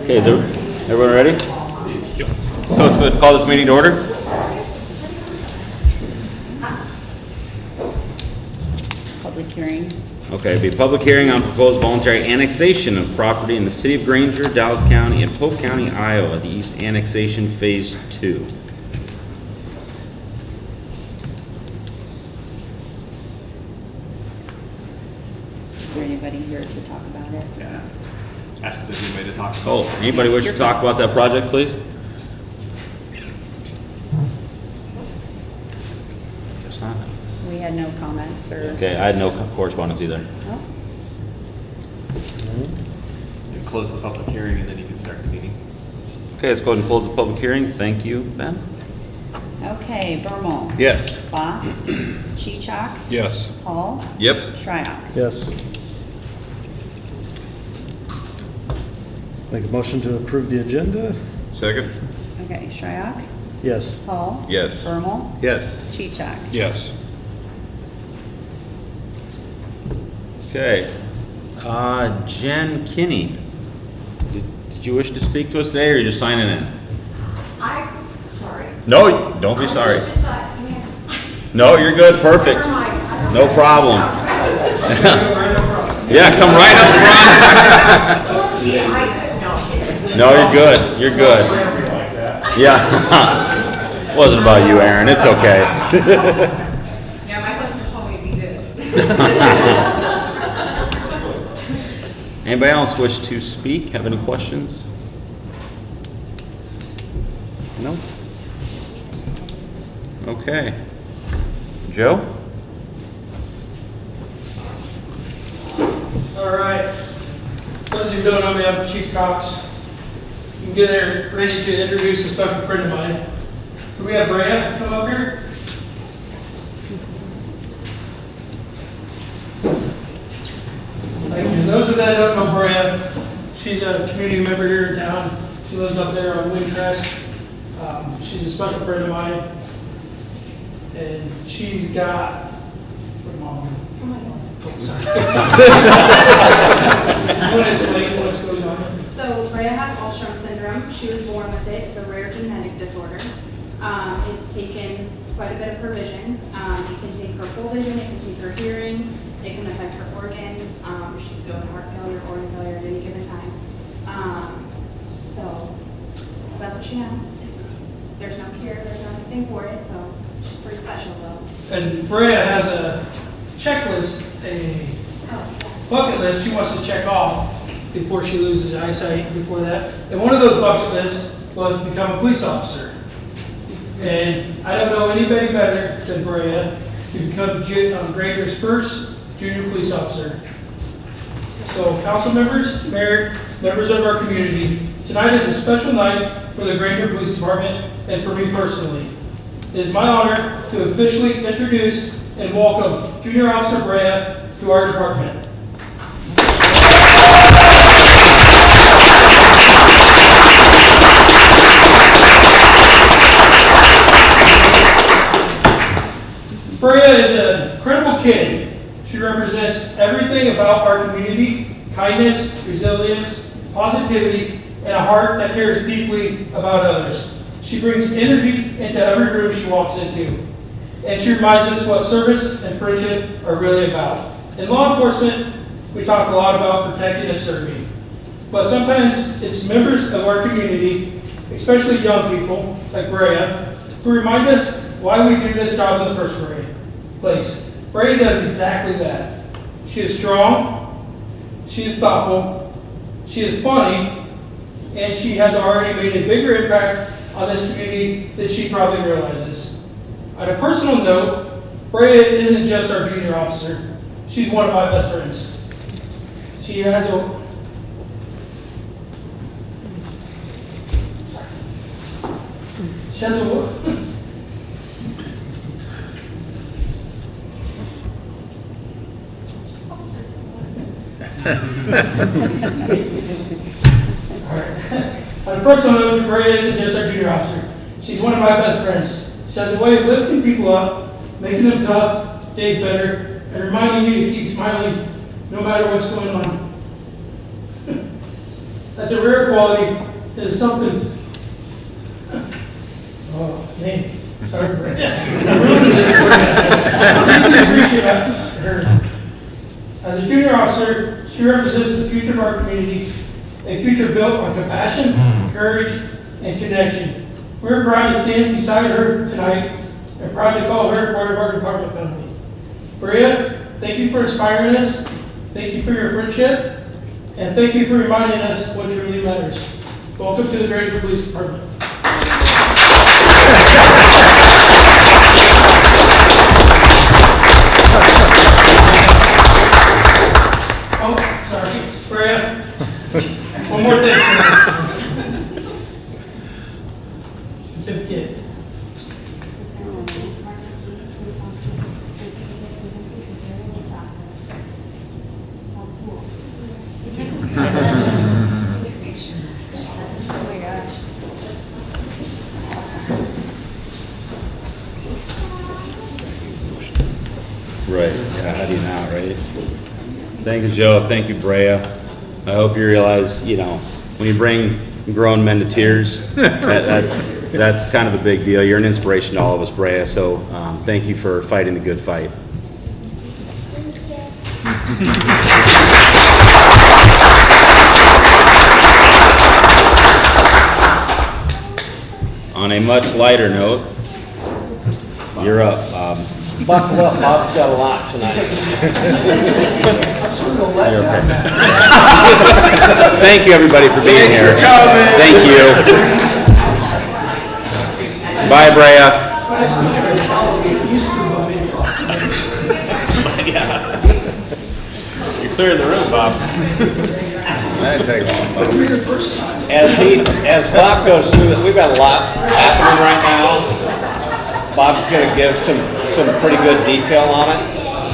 Okay, is everyone ready? Yep. So let's go ahead and call this meeting to order. Public hearing. Okay, it'll be a public hearing on proposed voluntary annexation of property in the city of Granger, Dallas County, and Polk County, Iowa, the East Annexation Phase 2. Is there anybody here to talk about it? Yeah. Ask if there's anybody to talk about. Oh, anybody wish to talk about that project, please? Guess not. We had no comments or. Okay, I had no correspondence either. Oh, You close the public hearing and then you can start the meeting. Okay, let's go ahead and close the public hearing. Thank you, Ben. okay, Bermal. Yes. Boss. Cheechak. Yes. Hall. Yep. Shryock. Yes. Make a motion to approve the agenda? Second? Okay, Shryock. Yes. Hall. Yes. Bermal. Yes. Cheechak. Yes. Okay. Jen Kinney, did you wish to speak to us today, or are you just signing in? Sorry. No, don't be sorry. I just thought, yes. No, you're good, perfect. Never mind. I don't No know. problem. Yeah, come right up Well, see, no. front. No, you're good, you're good. Yeah. Wasn't about you, Aaron, it's okay. Yeah, my husband told me to be good. Anybody else wish to speak, have any questions? No? Okay. Joe? All right. Those of you who don't know me, I'm Chief Cox. You can get there ready to introduce a special friend of mine. Do we have Brea come up here? Thank you. Those of you that don't know Brea, she's a community member here in town. She lives up there on Windcrest. She's a special friend of mine. And she's got, what mom? What's going on? So Brea has Alström syndrome. She was born with it. It's a rare genetic disorder. It's taken quite a bit of her vision. It can take her full vision. It can take her hearing. It can affect her organs. She could go into heart failure, organ failure at any given time. So that's what she has. There's no cure. There's no anything for it. So she's pretty special though. And Brea has a checklist, a bucket list she wants to check off before she loses eyesight, before that. And one of those bucket lists was to become a police officer. And I don't know anybody better than Brea to become Granger's first junior police officer. So council members, mayor, members of our community, tonight is a special night for the Granger Police Department and for me personally. It is my honor to officially introduce and welcome Junior Officer Brea to our department. Brea is an incredible kid. She represents everything about our community: kindness, resilience, positivity, and a heart that cares deeply about others. She brings energy into every room she walks into. And she reminds us what service and friendship are really about. In law enforcement, we talk a lot about protecting and serving. But sometimes it's members of our community, especially young people like Brea, who remind us why we do this job in the first place. Brea does exactly that. She is strong, she is thoughtful, she is funny, and she has already made a bigger impact on this community than she probably realizes. On a personal note, Brea isn't just our junior officer. She's one of my best friends. She has a On a personal note, Brea isn't just our junior officer. She's one of my best friends. She has a way of lifting people up, making them tough, days better, and reminding you to keep smiling no matter what's going on. That's a rare quality. It's something. Oh, man. Sorry, Brenda. I ruined this for you. I really appreciate her. As a junior officer, she represents the future of our community, a future built on compassion, courage, and connection. We're proud to stand beside her tonight and proud to call her part of our department family. Brea, thank you for inspiring us. Thank you for your friendship. And thank you for reminding us what truly matters. Welcome to the Granger Police Department. Oh, sorry, Brea. One more thing. Certificate. Oh my gosh. Right, yeah, how do you not, right? Thank you, Joe, thank you, Brea. I hope you realize, you know, when you bring grown men to tears, that's kind of a big deal. You're an inspiration to all of us, Brea, so thank you for fighting the good fight. On a much lighter note, you're up, Bob. Buckle up, Bob's got a lot tonight. You're okay. Thank you, everybody, for being here. Thank you. Bye, Brea. You're clearing the room, Bob. As Bob goes through it, we've got a lot happening right now. Bob's going to give some pretty good detail on it.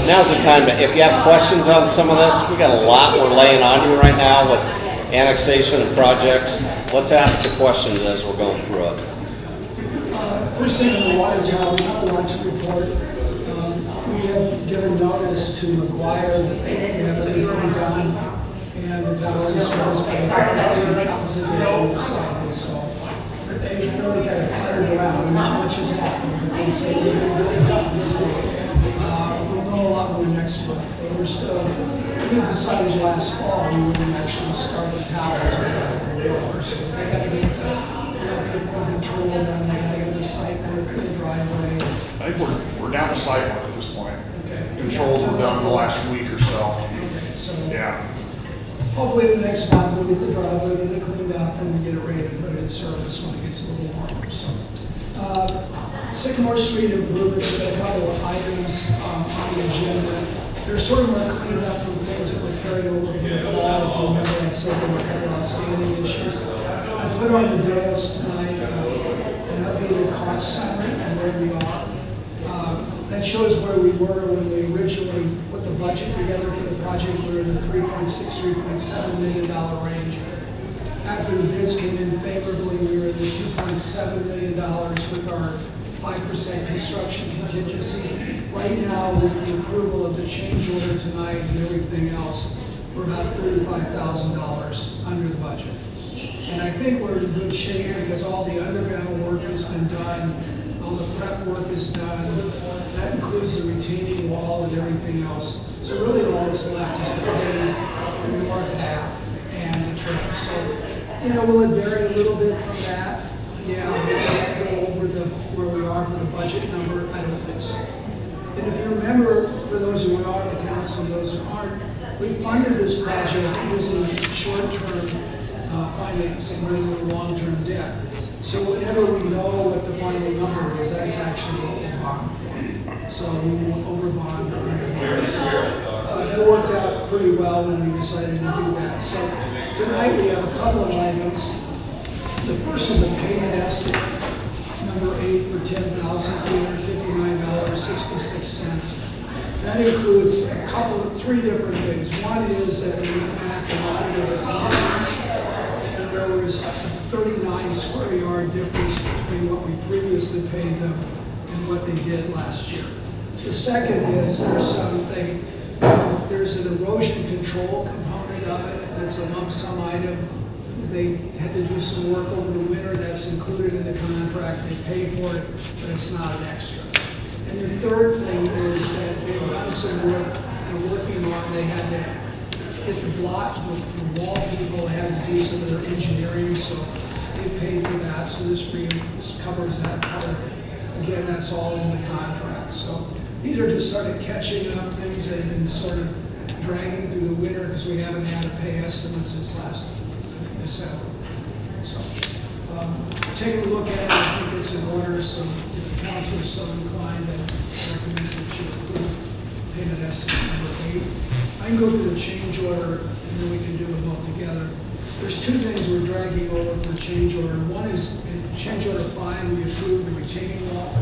Now's the time to, if you have questions on some of this, we got a lot we're laying on you right now with annexation and projects. Let's ask the questions as we're going through it. First thing in the water tower, we have a lot to report. We have given notice to McGuire, we have everything done, and the tower is supposed to be so they really got it cleared around, and not much has happened, but they say they're really done. So, we'll know a lot more next month, but we're still, we decided last fall we wouldn't actually start the towers so they got to get more control down there, they got the site work, the driveway. I think we're down to site work at this point. Okay. Controls were done in the last week or so. Okay, so Yeah. hopefully the next month we'll get the driveway, get it cleaned up, and we get it ready to put it in service when it gets a little warmer. So, Sycamore Street improvements, we got a couple of items on the agenda. They're sort of more cleaned up from things that were carried over from the fall. If you remember, I said there were kind of outstanding issues. I put on the dais tonight an updated cost summary and where we are. That shows where we were when we originally put the budget together for the project. We were in the $3.6, $3.7 million range. After the bids came in favorably, we were in the $2.7 million with our 5% construction contingency. Right now, with the approval of the change order tonight and everything else, we're about $35,000 under the budget. And I think we're in good shape because all the underground work has been done, all the prep work is done. That includes the retaining wall and everything else. So really all that's left is to pay the north half and the trail. So, you know, will it vary a little bit from that? Yeah, will it go over where we are for the budget number? I don't think so. And if you remember, for those who are on the council and those who aren't, we funded this project using short-term financing rather than long-term debt. So whenever we know what the final number is, that's actually what we'll bond for. So we won't over-bond or under-bond. So that worked out pretty well when we decided to do that. So tonight we have a couple of items. The first is a payment estimate, number 8 for $10,359.66. That includes three different things. One is that we went back and audited the funds, and there was 39 square yard difference between what we previously paid them and what they did last year. The second is there's an erosion control component of it. That's a lump sum item. they had to do some work over the winter, that's included in the contract, they pay for it, but it's not an extra. And the third thing is that they've done some work, and working on, they had to get the block, the wall people had to do some of their engineering, so they paid for that, so this covers that part. Again, that's all in the contract, so these are just sort of catching up things that have been sort of dragging through the winter because we haven't had a pay estimate since last December. So, taking a look at it, I think it's in order, so if the council is so inclined, I recommend that you approve payment estimate number 8. I can go through the change order and then we can do them all together. There's two things we're dragging over for change order. One is in change order 5, we approved the retaining wall.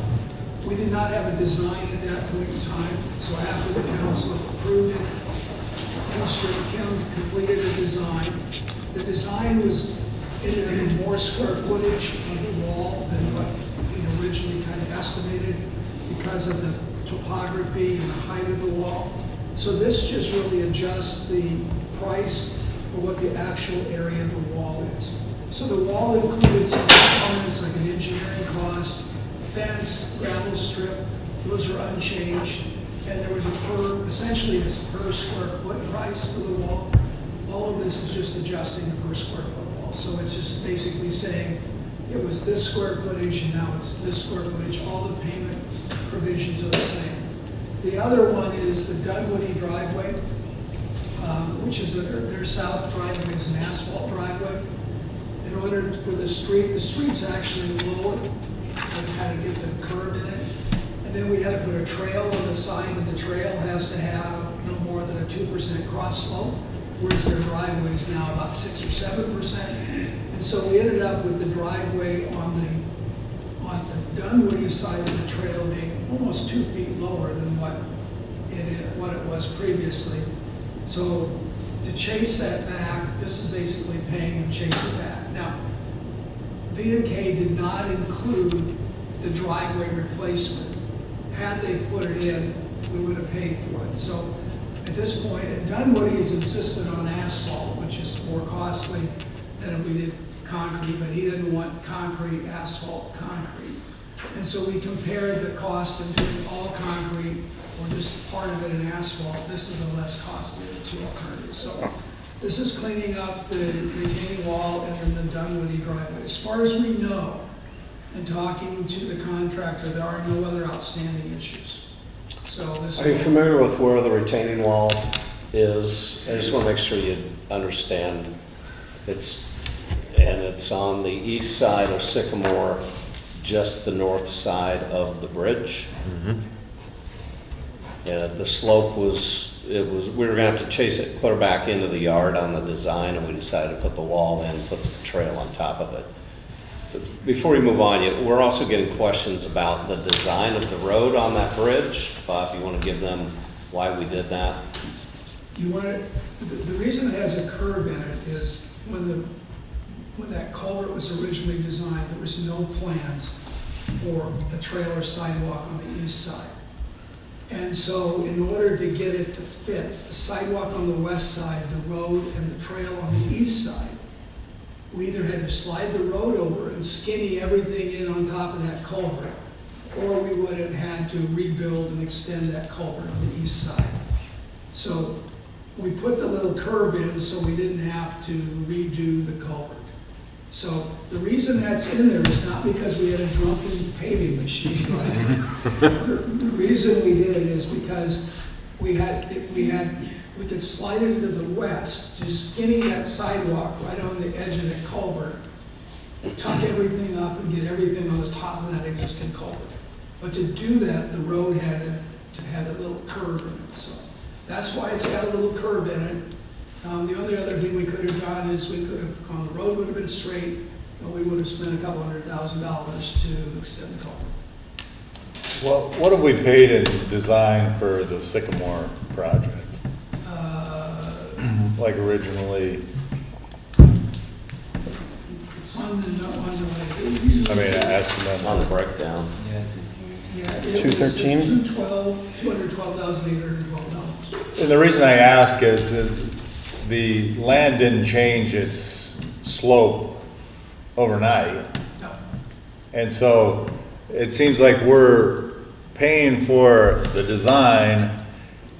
We did not have a design at that point in time, so after the council approved it, Mr. Kim completed the design. The design was in more square footage of the wall than what we originally kind of estimated because of the topography and the height of the wall. So this just really adjusts the price for what the actual area of the wall is. So the wall included some components like an engineering cost, fence, gravel strip, those are unchanged. And there was essentially this per square foot price for the wall. All of this is just adjusting the per square foot wall. So it's just basically saying it was this square footage and now it's this square footage. All the payment provisions are the same. The other one is the Dunwoody driveway, which is their south driveway is an asphalt driveway. In order for the street's actually lower to kind of get the curb in it. And then we had to put a trail on the side, and the trail has to have no more than a 2% cross slope, whereas their driveway is now about 6 or 7%. And so we ended up with the driveway on the Dunwoody side of the trail being almost 2 feet lower than what it was previously. So to chase that back, this is basically paying and chase it back. Now, V&K did not include the driveway replacement. Had they put it in, we would have paid for it. So at this point, and Dunwoody has insisted on asphalt, which is more costly than if we did concrete, but he didn't want concrete, asphalt, concrete. And so we compared the cost of doing all concrete or just part of it in asphalt. This is a less costly of the two alternatives. So this is cleaning up the retaining wall and then the Dunwoody driveway. As far as we know, and talking to the contractor, there are no other outstanding issues. So this. Are you familiar with where the retaining wall is? I just want to make sure you understand. It's on the east side of Sycamore, just the north side of the bridge. Mm-hmm. The slope we were gonna have to chase it clear back into the yard on the design, and we decided to put the wall in, put the trail on top of it. Before we move on, we're also getting questions about the design of the road on that bridge. Bob, you want to give them why we did that? The reason it has a curve in it is when that culvert was originally designed, there was no plans for a trailer sidewalk on the east side. And so in order to get it to fit, the sidewalk on the west side, the road, and the trail on the east side, we either had to slide the road over and skinny everything in on top of that culvert, or we would have had to rebuild and extend that culvert on the east side. So we put the little curve in so we didn't have to redo the culvert. So the reason that's in there is not because we had a drunken paving machine. The reason we did it is because we could slide it to the west, just skinny that sidewalk right on the edge of that culvert, tuck everything up and get everything on the top of that existing culvert. But to do that, the road had to have a little curve in it. So that's why it's got a little curve in it. The only other thing we could have done is the road would have been straight, but we would have spent a couple $100,000 to extend the culvert. Well, what have we paid in design for the Sycamore project? Like originally? It's on the way. I mean, estimate. On the breakdown. Yeah, it 213? was $212,812. And the reason I ask is that the land didn't change its slope overnight. No. And so it seems like we're paying for the design,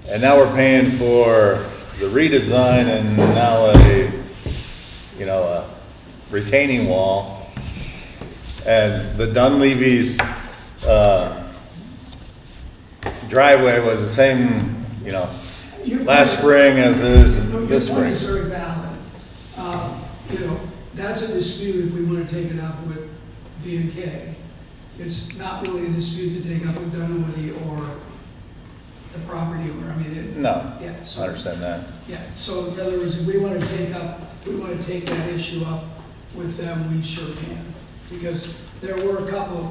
and now we're paying for the redesign, and now a retaining wall. And the Dunleavy's driveway was the same, last spring as it is this Your point is spring. very valid. That's a dispute if we want to take it up with V&K. It's not really a dispute to take up with Dunwoody or the property owner. No, Yeah, I so, understand that. yeah, so in other words, if we want to take that issue up with them, we sure can. Because there were a couple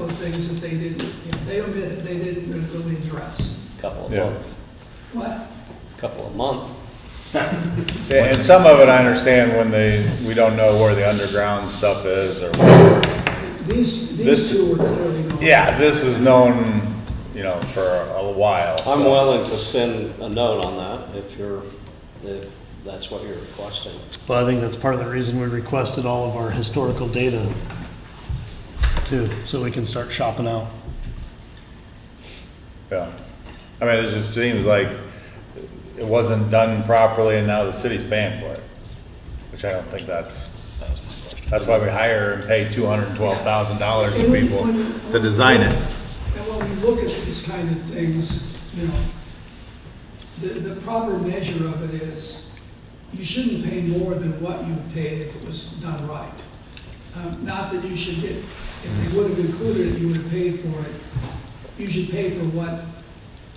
of things that they didn't, they omitted, they didn't really address. Couple of Yeah. months, What? couple of months. And some of it I understand when we don't know where the underground stuff is or whatever. These This- two were clearly known. Yeah, this is known, for a while. I'm so- willing to send a note on that if that's what you're requesting. Well, I think that's part of the reason we requested all of our historical data too, so we can start shopping out. Yeah. It just seems like it wasn't done properly and now the city's paying for it, which I don't think that's why we hire and pay $212,000 to people to design it. And when we look at these kind of things, the proper measure of it is, you shouldn't pay more than what you paid if it was done right. Not that you should get, if they would have included it, you would have paid for it. You should pay for what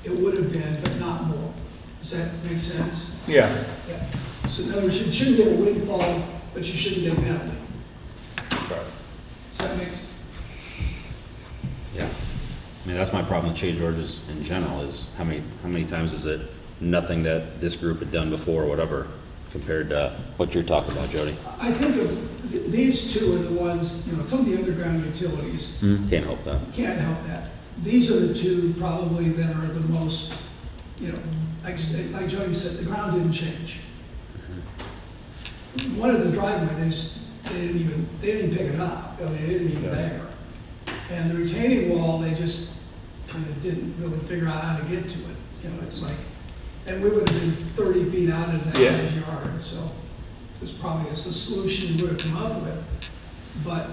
it would have been, but not more. Does that make sense? Yeah. Yeah. So in other words, you shouldn't get a windfall, but you shouldn't get a penalty. Does that make sense? Yeah. That's my problem with change orders in general, is how many times is it nothing that this group had done before or whatever, compared to what you're talking about, Jody? I think of, these two are the ones, some of the underground utilities, Can't help that. can't help that. These are the two probably that are the most, like Jody said, the ground didn't change. One of the driveways, they didn't even pick it up, they didn't even there. And the retaining wall, they just kind of didn't really figure out how to get to it. It's like, and we would have been 30 feet out of that Yeah. guy's yard, so there's probably a solution we would have come up with. But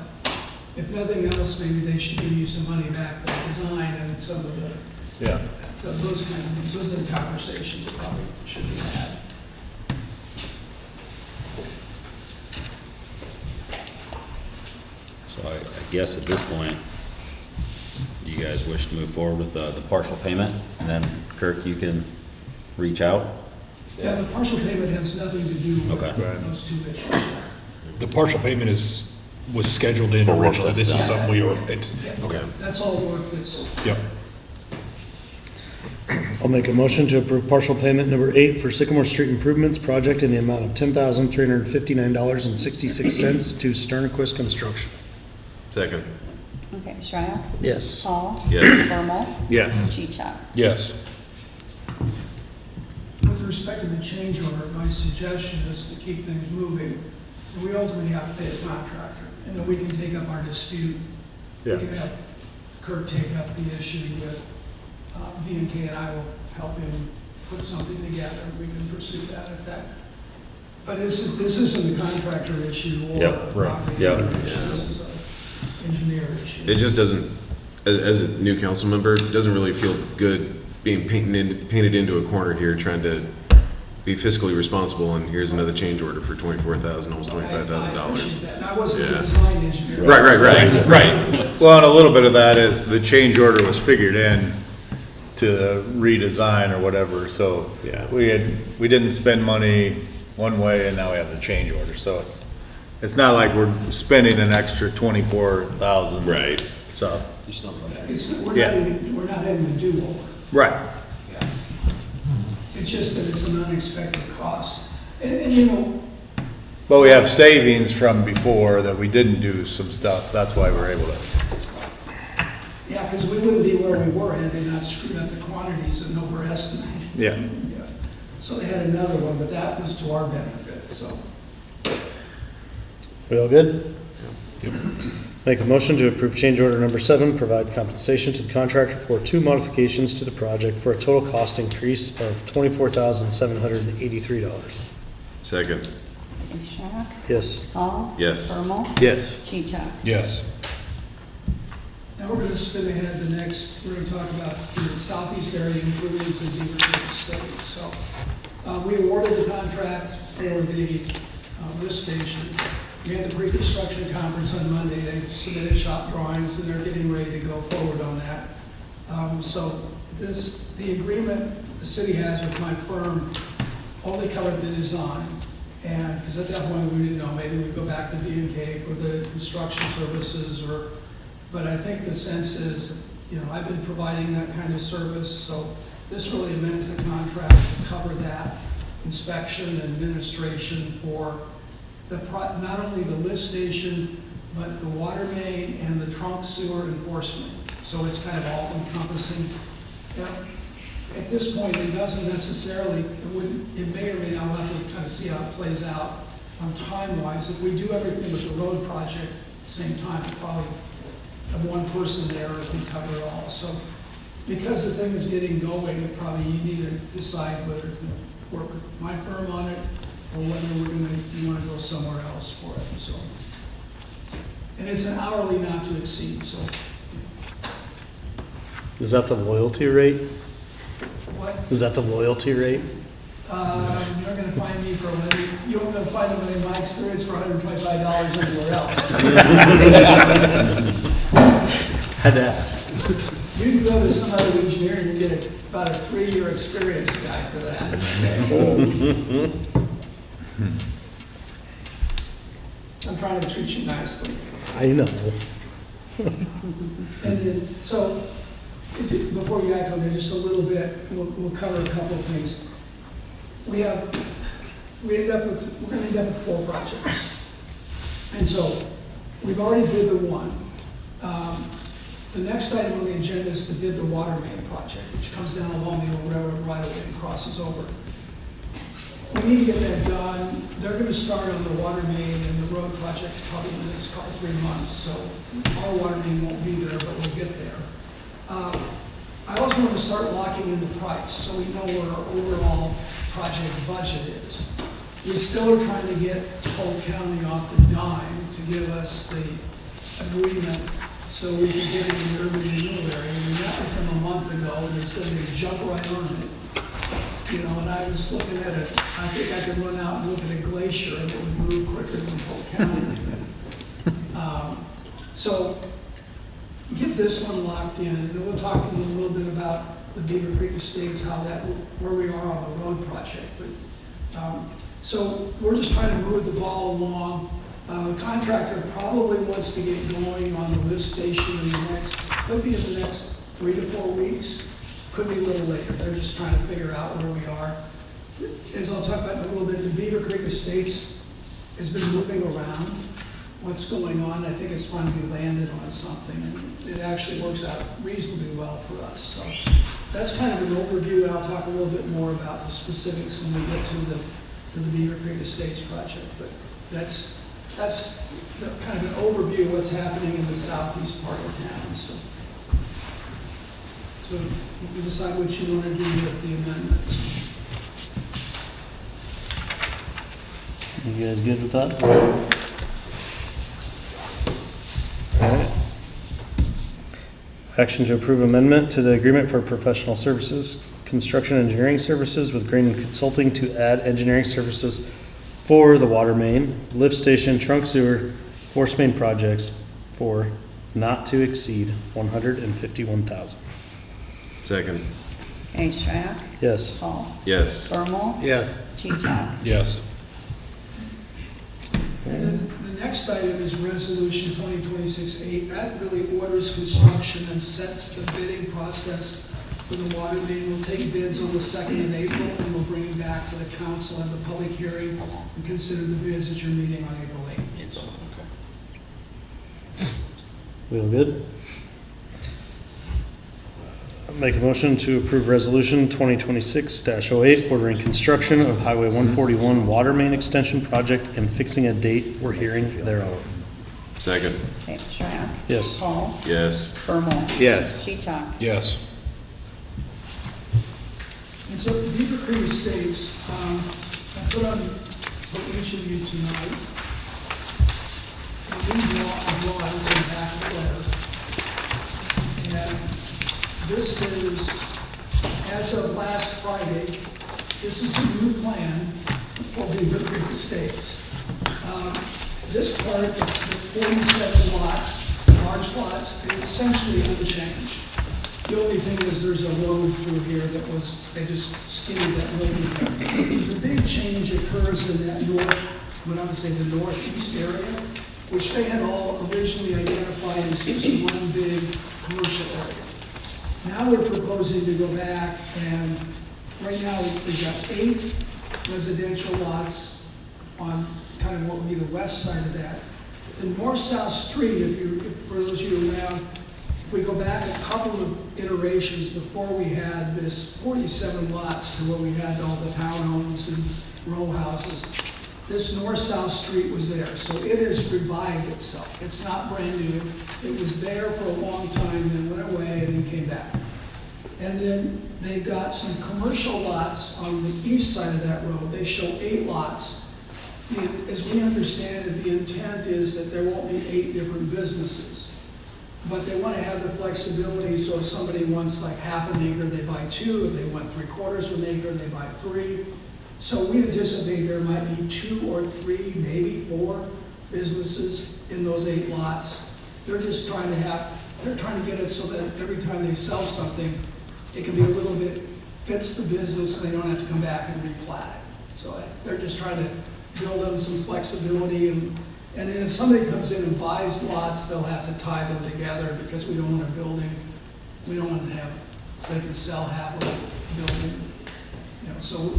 if nothing else, maybe they should give you some money back for the design and some of Yeah. those kind of things. Those are the conversations that probably should be had. So I guess at this point, you guys wish to move forward with the partial payment, and then Kirk, you can reach out. Yeah, the partial payment has nothing to do with Okay. those two issues. The partial payment was scheduled in For work originally. that's This is done. something we were, Yeah. okay, That's all work that's, yep. I'll make a motion to approve partial payment number 8 for Sycamore Street Improvements Project in the amount of $10,359.66 to Sternquist Construction. Okay, Schreier? Yes. Paul? Yes. Bermal? Yes. Chichak? Yes. with respect to the change order, my suggestion is to keep things moving. And we ultimately have to pay the contractor, and then we can take up our dispute. Yeah. We can have Kurt take up the issue with V&K, and I will help him put something together. We can pursue that if that. But this isn't a contractor issue or Yep, a right, property yep. owner issue. This is an engineer issue. It just doesn't, as a new council member, it doesn't really feel good being painted into a corner here, trying to be fiscally responsible, and here's another change order for $24,000, almost I $25,000. appreciate that. And I wasn't Yeah. a design engineer. Right. Well, and a little bit of that is the change order was figured in to redesign or whatever, so Yeah. we didn't spend money one way and now we have the change order, so it's not like we're spending an extra 24,000. Right. So, We're Yeah. not having to do over. right, It's just that it's an unexpected cost. And you know, but we have savings from before that we didn't do some stuff, that's why we're able to. yeah, because we wouldn't be where we were had they not screwed up the quantities and overestimated. Yeah. Yeah. So they had another one, but that was to our benefit, so. We all good? Make a motion to approve change order number 7, provide compensation to the contractor for 2 modifications to the project for a total cost increase of $24,783. Second. Shrock, Yes. Paul. Yes. Bermal. Yes. Cheechak. Yes. Now we're gonna spin ahead the next, we're gonna talk about the southeast area improvements in Beaver Creek Estates. So, we awarded the contract for the lift station. We had the pre-construction conference on Monday. They submitted shop drawings and they're getting ready to go forward on that. The agreement the city has with my firm only covered the design. And, because at that point we didn't know, maybe we'd go back to D&K for the construction services but I think the sense is, I've been providing that kind of service, so this really amends the contract to cover that inspection and administration for not only the lift station, but the water main and the trunk sewer enforcement. So it's kind of all encompassing. Now, at this point, it doesn't necessarily, it may or may not, we'll have to kind of see how it plays out time-wise. If we do everything with the road project at the same time, we'll probably have one person there who can cover it all. So because the thing is getting going, you need to decide whether to work with my firm on it or whether you want to go somewhere else for it. So, and it's an hourly not to exceed. So, Is that the loyalty rate? what? Is that the loyalty rate? You're going to find me for you're going to find them in my experience for $125 anywhere else. Had to ask. You can go to some other engineer and you get about a 3-year experience guy for that. I'm trying to treat you nicely. I know. And then, so, before you act on it, just a little bit, we'll cover a couple of things. We're going to end up with 4 projects. And so, we've already bid the one. The next item on the agenda is to bid the water main project, which comes down along the old railroad right away and crosses over. We need to get that done. They're going to start on the water main and the road project probably in the next 3 months. So our water main won't be there, but we'll get there. I also want to start locking in the price so we know what our overall project budget is. We still are trying to get Polk County off the dime to give us the agreement so we can get it in the urban renewal area. We met with them a month ago and they said they'd jump right on it. And I was looking at it, I think I could run out and look at a glacier and it would move quicker than Polk County. So get this one locked in, and then we'll talk a little bit about the Beaver Creek Estates, where we are on the road project. But so we're just trying to move the ball along. The contractor probably wants to get going on the lift station could be in the next 3 to 4 weeks. Could be a little later. They're just trying to figure out where we are. As I'll talk about in a little bit, the Beaver Creek Estates has been moving around. What's going on? I think it's finally landed on something, and it actually works out reasonably well for us. So that's kind of an overview, and I'll talk a little bit more about the specifics when we get to the Beaver Creek Estates project. But that's kind of an overview of what's happening in the southeast part of town. So you can decide what you want to do with the amendments. You guys good with that? All right. Action to approve amendment to the agreement for professional services, construction engineering services with Green Consulting to add engineering services for the water main, lift station, trunk sewer, force main projects for not to exceed $151,000. Second. Shrock, Yes. Paul. Yes. Bermal. Yes. Cheechak. Yes. And then the next item is Resolution 2026-8. That really orders construction and sets the bidding process for the water main. We'll take bids on the 2nd of April, and we'll bring it back to the council and the public hearing and consider the bids at your meeting on April 8th. We all good? make a motion to approve resolution 2026-08, ordering construction of Highway 141 water main extension project and fixing a date for hearing thereof. Second. Okay, Schreier. Yes. Paul. Yes. Bermal. Yes. Sheachak. Yes. And so the Beaver Creek Estates, I put on for each of you tonight. I draw out to the back of the letter. And this is, as of last Friday, this is the new plan for Beaver Creek Estates. This part, the 47 lots, large lots, they're essentially unchanged. The only thing is there's a road through here that was, they just skinnied that road. The big change occurs in that what I would say the northeast area, which they had all originally identified as just one big commercial area. Now we're proposing to go back and right now we've got 8 residential lots on kind of what would be the west side of that. The north-south street, for those of you around, if we go back a couple of iterations before we had this 47 lots to where we had all the townhomes and row houses, this north-south street was there. So it has revived itself. It's not brand new. It was there for a long time, then went away and then came back. And then they've got some commercial lots on the east side of that road. They show 8 lots. And as we understand it, the intent is that there won't be 8 different businesses. But they want to have the flexibility, so if somebody wants like half an acre, they buy 2. If they want 3/4 of an acre, they buy 3. So we anticipate there might be 2 or 3, maybe 4 businesses in those 8 lots. They're just trying to get it so that every time they sell something, it can be a little bit, fits the business and they don't have to come back and replat it. So they're just trying to build them some flexibility and then if somebody comes in and buys lots, they'll have to tie them together because we don't want a building, we don't want to have, so they can sell half of the building. You know, so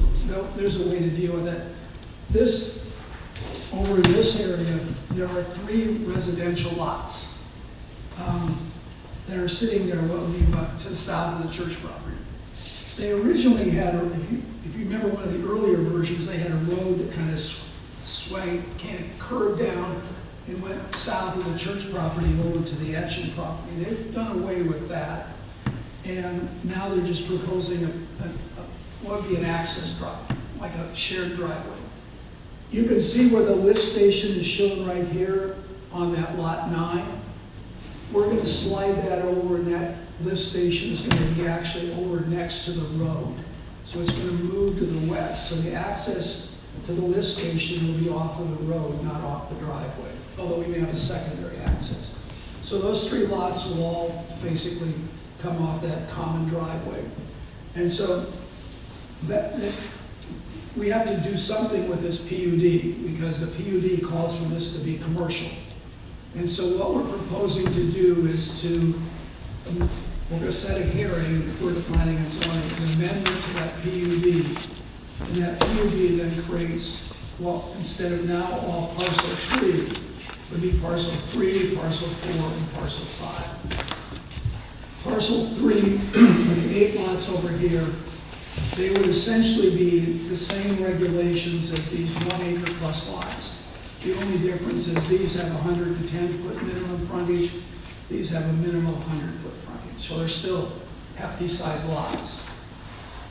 there's a way to deal with it. This, over in this area, there are 3 residential lots that are sitting there, what would be about to the south of the church property. They originally had, if you remember one of the earlier versions, they had a road that kind of curved down and went south of the church property over to the Etchen property. They've done away with that. And now they're just proposing what would be an access drive, like a shared driveway. You can see where the lift station is shown right here on that lot 9. We're going to slide that over and that lift station is going to be actually over next to the road. So it's going to move to the west. So the access to the lift station will be off of the road, not off the driveway, although we may have a secondary access. So those 3 lots will all basically come off that common driveway. And so we have to do something with this PUD because the PUD calls for this to be commercial. And so what we're proposing to do is we're going to set a hearing for the planning and zoning, an amendment to that PUD. And that PUD then creates, well, instead of now all parcel 3, would be parcel 3, parcel 4, and parcel 5. Parcel 3, the 8 lots over here, they would essentially be the same regulations as these 1 acre plus lots. The only difference is these have 110-foot minimum frontage, these have a minimum 100-foot frontage. So they're still hefty sized lots.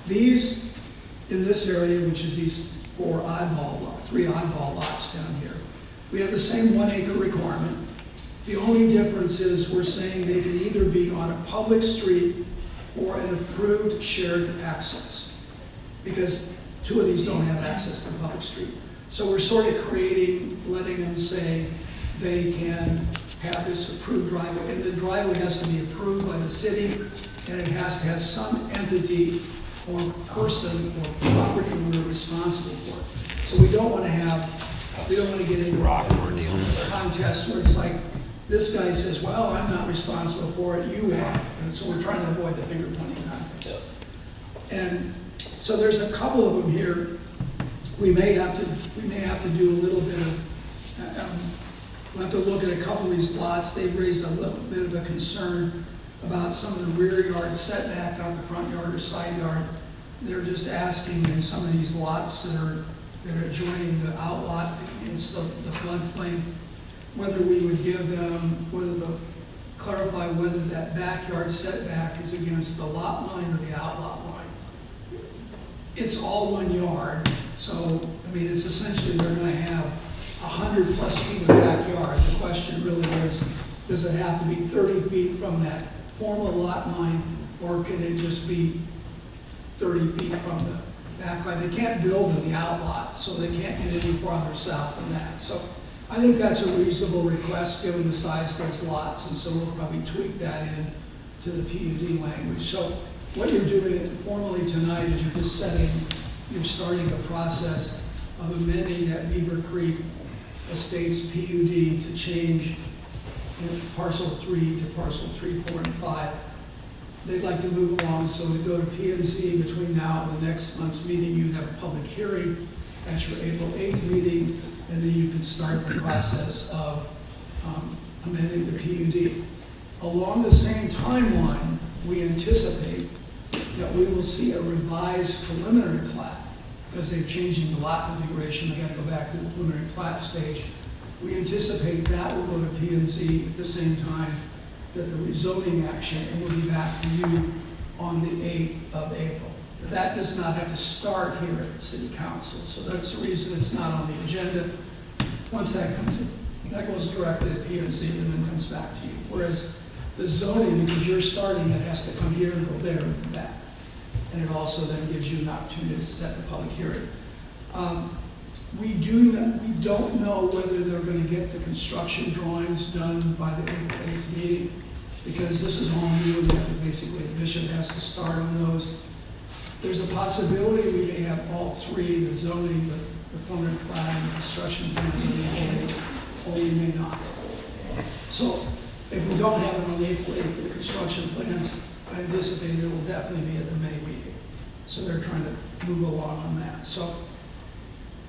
These, in this area, which is these 3 oddball lots down here, we have the same 1 acre requirement. The only difference is we're saying they can either be on a public street or an approved shared access, because 2 of these don't have access to the public street. So we're sort of letting them say they can have this approved driveway, and the driveway has to be approved by the city, and it has to have some entity or person or property owner responsible for it. So we don't want to get into a contest where it's like, this guy says, well, I'm not responsible for it, you are. And so we're trying to avoid the finger pointing contest. And so there's a couple of them here. We may have to do a little bit of, we'll have to look at a couple of these lots. They've raised a little bit of a concern. about some of the rear yard setback, not the front yard or side yard. They're just asking in some of these lots that are adjoining the outlot against the floodplain, whether we would give them, clarify whether that backyard setback is against the lot line or the outlot line. It's all 1 yard, so, I mean, it's essentially they're gonna have 100+ feet of backyard. The question really is, does it have to be 30 feet from that formal lot line, or can it just be 30 feet from the back line? They can't build in the outlot, so they can't get any farther south than that. So I think that's a reasonable request, given the size of those lots, and so we'll probably tweak that in to the PUD language. So what you're doing formally tonight is you're starting the process of amending that Beaver Creek Estates PUD to change parcel 3 to parcel 3, 4, and 5. They'd like to move along, so we go to P&Z between now and the next month's meeting. You'd have a public hearing at your April 8th meeting, and then you can start the process of amending the PUD. Along the same timeline, we anticipate that we will see a revised preliminary plat, because they're changing the lot configuration. They got to go back to the preliminary plat stage. We anticipate that will go to P&Z at the same time that the rezoning action, and will be back to you on the 8th of April. But that does not have to start here at the City Council, so that's the reason it's not on the agenda. Once that comes in, that goes directly to P&Z and then comes back to you. Whereas the zoning, because you're starting, it has to come here and go there and come back. And it also then gives you an opportunity to set the public hearing. We don't know whether they're going to get the construction drawings done by the April 8th meeting, because this is all new, and basically the bishop has to start on those. There's a possibility we may have all three, the zoning, the preliminary plan, and the construction plans, or we may not. So if we don't have it on April 8th for the construction plans, I anticipate it will definitely be at the May meeting. So they're trying to move along on that. So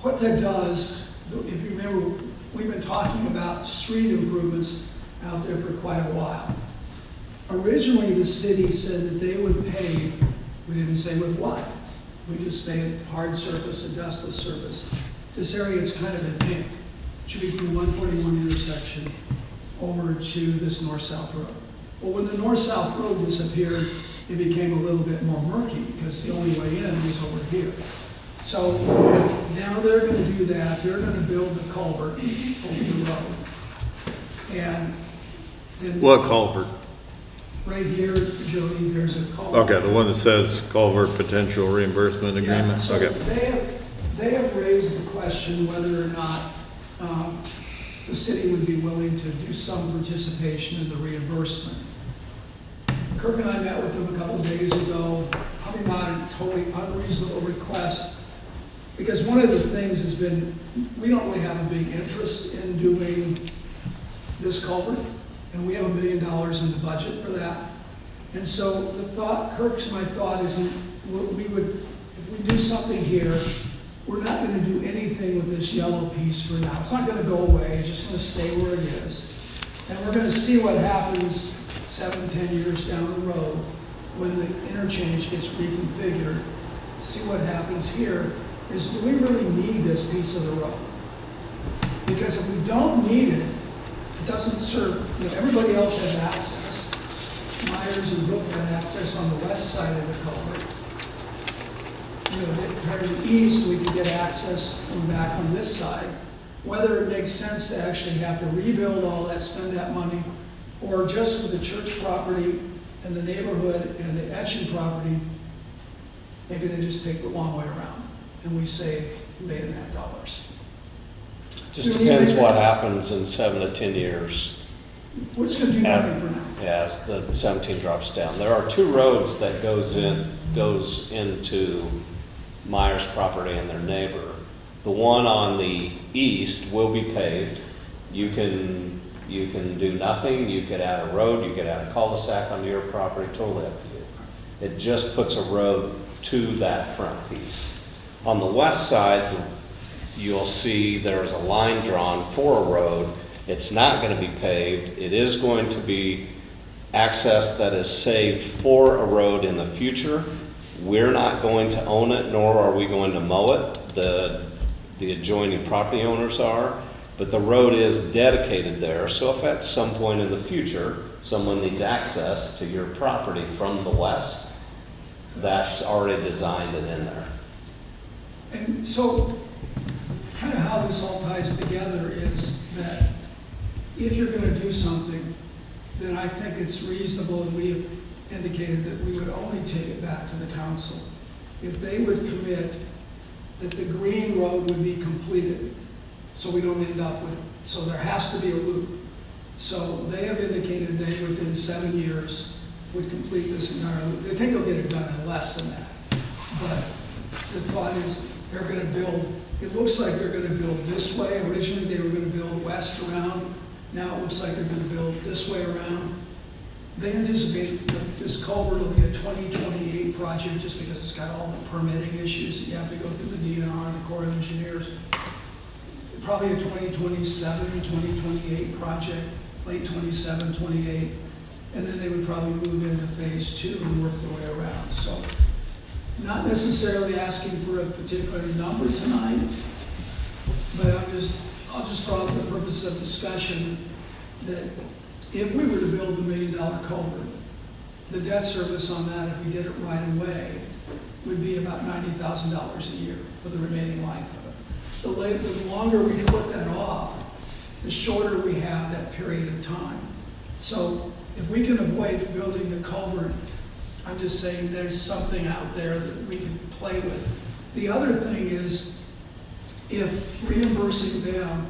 what that does, if you remember, we've been talking about street improvements out there for quite a while. Originally, the city said that they would pay, we didn't say with what. We just say hard surface and dustless surface. This area is kind of in pink. It should be from the 141 intersection over to this north-south road. Well, when the north-south road disappeared, it became a little bit more murky, because the only way in was over here. So now they're going to do that. They're going to build the culvert over the road. And then What culvert? right here, Jody, there's a culvert. Okay, the one that says culvert potential reimbursement agreement? Yeah, so Okay. they have raised the question whether or not the city would be willing to do some participation in the reimbursement. Kirk and I met with them a couple of days ago, probably not a totally unreasonable request, because one of the things has been, we don't really have a big interest in doing this culvert, and we have $1 million in the budget for that. And so the thought, Kirk's my thought is, we would, if we do something here, we're not going to do anything with this yellow piece for now. It's not going to go away. It's just going to stay where it is. And we're going to see what happens 7-10 years down the road when the interchange gets reconfigured. See what happens here is, do we really need this piece of the road? Because if we don't need it, it doesn't serve, everybody else has access. Myers and Brook have access on the west side of the culvert. Compared to the east, we can get access from back on this side. Whether it makes sense to actually have to rebuild all that, spend that money, or just for the church property and the neighborhood and the Etchen property, maybe they just take the long way around and we save $1.5 million. Just depends what happens in 7 to 10 years. We're just going to do nothing for now. Yeah, as the 17 drops down. There are 2 roads that goes into Myers property and their neighbor. The one on the east will be paved. You can do nothing. You could add a road. You could add a cul-de-sac onto your property. Totally up to you. It just puts a road to that front piece. On the west side, you'll see there's a line drawn for a road. It's not going to be paved. It is going to be access that is saved for a road in the future. We're not going to own it, nor are we going to mow it. The adjoining property owners are, but the road is dedicated there. So if at some point in the future, someone needs access to your property from the west, that's already designed and in there. And so, kind of how this all ties together is that if you're gonna do something, then I think it's reasonable, and we have indicated that we would only take it back to the council if they would commit that the green road would be completed, so we don't end up with, so there has to be a loop. So they have indicated they, within 7 years, would complete this entire loop. They think they'll get it done in less than that. But the thought is they're gonna build, it looks like they're gonna build this way. Originally, they were gonna build west around. Now it looks like they're gonna build this way around. They anticipate that this culvert will be a 2028 project just because it's got all the permitting issues that you have to go through the DNR and the Corps of Engineers. Probably a 2027, 2028 project, late 27, 28. And then they would probably move into phase 2 and work their way around. So not necessarily asking for a particular number tonight, but I'll just throw out the purpose of discussion that if we were to build $1 million culvert, the debt service on that, if we did it right away, would be about $90,000 a year for the remaining life of it. The longer we put that off, the shorter we have that period of time. So if we can avoid building the culvert, I'm just saying there's something out there that we can play with. The other thing is, if reimbursing them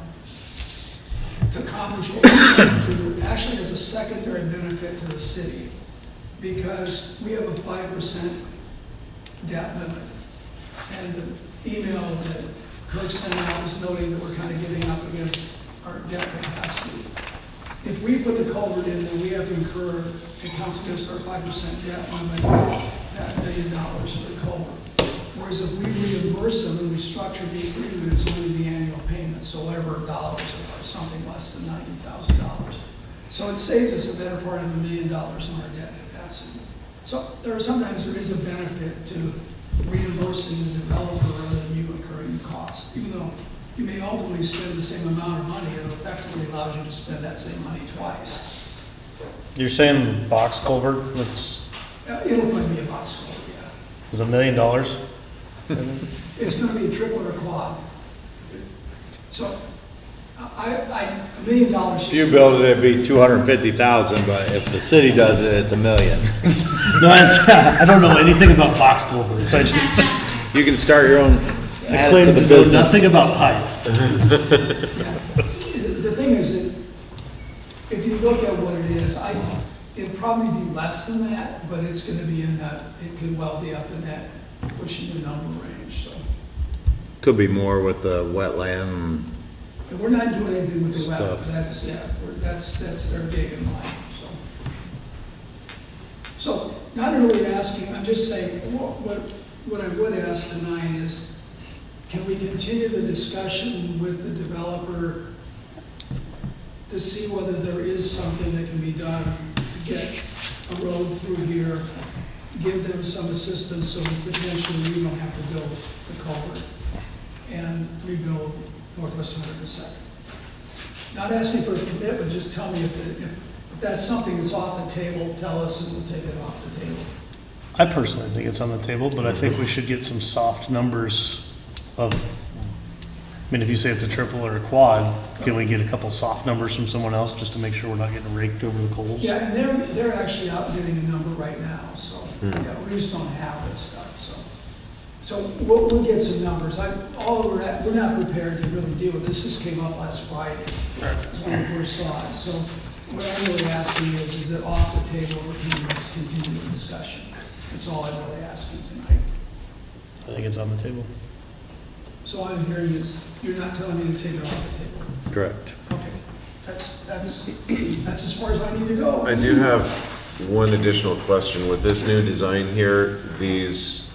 to accomplish what we're trying to do actually has a secondary benefit to the city, because we have a 5% debt limit. And the email that Kirk sent out was noting that we're kind of getting up against our debt capacity. If we put the culvert in, then we have to incur, the council against our 5% debt limit, that $1 million for the culvert. Whereas if we reimburse them and we structure the agreement, it's only the annual payment, so whatever dollars or something less than $90,000. So it saves us a better part of $1 million in our debt capacity. So sometimes there is a benefit to reimbursing the developer rather than you incurring the cost. Even though you may ultimately spend the same amount of money, it effectively allows you to spend that same money twice. You're saying box culvert, that's, It'll probably be a box culvert, yeah. is $1 million? It's gonna be a triple or quad. So, $1 million. If you build it, it'd be 250,000, but if the city does it, it's $1 million. No, I don't know anything about box culverts. I just, You can start your own, I add claim to the to know business. nothing about pipe. The thing is that if you look at what it is, it'd probably be less than that, but it's gonna be in that, it could well be up in that pushing the number range, so. Could be more with the wetland. And we're not doing anything with the Stuff. wetlands, that's their gig in line, so. So, not really asking, I'm just saying, what I would ask tonight is, can we continue the discussion with the developer to see whether there is something that can be done to get a road through here, give them some assistance so that potentially we don't have to build the culvert and rebuild Northwest 102nd. Not asking for a commitment, just tell me if that's something that's off the table, tell us and we'll take it off the table. I personally think it's on the table, but I think we should get some soft numbers of, I mean, if you say it's a triple or a quad, can we get a couple soft numbers from someone else just to make sure we're not getting raked over the coals? Yeah, and they're actually out getting a number right now, so, yeah, we just don't have this stuff, so. So we'll get some numbers. We're not prepared to really deal with this. This came up last Friday. That's when we first saw it. So what I'm really asking is that off the table, we can just continue the discussion. That's all I'm really asking tonight. I think it's on the table. So all I'm hearing is, you're not telling me to take it off the table. Correct. Okay, that's as far as I need to go. I do have one additional question. With this new design here, these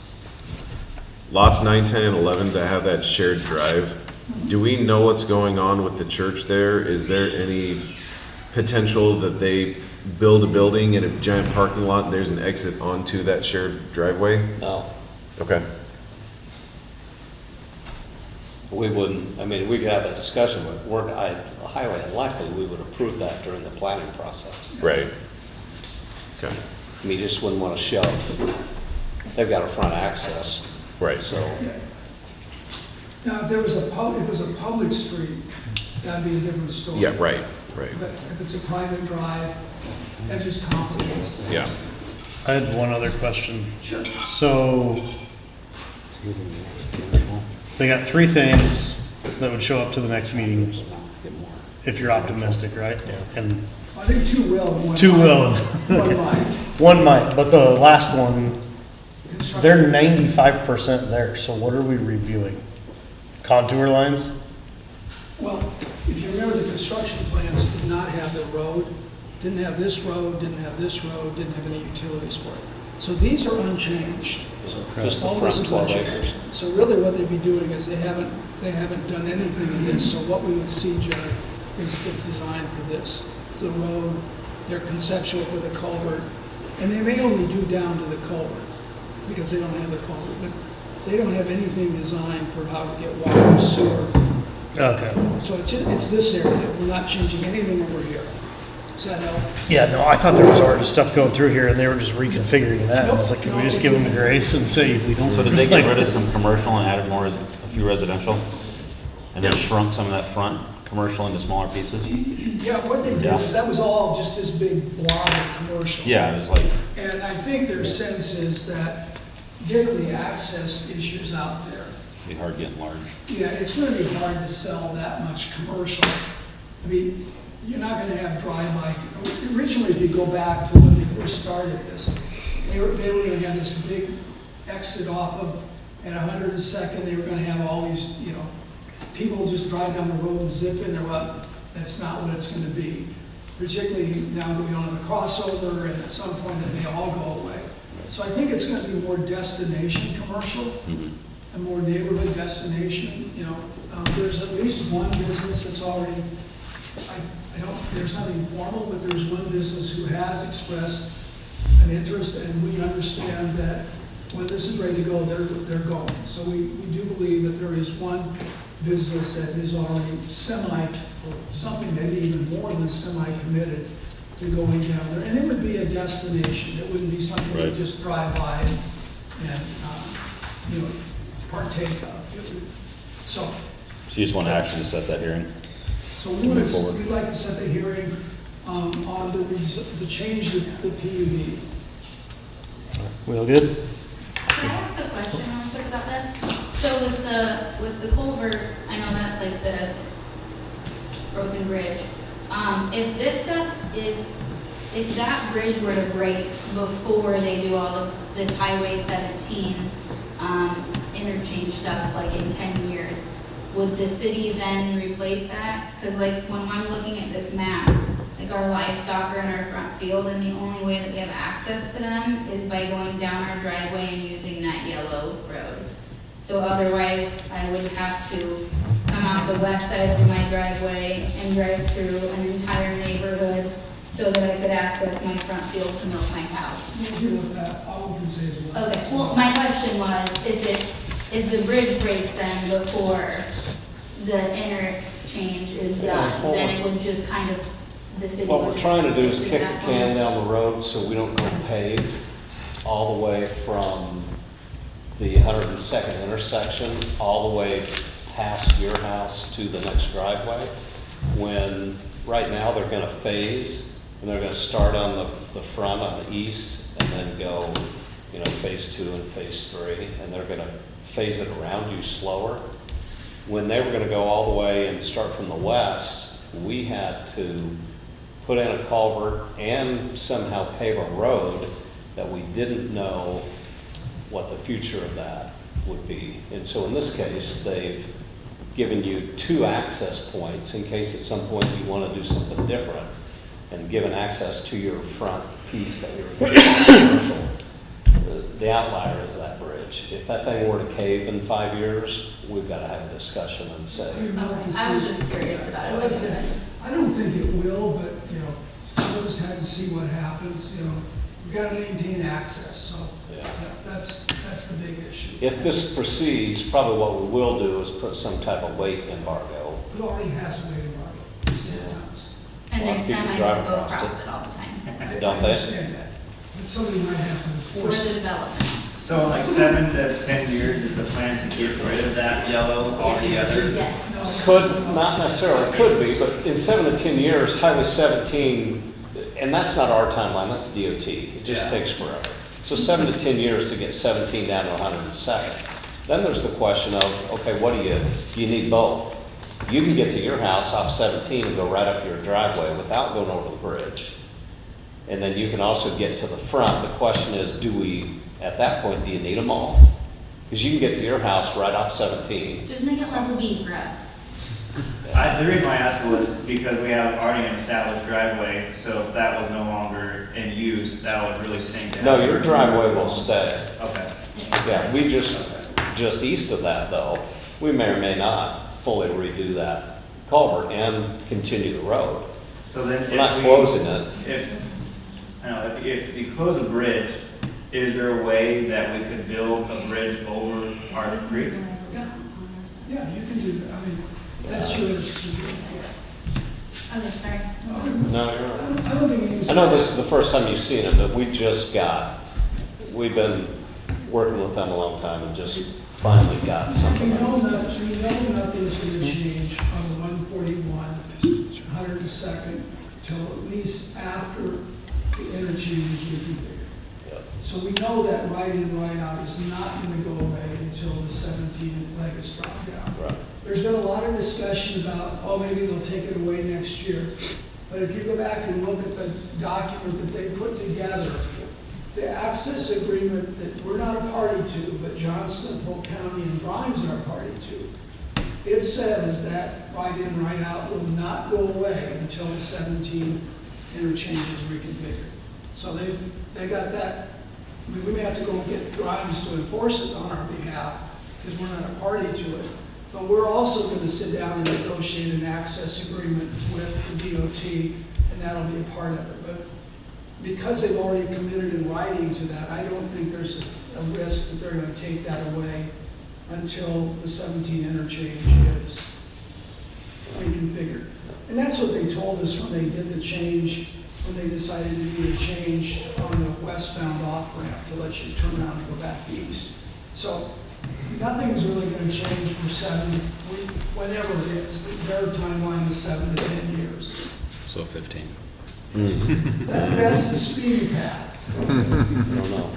lots 9, 10, and 11 that have that shared drive, do we know what's going on with the church there? Is there any potential that they build a building in a giant parking lot and there's an exit onto that shared driveway? No, Okay. we wouldn't, I mean, we could have a discussion, but highly unlikely we would approve that during the planning process. Right. Okay. I mean, you just wouldn't want to shove. They've got a front access. Right. So, Now, if there was a public street, that'd be a different story. Yeah, right, right. But if it's a private drive, that just complicates things. Yeah. I had one other question. Sure. So they got three things that would show up to the next meeting if you're optimistic, right? And I think two will. One two might. will. One Okay. might. One might, but the last one, Construction. they're 95% there, so what are we reviewing? Contour lines? Well, if you remember, the construction plans did not have the road, didn't have this road, didn't have this road, didn't have any utilities for it. So these are unchanged. just the All front this is 12 unchanged. acres. So really what they'd be doing is they haven't done anything in this. So what we would see, Jerry, is the design for this. The road, their conceptual for the culvert, and they may only do down to the culvert because they don't have the culvert, but they don't have anything designed for how to get water, sewer. Okay. So it's this area. We're not changing anything over here. Does that help? Yeah, no, I thought there was already stuff going through here and they were just reconfiguring that. I was like, can we just give them grace and say we don't? So did they get like- rid of some commercial and added more, a few residential? And then shrunk some of that front commercial into smaller pieces? Yeah, what they did is that was all just this big blob of commercial. Yeah, it was like, And I think their sense is that given the access issues out there, it'd be hard getting large. yeah, it's gonna be hard to sell that much commercial. I mean, you're not gonna have drive-by. Originally, if you go back to when they first started this, they were gonna have this big exit off of, at 102nd, they were gonna have all these, people just drive down the road and zip in there. Well, that's not what it's gonna be. Particularly now that we don't have a crossover, and at some point it may all go away. So I think it's gonna be more destination commercial, a more neighborhood destination, There's at least one business that's already, I don't, there's nothing formal, but there's one business who has expressed an interest, and we understand that when this is ready to go, they're going. So we do believe that there is one business that is already or something maybe even more than semi-committed to going down there. And it would be a destination. It wouldn't be something you just drive by and partake of. So So you just want action to set that hearing? So we'd like to set the hearing on the change to the PUD. We all good? Can I ask a question real quick about this? So with the culvert, I know that's like the broken bridge. If this stuff if that bridge were to break before they do all of this Highway 17 interchange stuff, like in 10 years, would the city then replace that? Because like when I'm looking at this map, like our livestock are in our front field, and the only way that we have access to them is by going down our driveway and using that yellow road. So otherwise, I would have to come out the west side of my driveway and drive through an entire neighborhood so that I could access my front field to milk my cows. We'll deal with that. All we can say is what. Okay, well, my question was, if the bridge breaks then before the interchange is done, then it would just kind of, the city What would we're just trying to do is fix kick the that can one? down the road so we don't go pave all the way from the 102nd intersection, all the way past your house to the next driveway. When, right now, they're gonna phase, and they're gonna start on the front on the east, and then go, phase 2 and phase 3, and they're gonna phase it around you slower. When they were gonna go all the way and start from the west, we had to put in a culvert and somehow pave a road that we didn't know what the future of that would be. And so in this case, they've given you 2 access points in case at some point you want to do something different, and given access to your front piece that you're going to commercial. The outlier is that bridge. If that thing were to cave in 5 years, we've got to have a discussion and say, Okay, I was just curious about it. Like I said, I don't think it will, but, and see what happens, you know. We've got to maintain access, so Yeah. that's the big issue. If this proceeds, probably what we will do is put some type of weight embargo. It already has a weight embargo, it's 10 tons. And Well, there's people semis drive that go across across it. it all the time. I Don't they? understand that, but somebody might have to For enforce the it. development. So in like 7 to 10 years is the plan to get rid of that yellow altogether? Yes. Could, not necessarily could be, but in 7 to 10 years, Highway 17, and that's not our timeline, that's DOT. It just Yeah. takes forever. So 7 to 10 years to get 17 down to 102nd. Then there's the question of, okay, what do you need both? You can get to your house off 17 and go right up your driveway without going over the bridge. And then you can also get to the front. The question is, at that point, do you need them all? Because you can get to your house right off 17. Just make it level B for us. The reason why I asked was because we have already an established driveway, so if that was no longer in use, that would really stink. No, your driveway will stay. Okay. Yeah, we just east of that though, we may or may not fully redo that culvert and continue the road. So then We're not closing it. If you close a bridge, is there a way that we could build a bridge over Harbor Creek? Yeah, you can do that, I mean, that's yours to do. Okay, sorry. No, you're right. I don't think it needs. I know this is the first time you've seen it, but we've been working with them a long time and just finally got We something. know nothing's going to change on 141, 102nd, till at least after the interchange is reconfigured. Yep. So we know that right in, right out is not going to go away until the 17 leg is dropped down. Right. There's been a lot of discussion about, oh, maybe they'll take it away next year. But if you go back and look at the document that they put together, the access agreement that we're not a party to, but Johnson, Polk County, and Grimes are a party to, it says that right in, right out will not go away until the 17 interchange is reconfigured. So they got that. I mean, we may have to go and get Grimes to enforce it on our behalf because we're not a party to it. But we're also going to sit down and negotiate an access agreement with the DOT, and that'll be a part of it. But because they've already committed in writing to that, I don't think there's a risk that they're going to take that away until the 17 interchange is reconfigured. And that's what they told us when they did the change, when they decided to do a change on the westbound off-ramp to let you turn around and go back east. So nothing is really going to change for whenever it is. Their timeline is 7 to 10 years. So 15. That's the speedy path. I don't know.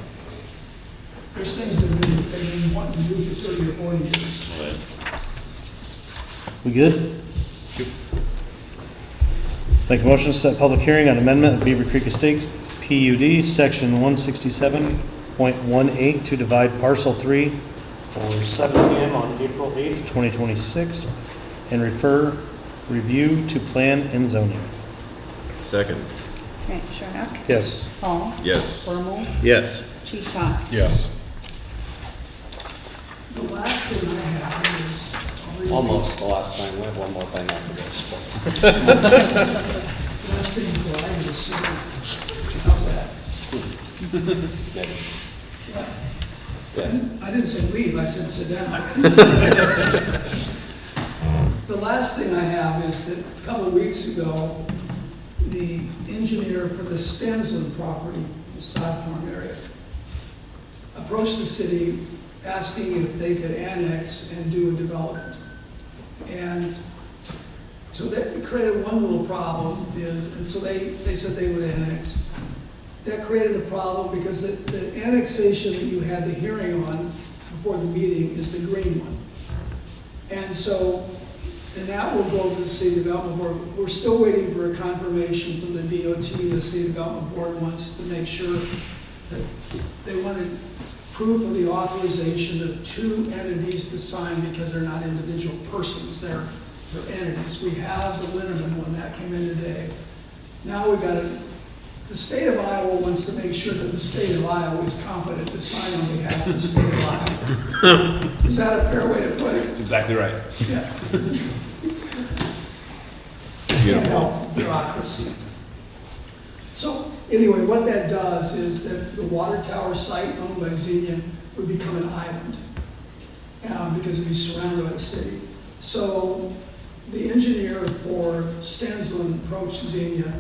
There's things that they've been wanting to do for 30 or 40 years. Right. We good? Make a motion to set public hearing on amendment of Beaver Creek Estates PUD, section 167.18 to divide parcel 3 for 7 p.m. on April 8th, 2026, and review to plan and zoning. Second. Okay, Sharnock? Yes. Paul? Yes. Bermal? Yes. Cheechak? Yes. The last thing I have is. I'll read- Almost the last thing. We have one more thing after this. Last thing before I just see. How's that? Maybe. Yeah. I didn't say leave, I said sit down. The last thing I have is that a couple of weeks ago, the engineer for the Stensland property, the sod farm area, approached the city asking if they could annex and do a development. And so that created one little problem, and so they said they would annex. That created a problem because the annexation that you had the hearing on before the meeting is the green one. And so, and that will go to the City Development Board. We're still waiting for a confirmation from the DOT. The City Development Board wants to make sure that they wanted proof of the authorization of 2 entities to sign because they're not individual persons, they're entities. We have the Linneman one that came in today. Now we've got the state of Iowa wants to make sure that the state of Iowa is competent to sign on behalf of the state of Iowa. Is that a fair way to put it? That's exactly right. Yeah. Beautiful. Bureaucracy. So anyway, what that does is that the water tower site owned by Xenia would become an island because it'd be surrounded by the city. So the engineer for Stansland approached Xenia,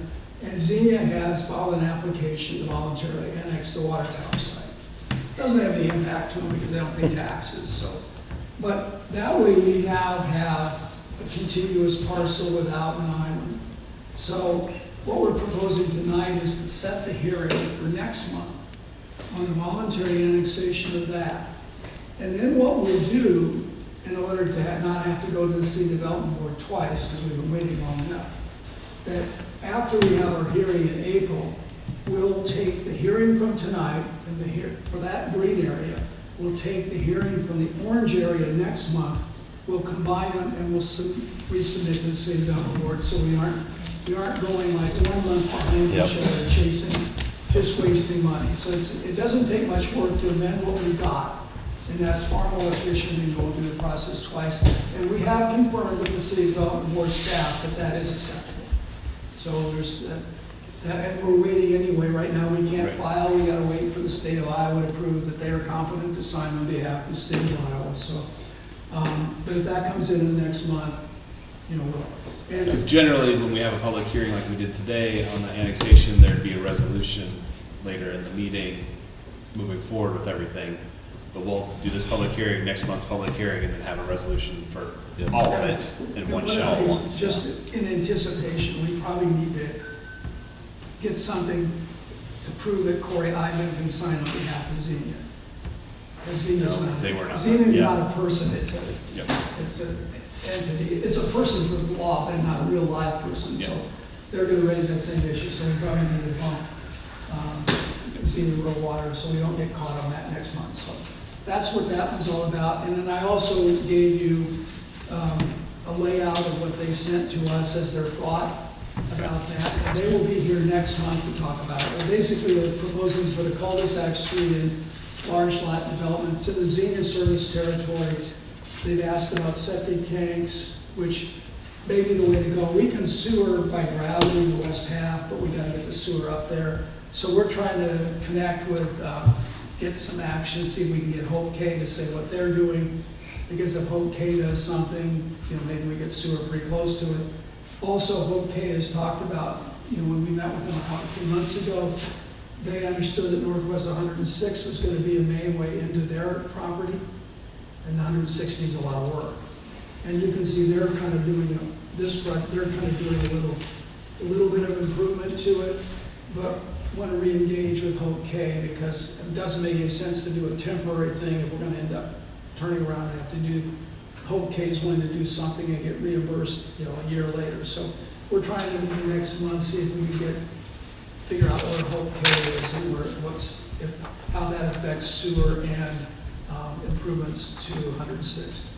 and Xenia has filed an application to voluntarily annex the water tower site. Doesn't have any impact to them because they don't pay taxes. So, but that way we now have a contiguous parcel without an island. So what we're proposing tonight is to set the hearing for next month on the voluntary annexation of that. And then what we'll do, in order to not have to go to the City Development Board twice, because we've been waiting long enough, that after we have our hearing in April, we'll take the hearing from tonight, and for that green area, we'll take the hearing from the orange area next month, we'll combine them, and we'll resubmit to the City Development Board, so we aren't going like 1 month behind each other, chasing, just wasting money. So it doesn't take much work to amend what we got, and that's far more efficient than going through the process twice. And we have confirmed with the City Development Board staff that that is acceptable. So there's that, and we're waiting anyway. Right now, we can't file. We got to wait for the state of Iowa to prove that they are competent to sign on behalf of the state of Iowa. So, but if that comes in the next month, we'll. Because generally, when we have a public hearing like we did today on the annexation, there'd be a resolution later in the meeting moving forward with everything. But we'll do this public hearing, next month's public hearing, and then have a resolution for all of it in one shot. Just in anticipation, we probably need to get something to prove that Corey Ivan can sign on behalf of Xenia. Because Xenia's not a person, it's an entity. It's a person with law, but not a real live person. So they're going to raise that same issue. So we probably need to bump Xenia Rural Water so we don't get caught on that next month. So that's what that was all about. And then I also gave you a layout of what they sent to us as their thought about that. And they will be here next month to talk about it. But basically, they're proposing to put a cul-de-sac street in large lot development. It's in the Xenia service territory. They've asked about septic tanks, which may be the way to go. We can sewer by gravity in the west half, but we got to get the sewer up there. So we're trying to connect with, get some action, see if we can get Hope K to say what they're doing. Because if Hope K does something, maybe we get sewer pretty close to it. Also, Hope K has talked about, when we met with them a few months ago, they understood that Northwest 106 was going to be a main way into their property, and 160 is a lot of work. And you can see they're kind of doing they're kind of doing a little bit of improvement to it, but want to re-engage with Hope K because it doesn't make any sense to do a temporary thing if we're going to end up turning around and have to do. Hope K is willing to do something and get reimbursed, a year later. So we're trying to meet next month, see if we can figure out where Hope K is and how that affects sewer and improvements to 106.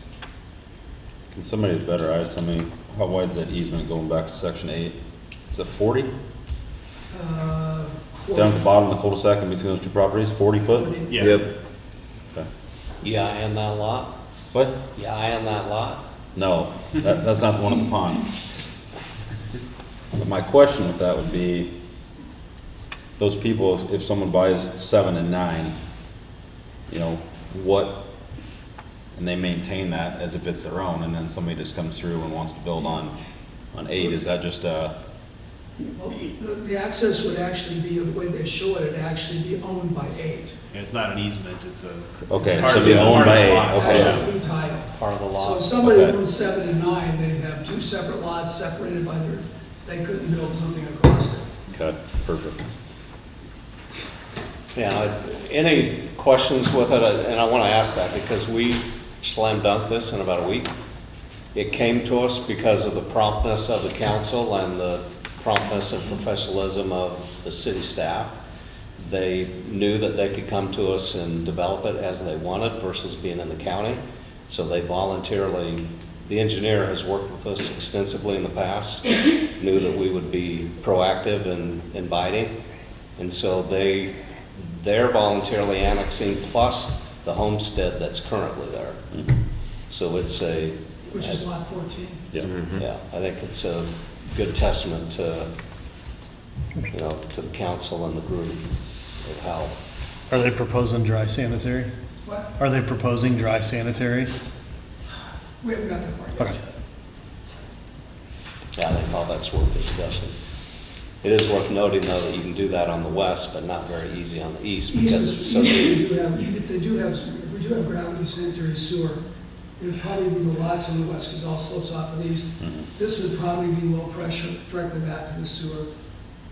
Can somebody with better eyes tell me how wide's that easement going back to section 8? Is it 40? Down at the bottom of the cul-de-sac in between those two properties, 40 foot? Yeah. Yep. Okay. Yeah, and that lot? What? Yeah, and that lot? No, that's not the one at the pond. But my question with that would be, those people, if someone buys 7 and 9, and they maintain that as if it's their own, and then somebody just comes through and wants to build on 8, is that just Well, the access would actually be, the way they show it, it'd actually be owned by 8. And it's not an easement, it's a. Okay, it's part so of be the- owned part of by the 8, lot. okay. Actually, title. Part of the lot. So if somebody Okay. owns 7 and 9, they'd have 2 separate lots separated by they couldn't build something across it. Okay, perfect. Yeah, any questions with it? And I want to ask that because we slam dunked this in about a week. It came to us because of the promptness of the council and the promptness and professionalism of the city staff. They knew that they could come to us and develop it as they wanted versus being in the county. So they voluntarily, the engineer has worked with us extensively in the past, knew that we would be proactive and inviting. And so they're voluntarily annexing plus the homestead that's currently there. So it's Which is lot 14. Yeah. Yeah, I think it's a good testament to you know, to the council and the group of how. Are they proposing dry sanitary? What? Are they proposing dry sanitary? We haven't got that far yet. Okay. Yeah, I think all that's worth discussing. It is worth noting, though, that you can do that on the west, but not very easy on the east because it's so deep. If we do have gravity sanitary sewer, it would probably be the lots on the west because it all slopes off to the east. This would probably be low pressure directly back to the sewer.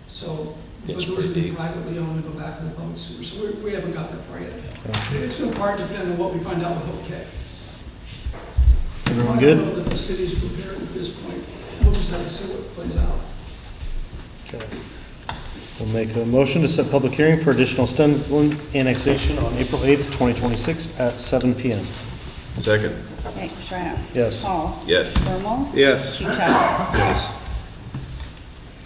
So, but It's those pretty would be deep. privately owned and go back to the public sewer. So we haven't got that far yet. It's going to part depend on what we find out with Hope K. Everyone I good? don't know that the city's prepared at this point. We'll just have to see what plays out. Okay. We'll make a motion to set public hearing for additional Stensland annexation on April 8th, 2026 at 7 PM. Second. Okay, Shredder. Yes. Paul. Yes. Bermal. Yes. Peachum. Yes.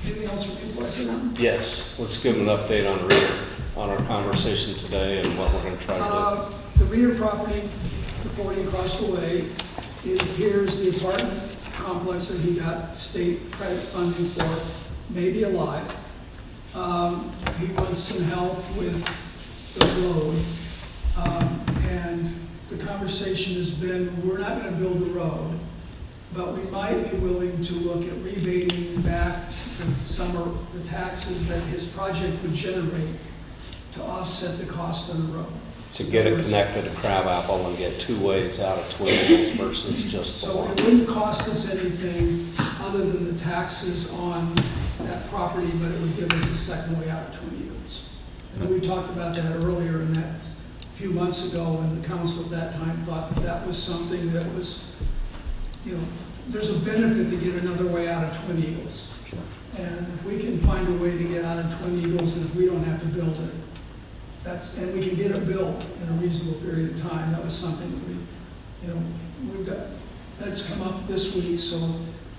Anything else from you boys? Yes, let's give them an update on Reader, on our conversation today and what we're going to try to The Reader property, the 40 across the way, it appears the apartment complex that he got state credit funding for may be alive. He wants some help with the road. And the conversation has been, we're not going to build the road, but we might be willing to look at rebating back the taxes that his project would generate to offset the cost of the road. to get it connected to Crabapple and get two ways out of Twin Hills versus just the So one. it wouldn't cost us anything other than the taxes on that property, but it would give us the second way out of Twin Hills. And we talked about that earlier in that a few months ago, and the council at that time thought that that was something that was, you know, there's a benefit to get another way out of Twin Eagles. Sure. And if we can find a way to get out of Twin Eagles, and if we don't have to build it, and we can get it built in a reasonable period of time, that was something that we, you know, that's come up this week, so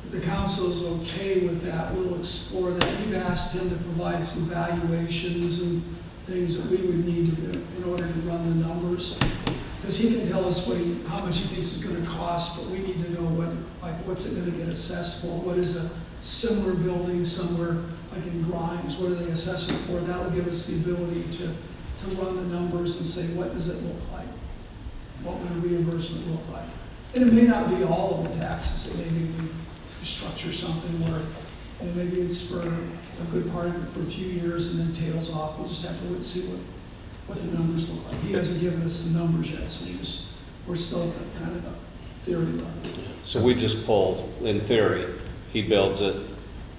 if the council is okay with that, we'll explore that. We've asked him to provide some valuations and things that we would need in order to run the numbers. Because he can tell us how much he thinks it's gonna cost, but we need to know what's it gonna get assessed for? What is a similar building somewhere, like in Grimes, what are they assessing for? That'll give us the ability to run the numbers and say, what does it look like? What would a reimbursement look like? And it may not be all of the taxes, it may be we structure something where, and maybe it's for a good part of it for a few years and then tails off. We'll just have to wait and see what the numbers look like. He hasn't given us the numbers yet, so we're still at kind of a theory level. So we just pull, in theory, he builds it,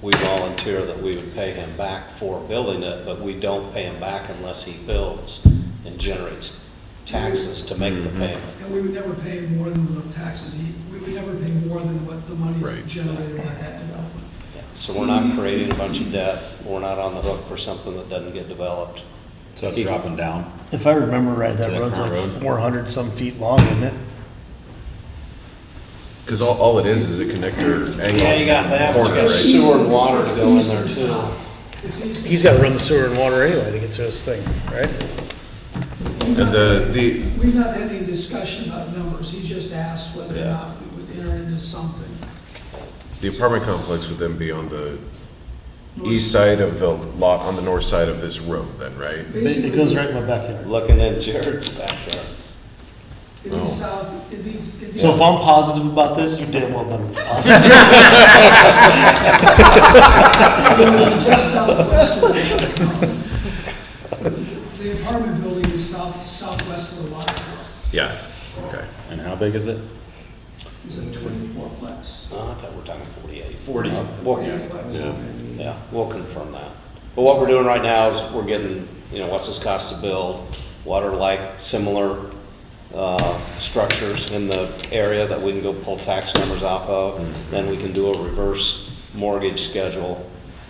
we volunteer that we would pay him back for building it, but we don't pay him back unless he builds and generates taxes to make the payment. And we would never pay him more than the taxes. We would never pay more than what the money is generated by that development. Yeah. So we're not creating a bunch of debt, we're not on the hook for something that doesn't get developed. So it's dropping down. If I remember right, that To the road's current like road? 400 some feet long, isn't it? Because all it is a connector. Yeah, you got that, but you Corner, got right? sewer and water to go in there too. It's easy. He's got to run the sewer and water anyway to get to his thing, right? And the We've not had any discussion about numbers. He just asked whether or Yeah. not we would enter into something. apartment complex would then be on the east side of the lot, on the north side of this road then, right? It goes right in my backyard. Looking in Jared's backyard. It'd be south, it'd be. So if I'm positive about this, you damn well better be positive. Just southwest of the apartment building is southwest of the water tower. Yeah, okay. And how big is it? It's a 24-plex. Oh, I thought we were talking 48. 40. Yeah, we'll confirm that. But what we're doing right now is we're getting, what's this cost to build, water-like, similar structures in the area that we can go pull tax numbers off of. Then we can do a reverse mortgage schedule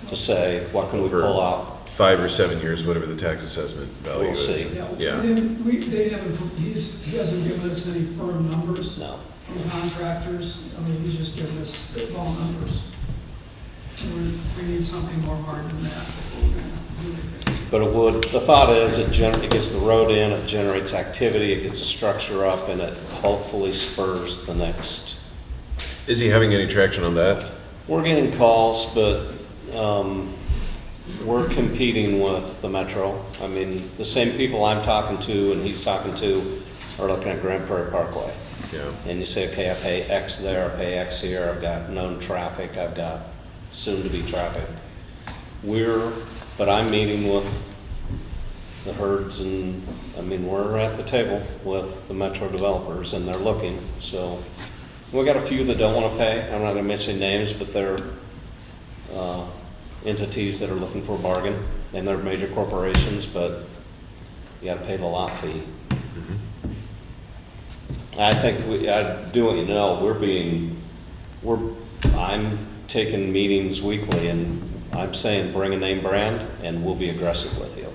to say, what can we Over pull out? 5 or 7 years, whatever the tax assessment value We'll is. see. Yeah. He hasn't given us any firm numbers No. from contractors. I mean, he's just given us spitball numbers. And we need something more hard than that. But the thought is it gets the road in, it generates activity, it gets a structure up, and it hopefully spurs the next. Is he having any traction on that? We're getting calls, but we're competing with the Metro. I mean, the same people I'm talking to and he's talking to are looking at Grand Prairie Parkway. Yeah. And you say, okay, I pay X there, I pay X here, I've got known traffic, I've got soon-to-be traffic. But I'm meeting with the herds and, I mean, we're at the table with the Metro developers and they're looking, so. We got a few that don't want to pay. I'm not going to mention names, but they're entities that are looking for a bargain, and they're major corporations, but you got to pay the lot fee. I think I do want you to know, I'm taking meetings weekly, and I'm saying bring a name brand, and we'll be aggressive with you.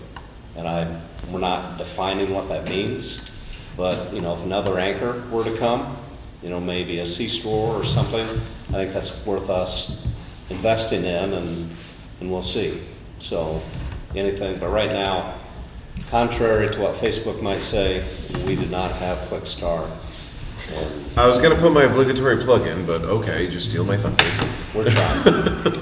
And we're not defining what that means, but if another anchor were to come, maybe a C-store or something, I think that's worth us investing in, and we'll see. So anything, but right now, contrary to what Facebook might say, we did not have Quick Start. I was gonna put my obligatory plug in, but okay, just steal my thunder. We're trying.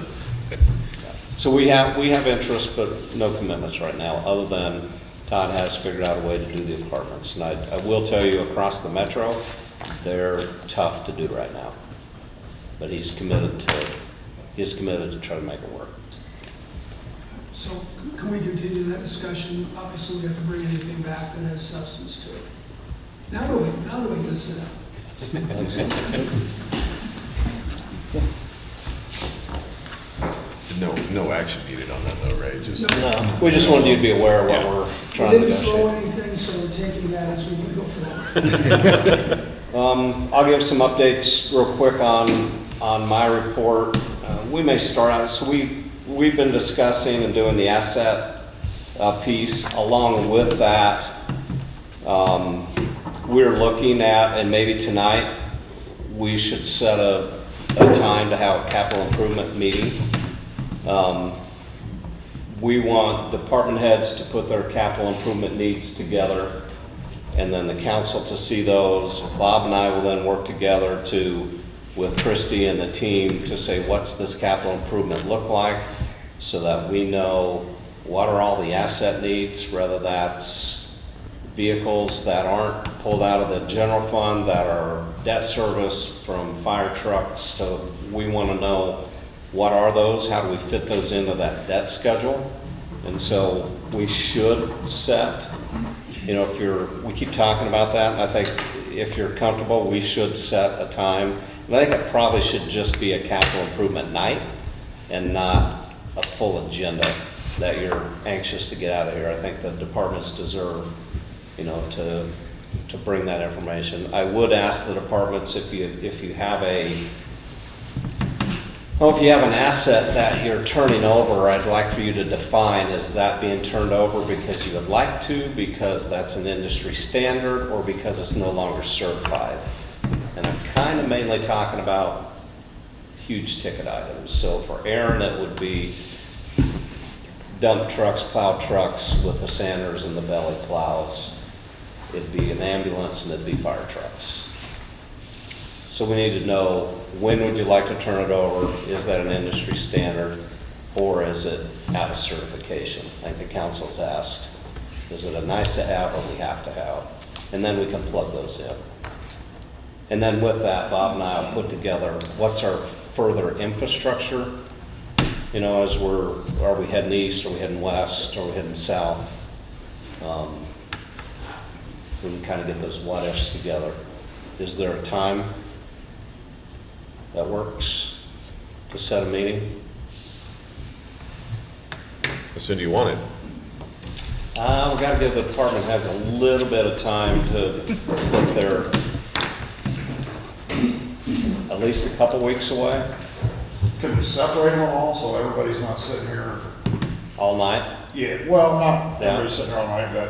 So we have interest, but no commitments right now, other than Todd has figured out a way to do the apartments. And I will tell you, across the Metro, they're tough to do right now, but he's committed to try to make it work. So can we continue that discussion? Obviously, we have to bring anything back that has substance to it. Now do we get to sit down? No action needed on that though, right? Just No, we just wanted you to be aware of what we're trying to We didn't throw negotiate. anything, so we're taking that as we go forward. I'll give some updates real quick on my report. We may start out, so we've been discussing and doing the asset piece. Along with that, we're looking at, and maybe tonight, we should set a time to have a capital improvement meeting. We want department heads to put their capital improvement needs together, and then the council to see those. Bob and I will then work together with Christie and the team to say, what's this capital improvement look like, so that we know what are all the asset needs, whether that's vehicles that aren't pulled out of the general fund, that are debt service from fire trucks. So we want to know, what are those? How do we fit those into that debt schedule? And so we should set, we keep talking about that, and I think if you're comfortable, we should set a time. And I think it probably should just be a capital improvement night and not a full agenda that you're anxious to get out of here. I think the departments deserve, to bring that information. I would ask the departments, if you have an asset that you're turning over, I'd like for you to define, is that being turned over because you would like to, because that's an industry standard, or because it's no longer certified? And I'm kind of mainly talking about huge ticket items. So for Aaron, it would be dump trucks, plow trucks with the sanders and the belly plows. It'd be an ambulance, and it'd be fire trucks. So we need to know, when would you like to turn it over? Is that an industry standard, or is it out of certification? I think the council's asked, is it a nice to have or we have to have? And then we can plug those in. And then with that, Bob and I will put together, what's our further infrastructure? Are we heading east, are we heading west, are we heading south? We can kind of get those what ifs together. Is there a time that works to set a meeting? how soon do you want it? We've got to give the department heads a little bit of time to put their, at least a couple weeks away. Can we separate them all so everybody's not sitting here? All night? Yeah, well, not Yeah. everybody sitting here all night, but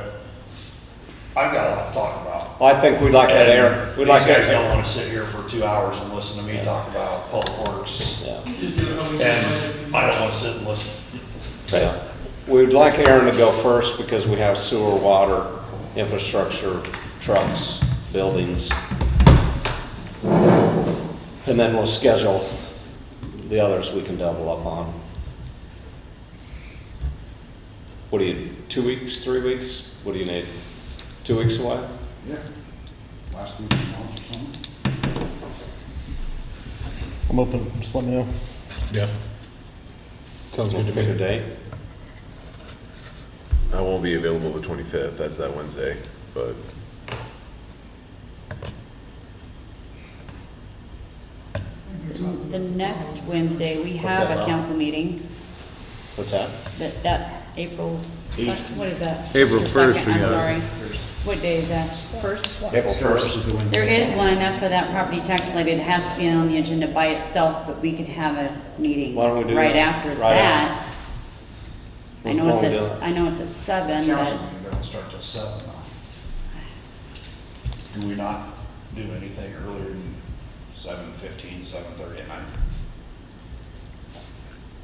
I've got a lot to talk about. Well, I think we'd like that, Aaron. These guys don't want to sit here for 2 hours and listen to me talk about public works. Yeah. And I don't want to sit and listen. Yeah. We'd like Aaron to go first because we have sewer, water, infrastructure, trucks, buildings. And then we'll schedule the others we can double up on. What do you, 2 weeks, 3 weeks? What do you need? 2 weeks away? Yeah, last week of March or something. I'm open, just let me know. Yeah. Sounds good to Pick a me. date. I won't be available the 25th, that's that Wednesday, but The next Wednesday, we What's have that, a Bob? council meeting. What's that? That April, what is that? April Or 1st second, we I'm got. sorry. What day is that? First? April 1st. There is one, that's for that property tax levy. It has to be on the agenda by itself, but we could have a meeting Why don't we do right that? after Right that. I know Why it's don't we do at, it? I know it's at 7, Council but meeting doesn't start till 7 now. Do we not do anything earlier than 7:15, 7:30 at night?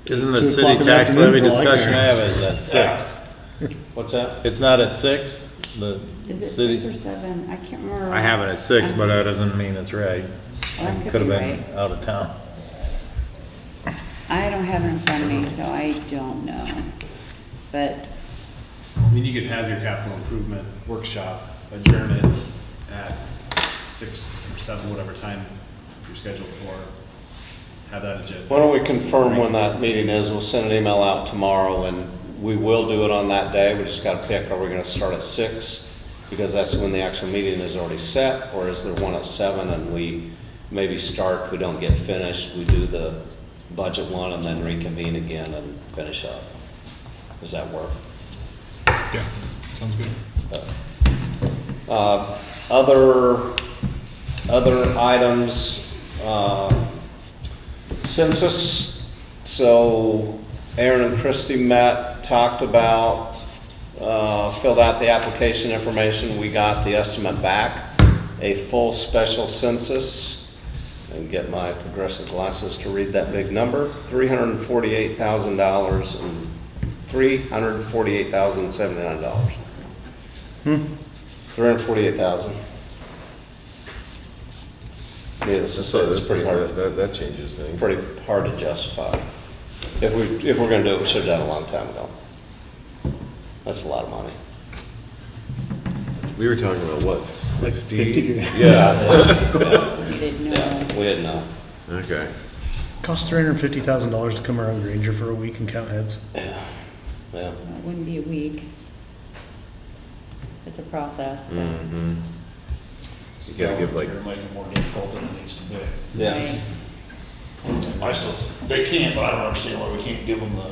Isn't the 2 city o'clock in the tax afternoon levy for all I discussion I care. have is at 6? What's that? It's not at 6? The is it city? 6 or 7? I can't remember. I have it at 6, but that doesn't mean it's right. Well, that could Could have be been right. out of town. I don't have it in front of me, so I don't know. But I mean, you could have your capital improvement workshop, adjourn it at 6 or 7, whatever time you're scheduled for. Have that agenda. Why don't we confirm when that meeting is? We'll send an email out tomorrow, and we will do it on that day. We just got to pick, are we going to start at 6? Because that's when the actual meeting is already set, or is there one at 7 and we maybe start, if we don't get finished, we do the budget one and then reconvene again and finish up. Does that work? Yeah, sounds good. Other items, census. So Aaron and Christie met, talked about, filled out the application information. We got the estimate back, a full special census. And get my progressive glasses to read that big number, $348,000 and $348,079. $348,000. Yeah, it's pretty hard. That changes things. Pretty hard to justify. If we're gonna do it, we should have done it a long time ago. That's a lot of money. We were talking about what, Like 50 grand. Yeah. you didn't know. Yeah, we didn't know. Okay. Costs $350,000 to come around Granger for a week and count heads. Yeah. It wouldn't be a week. It's a process. But Mm-hmm. You gotta give like, You're making it more difficult than it needs to be. Yeah. Right. I still, they can, but I don't understand why we can't give them the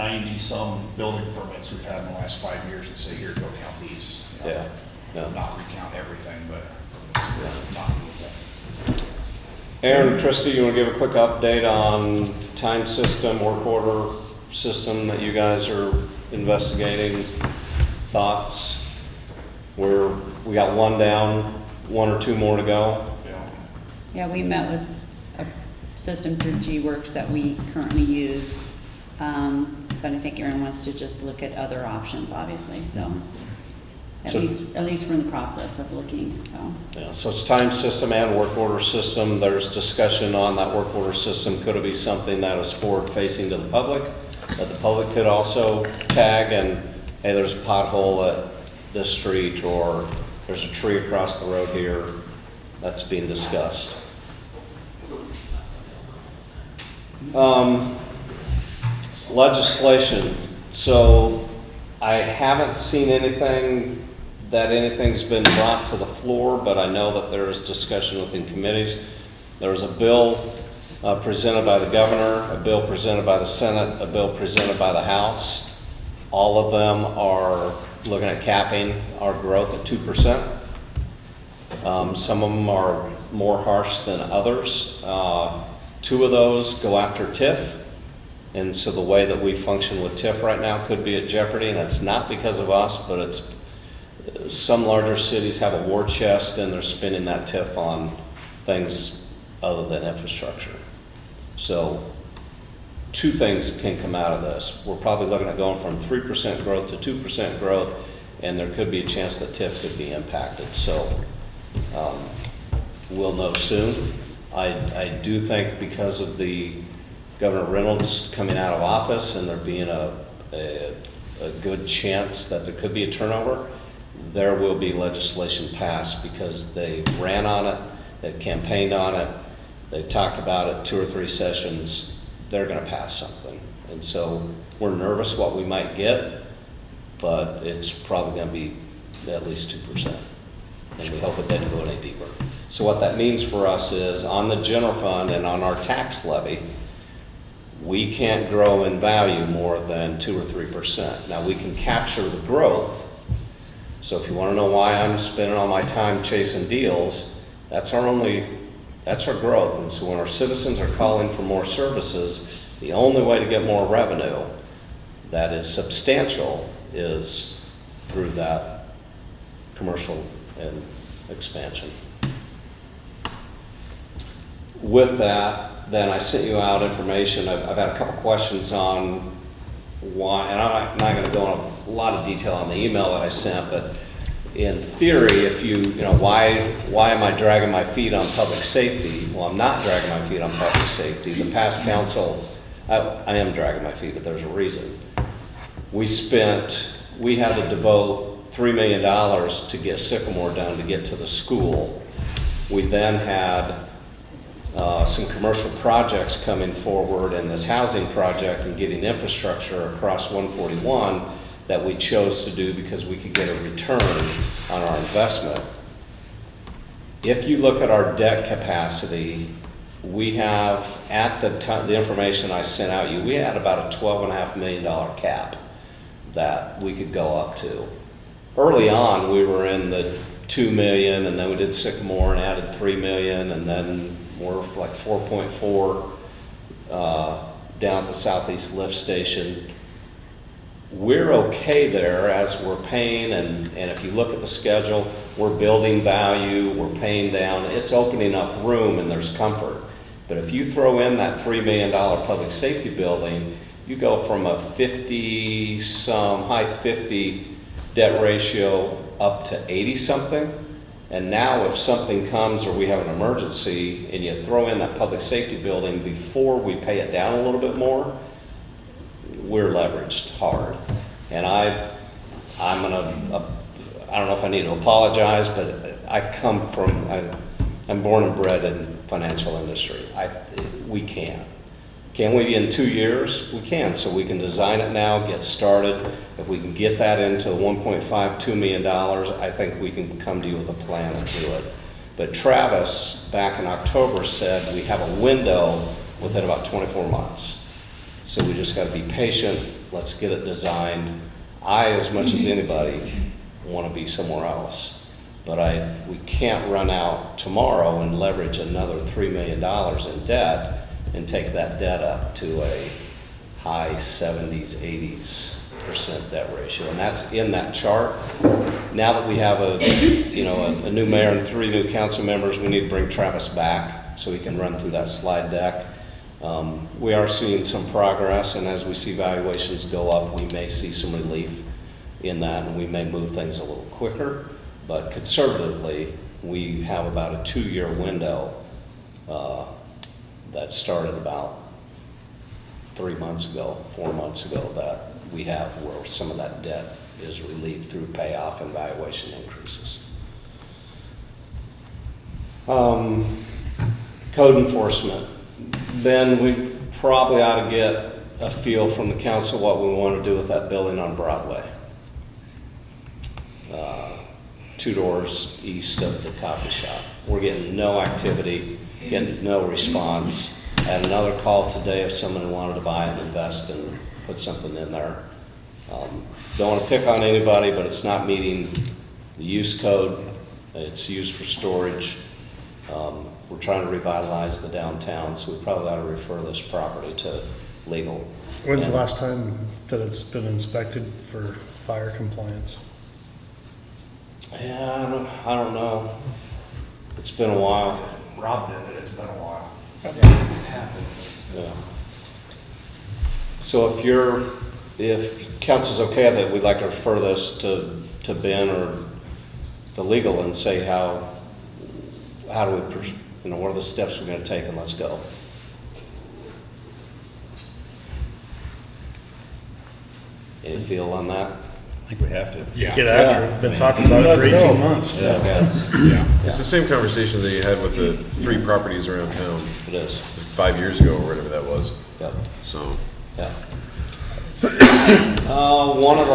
90-some building permits we've had in the last 5 years and say, here, go count these. You know, Yeah. Yeah. Not recount everything, but not. Aaron, Christie, you want to give a quick update on time system, work order system that you guys are investigating? Thoughts? We got one down, 1 or 2 more to go. Yeah, we met with a system through G-Works that we currently use. But I think Aaron wants to just look at other options, obviously, so. At least we're in the process of looking, so. Yeah, so it's time system and work order system. There's discussion on that work order system. Could it be something that is forward facing to the public? That the public could also tag and, hey, there's a pothole at this street, or there's a tree across the road here. That's being discussed. Legislation. So I haven't seen anything that anything's been brought to the floor, but I know that there is discussion within committees. There was a bill presented by the governor, a bill presented by the Senate, a bill presented by the House. All of them are looking at capping our growth at 2%. Some of them are more harsh than others. 2 of those go after TIF. And so the way that we function with TIF right now could be at jeopardy, and it's not because of us, but it's some larger cities have a war chest and they're spending that TIF on things other than infrastructure. So 2 things can come out of this. We're probably looking at going from 3% growth to 2% growth, and there could be a chance that TIF could be impacted. So we'll know soon. I do think because of the Governor Reynolds coming out of office and there being a a good chance that there could be a turnover, there will be legislation passed because they ran on it, they've campaigned on it, they've talked about it 2 or 3 sessions, they're gonna pass something. And so we're nervous what we might get, but it's probably gonna be at least 2%. And we hope it doesn't go any deeper. So what that means for us is on the general fund and on our tax levy, we can't grow in value more than 2 or 3%. Now we can capture the growth. So if you want to know why I'm spending all my time chasing deals, that's our growth. And so when our citizens are calling for more services, the only way to get more revenue that is substantial is through that commercial and expansion. With that, then I sent you out information. I've had a couple questions on why, and I'm not going to go into a lot of detail on the email that I sent, but in theory, if why am I dragging my feet on public safety? Well, I'm not dragging my feet on public safety. The past council, I am dragging my feet, but there's a reason. We had to devote $3 million to get Sycamore done to get to the school. We then had some commercial projects coming forward and this housing project and getting infrastructure across 141 that we chose to do because we could get a return on our investment. If you look at our debt capacity, we have, at the time, the information I sent out you, we had about a $12.5 million cap that we could go up to. Early on, we were in the 2 million, and then we did Sycamore and added 3 million, and then we're like 4.4 down at the Southeast Lift Station. We're okay there as we're paying, and if you look at the schedule, we're building value, we're paying down, it's opening up room and there's comfort. But if you throw in that $3 million public safety building, you go from a 50-some, high 50 debt ratio up to 80-something. And now if something comes or we have an emergency and you throw in that public safety building before we pay it down a little bit more, we're leveraged hard. And I don't know if I need to apologize, but I'm born and bred in financial industry. We can. Can we in 2 years? We can. So we can design it now, get started. If we can get that into $1.52 million, I think we can come to you with a plan and do it. But Travis, back in October, said we have a window within about 24 months. So we just got to be patient. Let's get it designed. I, as much as anybody, want to be somewhere else. But we can't run out tomorrow and leverage another $3 million in debt and take that debt up to a high 70s, 80s% debt ratio. And that's in that chart. Now that we have a new mayor and 3 new council members, we need to bring Travis back so he can run through that slide deck. We are seeing some progress, and as we see valuations go up, we may see some relief in that, and we may move things a little quicker. But conservatively, we have about a 2-year window that started about 4 months ago, that we have where some of that debt is relieved through payoff and valuation increases. Code enforcement. Ben, we probably ought to get a feel from the council what we want to do with that building on Broadway. 2 doors east of the coffee shop. We're getting no activity, getting no response. I had another call today of someone who wanted to buy and invest and put something in there. Don't want to pick on anybody, but it's not meeting the use code. It's used for storage. We're trying to revitalize the downtown, so we probably ought to refer this property to legal. When's the last time that it's been inspected for fire compliance? Yeah, I don't know. It's been a while. Rob did it, it's been a while. Yeah. So if council's okay that we'd like to refer this to Ben or the legal and say how do we, what are the steps we're going to take, and let's go. Any feel on that? I think we have to. Yeah. Get after it. Been talking about it for 18 months. Yeah, that's, Yeah. It's the same conversation that you had with the 3 properties around town it is. 5 years ago or whatever that was. Yep. So, Yeah. One of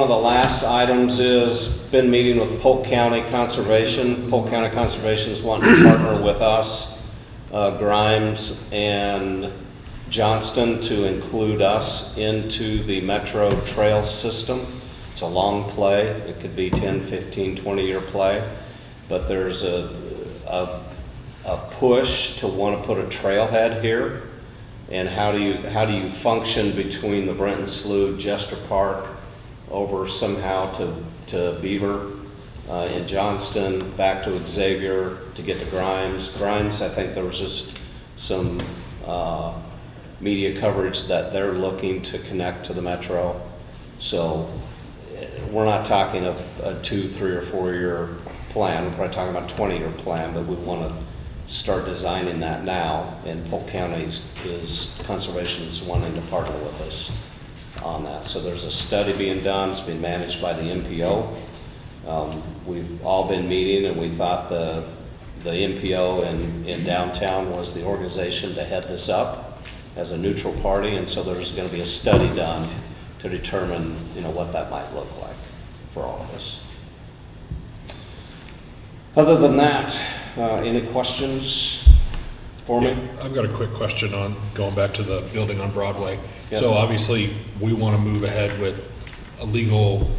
the last items is been meeting with Polk County Conservation. Polk County Conservation is wanting to partner with us, Grimes and Johnston, to include us into the Metro Trail system. It's a long play. It could be 10, 15, 20-year play, but there's a push to want to put a trailhead here. And how do you function between the Brenton Slough, Jester Park, over somehow to Beaver, in Johnston, back to Xavier, to get to Grimes. Grimes, I think there was just some media coverage that they're looking to connect to the Metro. So we're not talking a 2, 3, or 4 year plan. We're probably talking about a 20-year plan, but we want to start designing that now. And Polk County Conservation is wanting to partner with us on that. So there's a study being done. It's being managed by the MPO. We've all been meeting, and we thought the MPO in downtown was the organization to head this up as a neutral party, and so there's going to be a study done to determine, what that might look like for all of us. Other than that, any questions for me? I've got a quick question on going back to the building on Broadway. Yep. So obviously, we want to move ahead with a legal,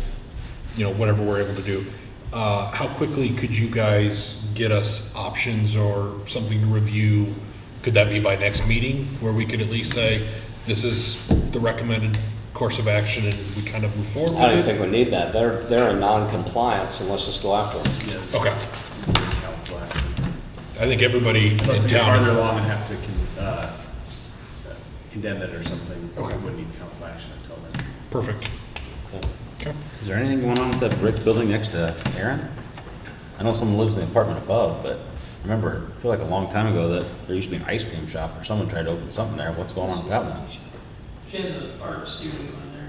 whatever we're able to do. How quickly could you guys get us options or something to review? Could that be by next meeting, where we could at least say, this is the recommended course of action, and we kind of move forward with it? I don't think we need that. They're in non-compliance, and let's just go after them. Okay. Council action. I think everybody in Unless we get town farther is, along and have to condemn it or something, Okay. we wouldn't need council action until then. perfect. Okay. Is there anything going on with that brick building next to Aaron? I know someone lives in the apartment above, but I remember, I feel like a long time ago that there used to be an ice cream shop or someone tried to open something there. What's going on with that one? She has an art studio in there.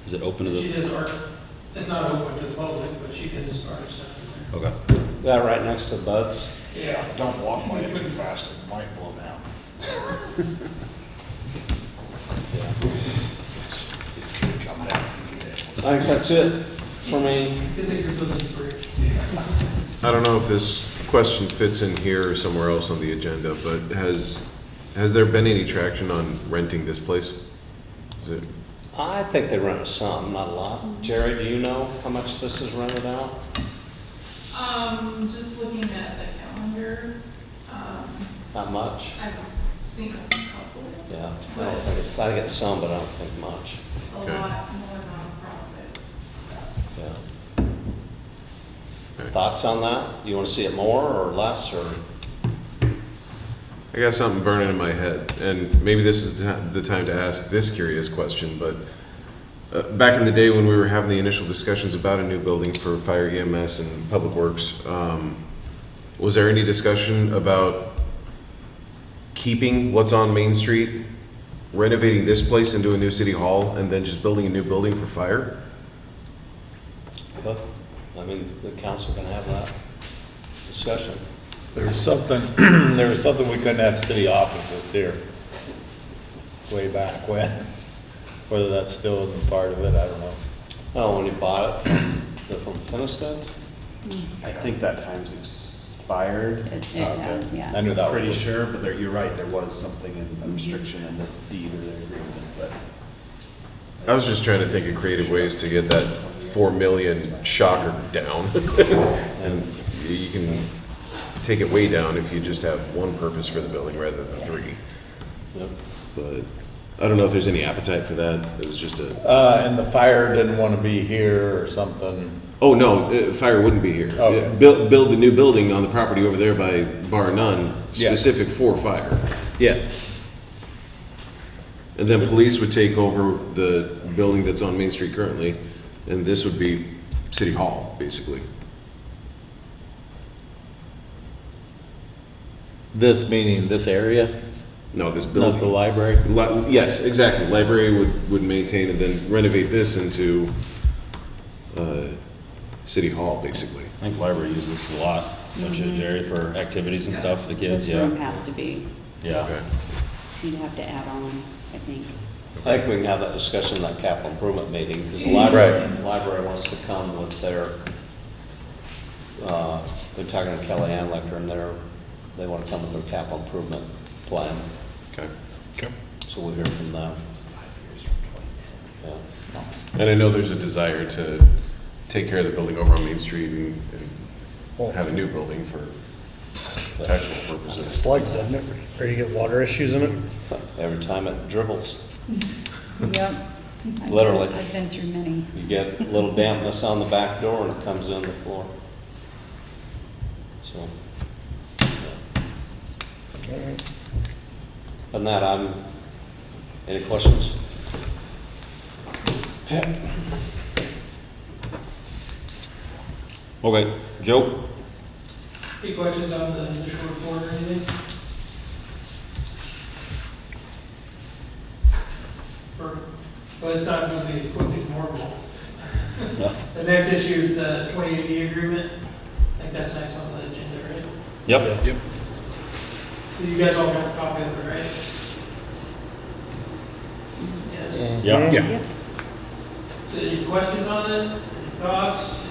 Is it open to She the? does art, it's not open to the public, but she does art stuff in there. Okay. That right next to Bud's. Yeah. Don't walk by it too fast, it might blow down. It could come down. I think that's it for me. Good thing you're building the bridge. I don't know if this question fits in here or somewhere else on the agenda, but has there been any traction on renting this place? Is it? I think they rented some, not a lot. Jerry, do you know how much this is rented out? Just looking at the calendar, Not much. I've seen a couple, Yeah. I think it's some, but I don't think much. a Okay. lot more nonprofit stuff. Yeah. Okay. Thoughts on that? You want to see it more or less, or? I got something burning in my head, and maybe this is the time to ask this curious question, but back in the day when we were having the initial discussions about a new building for fire EMS and public works, was there any discussion about keeping what's on Main Street, renovating this place into a new city hall, and then just building a new building for fire? Well, I mean, the council can have that discussion. There was something, we couldn't have city offices here way back when. Whether that's still a part of it, I don't know. Oh, when you bought it from Finiston? I think that time's expired. It has, I yeah. knew that Pretty was. sure, but you're right, there was something in a restriction in the deed or the agreement, but. I was just trying to think of creative ways to get that 4 million shocker down. And you can take it way down if you just have one purpose for the building rather than 3. Yep. But I don't know if there's any appetite for that. It was just a, And the fire didn't want to be here or something. oh no, fire wouldn't be here. Okay. Build the new building on the property over there by Bar None, Yeah. specific for fire. Yeah. And then police would take over the building that's on Main Street currently, and this would be City Hall, basically. This meaning this area? No, this building. Not the library? Yes, exactly. Library would maintain and then renovate this into City Hall, basically. I think library uses this a lot, don't you, Jerry, for activities and stuff for the kids, This yeah. room has to be, Yeah. Okay. you'd have to add on, I think. I think we can have that discussion in that capital improvement meeting, because the library wants to come with their, been talking to Kelly Anlicker, and they want to come with their capital improvement plan, Okay. Okay. so we'll hear from them. Yeah. And I know there's a desire to take care of the building over on Main Street and have a new building for taxable purposes. Floods, doesn't it? Or you get water issues in it? Every time it dribbles, Yep. Literally. I've been through many. you get a little dampness on the back door and it comes in the floor. So. Other than that, any questions? Okay, Joe? Any questions on the initial report or anything? But it's not going to be as quick as normal. The next issue is the 2080 agreement. I think that's next on the agenda, right? Yep. Yep. You guys all have a copy of it, right? Yes. Yep. Yeah. So any questions on it? Any thoughts?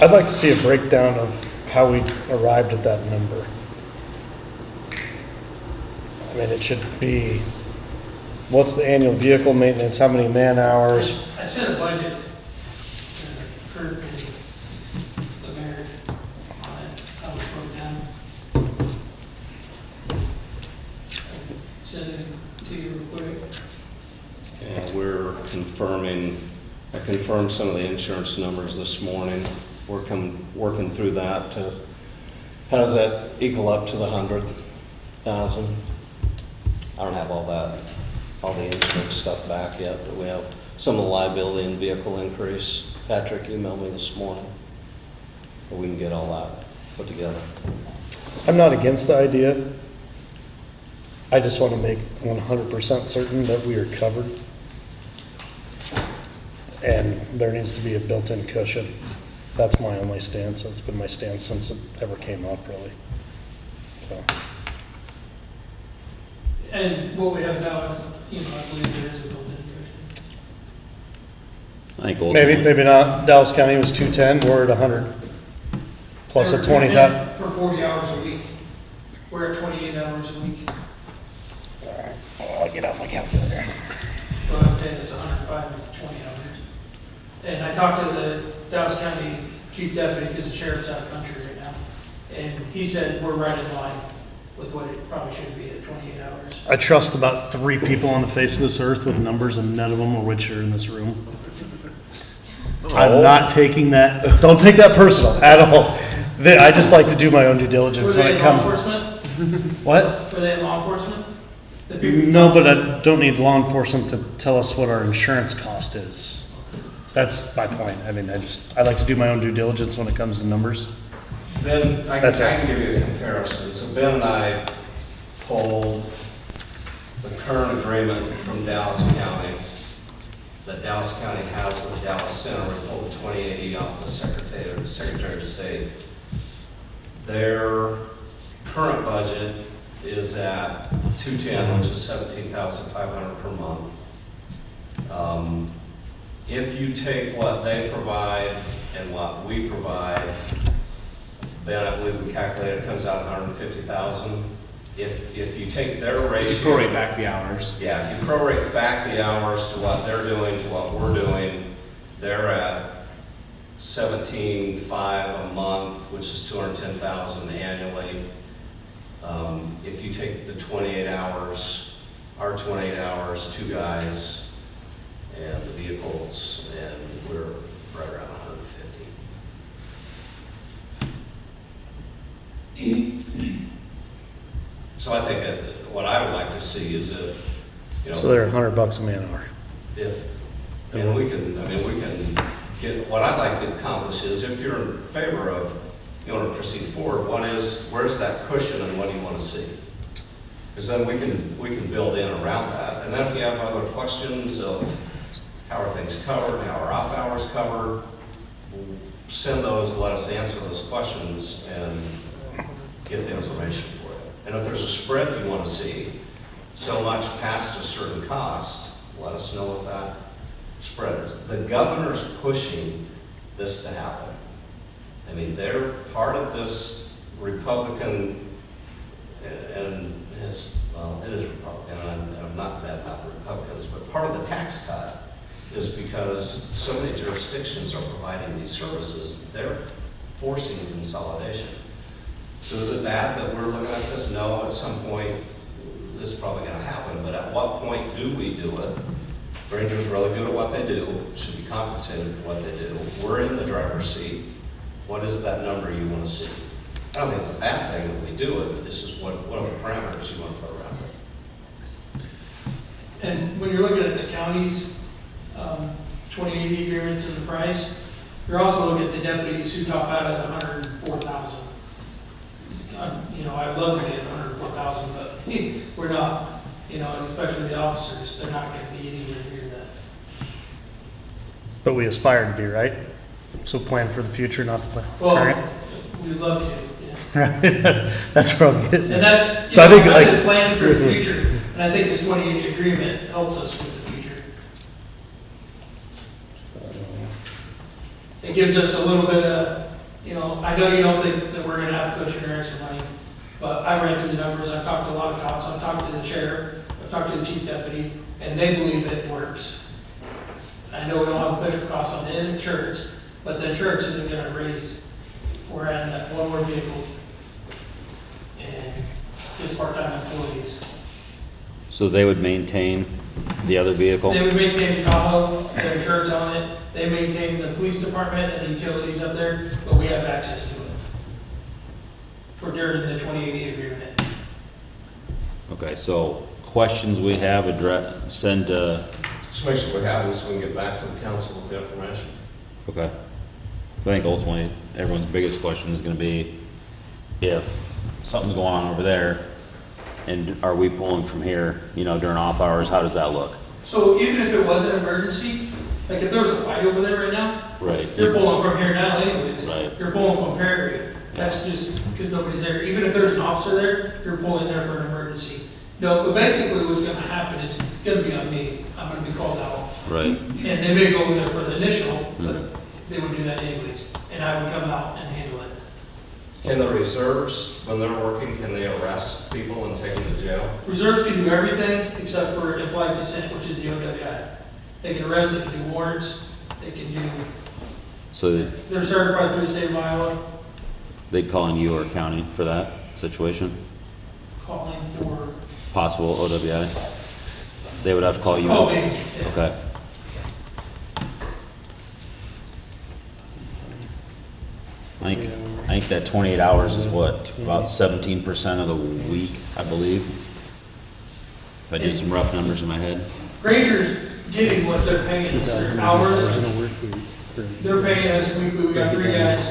I'd like to see a breakdown of how we arrived at that number. I mean, it should be, what's the annual vehicle maintenance, how many man hours? I sent a budget to Kurt and the mayor on it, how it broke down. Send it to you real quick. And we're I confirmed some of the insurance numbers this morning. Working through that to, how does that equal up to the 100,000? I don't have all the insurance stuff back yet, but we have some of the liability and vehicle increase. Patrick emailed me this morning. But we can get all that put together. I'm not against the idea. I just want to make 100% certain that we are covered. And there needs to be a built-in cushion. That's my only stance. That's been my stance since it ever came up, really. So. And what we have now, I believe there is a built-in cushion. I think ultimately. Maybe not. Dallas County was 210, we're at 100. Plus a 20,000. For 40 hours a week. We're at 28 hours a week. I'll get out my calculator. But it's 105 and 20 hours. And I talked to the Dallas County Chief Deputy, because the sheriff's out of country right now. And he said we're right in line with what it probably should be at 28 hours. I trust about 3 people on the face of this earth with numbers, and none of them are which are in this room. I'm not taking that, don't take that personal at all. I just like to do my own due diligence Were when they it in law comes. enforcement? What? Were they in law enforcement? The people- No, but I don't need law enforcement to tell us what our insurance cost is. That's my point. I mean, I like to do my own due diligence when it comes to numbers. Ben, I That's it. can give you a comparison. So Ben and I pulled the current agreement from Dallas County that Dallas County has with Dallas Center. We pulled the 2080 off the Secretary of State. Their current budget is at 210, which is $17,500 per month. If you take what they provide and what we provide, then I believe we calculated it comes out 150,000. If you take their ratio. Prorate back the hours. Yeah, if you prorate back the hours to what they're doing to what we're doing, they're at 17,500 a month, which is 210,000 annually. If you take the 28 hours, our 28 hours, 2 guys, and the vehicles, and we're right around 150. So I think what I would like to see is if, So they're $100 a man hour. and we can get, what I'd like to accomplish is if you're in favor of, you want to proceed forward, where's that cushion and what do you want to see? Because then we can build in around that. And then if you have other questions of how are things covered, how are off hours covered, send those, let us answer those questions and get the information for you. And if there's a spread you want to see, so much past a certain cost, let us know what that spread is. The governor's pushing this to happen. I mean, they're part of this Republican, and his, well, it is Republican, and I'm not bad about the Republicans, but part of the tax cut is because so many jurisdictions are providing these services, they're forcing consolidation. So is it bad that we're looking at this? No, at some point, this is probably gonna happen, but at what point do we do it? Granger's really good at what they do, should be compensated for what they do. We're in the driver's seat. What is that number you wanna see? I don't think it's a bad thing that we do it, but this is what are the parameters you wanna put around it? And when you're looking at the county's 2080 agreements and the price, you're also looking at the deputies who top out at 104,000. You know, I'd love to get 104,000, but we're not. You know, and especially the officers, they're not going to be anywhere near that. But we aspire to be, right? So plan for the future, not the plan. Well, current. we'd love to. Right. That's what I'm getting. And that's, So I think like, like plan for the future. And I think this 2080 agreement helps us with the future. It gives us a little bit of, you know, I know you don't think that we're going to have cushion or extra money, but I ran through the numbers. I've talked to a lot of cops. I've talked to the sheriff. I've talked to the chief deputy, and they believe it works. I know we don't have official costs on the insurance, but the insurance isn't going to raise. We're adding that one more vehicle and just part-time employees. So they would maintain the other vehicle? They would maintain the Tahoe, their insurance on it. They maintain the police department and the utilities up there, but we have access to it for during the 2080 agreement. Okay, so questions we have, send to, Just make sure we have this so we can get back to the council with the information. okay. So I think ultimately, everyone's biggest question is gonna be, if something's going on over there, and are we pulling from here, you know, during off hours, how does that look? So even if it was an emergency, like if there was a fight over there right now, Right. you're pulling from here now anyways. Right. You're pulling from Perry. That's just because nobody's there. Even if there's an officer there, you're pulling there for an emergency. No, but basically what's gonna happen is it's gonna be on me. I'm gonna be called out. Right. And they may go there for the initial, but Mhm. they would do that anyways. And I would come out and handle it. Can the reserves, when they're working, can they arrest people and take them to jail? Reserves can do everything except for implied consent, which is the OWI. They can arrest, they can do warrants, they can do, So they're certified through the state of Iowa, they'd call in you or county for that situation? calling for, Possible OWI? They would have to call you? call me. Yeah. Okay. I think that 28 hours is what, about 17% of the week, I believe? If I do some rough numbers in my head. Granger's getting what they're paying us, their hours. They're paying us weekly, we got 3 guys,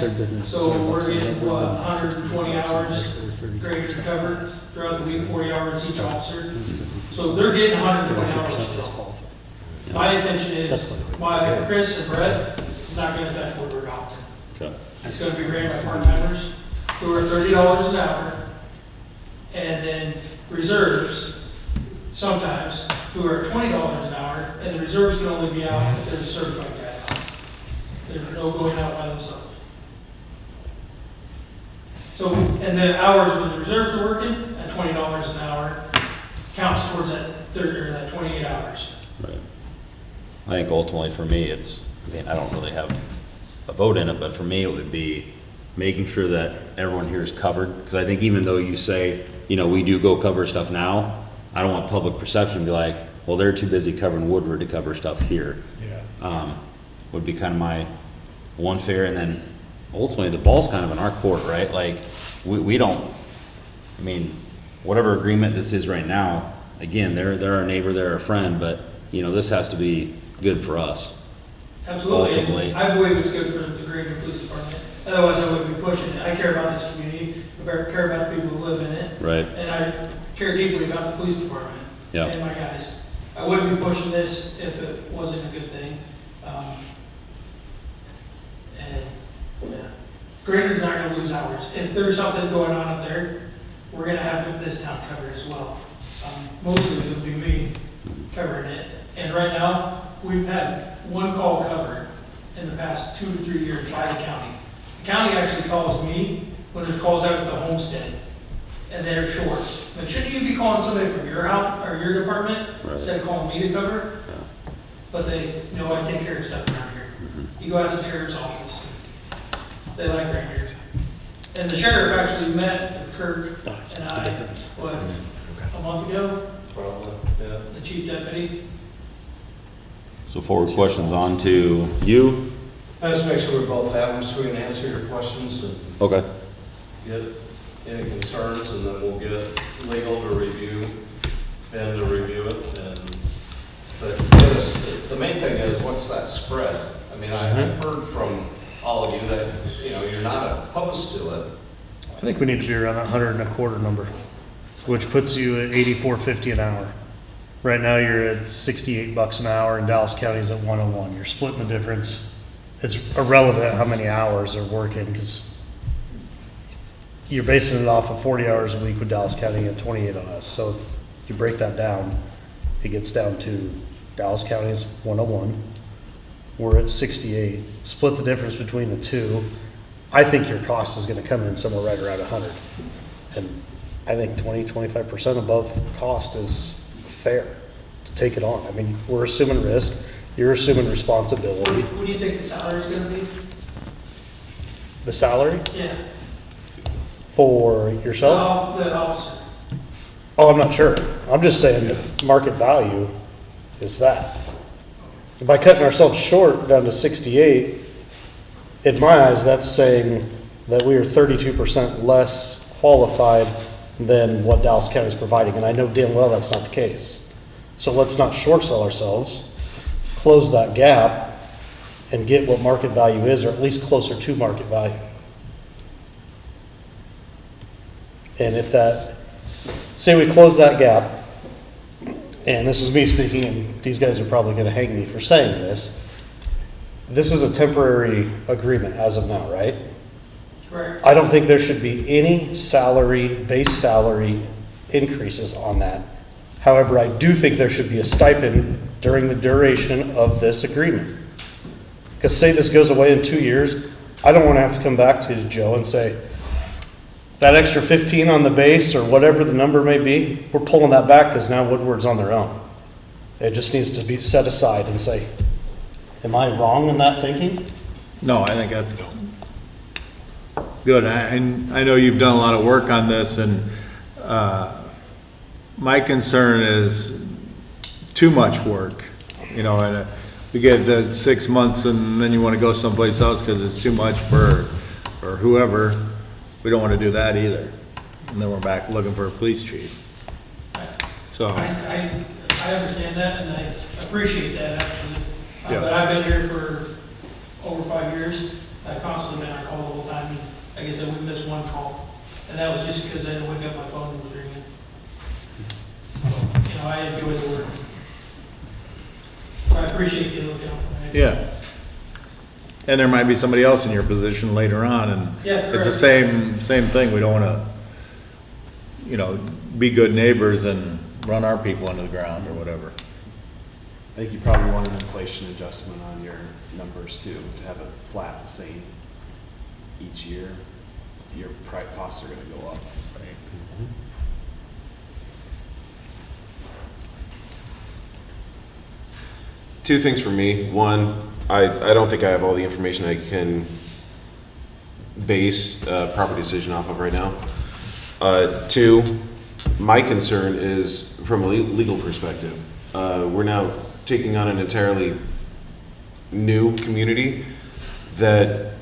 so we're getting, what, 120 hours. Granger's covered throughout the week, 40 hours each officer. So they're getting 120 hours still. My intention is, Chris and Brett, not gonna touch Woodward often. Okay. It's gonna be ran by part-timers who are $30 an hour, and then reserves, sometimes, who are $20 an hour, and the reserves can only be out if there's a certified guy. There's no going out by themselves. So, and the hours when the reserves are working, at $20 an hour, counts towards that 30, or that 28 hours. Right. I think ultimately for me, I mean, I don't really have a vote in it, but for me, it would be making sure that everyone here is covered. Because I think even though you say, you know, we do go cover stuff now, I don't want public perception to be like, well, they're too busy covering Woodward to cover stuff here. Yeah. Would be kind of my one fear. And then ultimately, the ball's kind of in our court, right? Like, we don't, I mean, whatever agreement this is right now, again, they're our neighbor, they're our friend, but, you know, this has to be good for us. Absolutely. Ultimately. And I believe it's good for the Granger Police Department. Otherwise, I wouldn't be pushing it. I care about this community. I care about the people who live in it. Right. And care deeply about the police department Yeah. and my guys. I wouldn't be pushing this if it wasn't a good thing. And, yeah, Granger's not gonna lose hours. If there's something going on up there, we're gonna have this town covered as well. Mostly it'll be me covering it. And right now, we've had one call covered in the past 2 to 3 years by the county. The county actually calls me when there's calls out at the homestead, and they're short. But shouldn't you be calling somebody from your house or your department instead of calling me to cover? But they know I take care of stuff around here. You go ask the sheriff's office. They like Granger. And the sheriff actually met with Kirk and I, what, a month ago? Probably, yeah. The chief deputy. So forward questions on to you. I just make sure we both have them so we can answer your questions and Okay. get any concerns, and then we'll get legal to review, Ben to review it, and, but get us, the main thing is, what's that spread? I mean, I've heard from all of you that, you know, you're not opposed to it. I think we need to be around that 125 number, which puts you at $84.50 an hour. Right now, you're at $68 an hour, and Dallas County's at 101. You're splitting the difference. It's irrelevant how many hours they're working, because you're basing it off of 40 hours a week with Dallas County and 28 on us. So if you break that down, it gets down to Dallas County's 101. We're at 68. Split the difference between the two. I think your cost is going to come in somewhere right around 100. And I think 25% above cost is fair to take it on. I mean, we're assuming risk. You're assuming responsibility. What do you think the salary's gonna be? The salary Yeah. for yourself? The officer. Oh, I'm not sure. I'm just saying the market value is that. By cutting ourselves short down to 68, in my eyes, that's saying that we are 32% less qualified than what Dallas County is providing. And I know damn well that's not the case. So let's not short sell ourselves, close that gap, and get what market value is, or at least closer to market value. And if that, say we close that gap, and this is me speaking, and these guys are probably going to hang me for saying this. This is a temporary agreement as of now, right? Right. I don't think there should be any base salary increases on that. However, I do think there should be a stipend during the duration of this agreement. Because say this goes away in 2 years, I don't want to have to come back to Joe and say, that extra 15 on the base or whatever the number may be, we're pulling that back because now Woodward's on their own. It just needs to be set aside and say, am I wrong in that thinking? No, I think that's good. I know you've done a lot of work on this, and my concern is too much work. You know, and we get 6 months and then you want to go someplace else because it's too much for whoever. We don't want to do that either. And then we're back looking for a police chief. So. I understand that, and I appreciate that, actually. Yeah. But I've been here for over 5 years. I constantly been on call the whole time, and like I said, we missed one call. And that was just because I didn't wake up, my phone was ringing. So, you know, I enjoy the work. I appreciate you looking out for me. Yeah. And there might be somebody else in your position later on, and Yeah, it's the correct. same thing. We don't want to, you know, be good neighbors and run our people into the ground or whatever. I think you probably want an inflation adjustment on your numbers too, to have it flat the same each year. Your costs are gonna go up. Two things for me. One, I don't think I have all the information I can base a proper decision off of right now. Two, my concern is from a legal perspective. We're now taking on an entirely new community that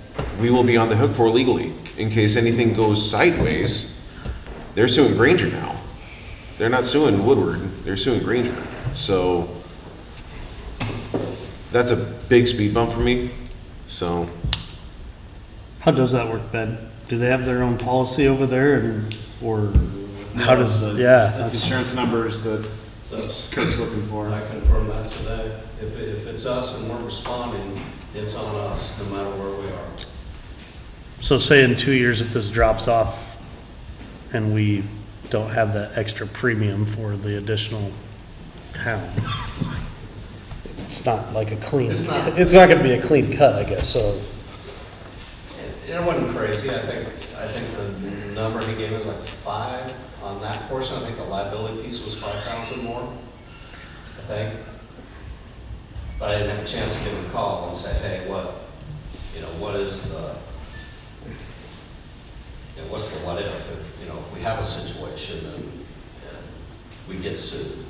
we will be on the hook for legally. In case anything goes sideways, they're suing Granger now. They're not suing Woodward, they're suing Granger. So that's a big speed bump for me, so. How does that work, Ben? Do they have their own policy over there, or How does, That's yeah, insurance numbers that Kirk's looking for. I confirm that today. If it's us and we're responding, it's on us, no matter where we are. so say in 2 years, if this drops off and we don't have that extra premium for the additional town, it's not like a clean, It's not- it's not gonna be a clean cut, I guess, so. It wasn't crazy. I think the number he gave was like 5 on that portion. I think the liability piece was 5,000 more, I think. But I didn't have a chance to give him a call and say, hey, what is the, what's the what if we have a situation and we get sued,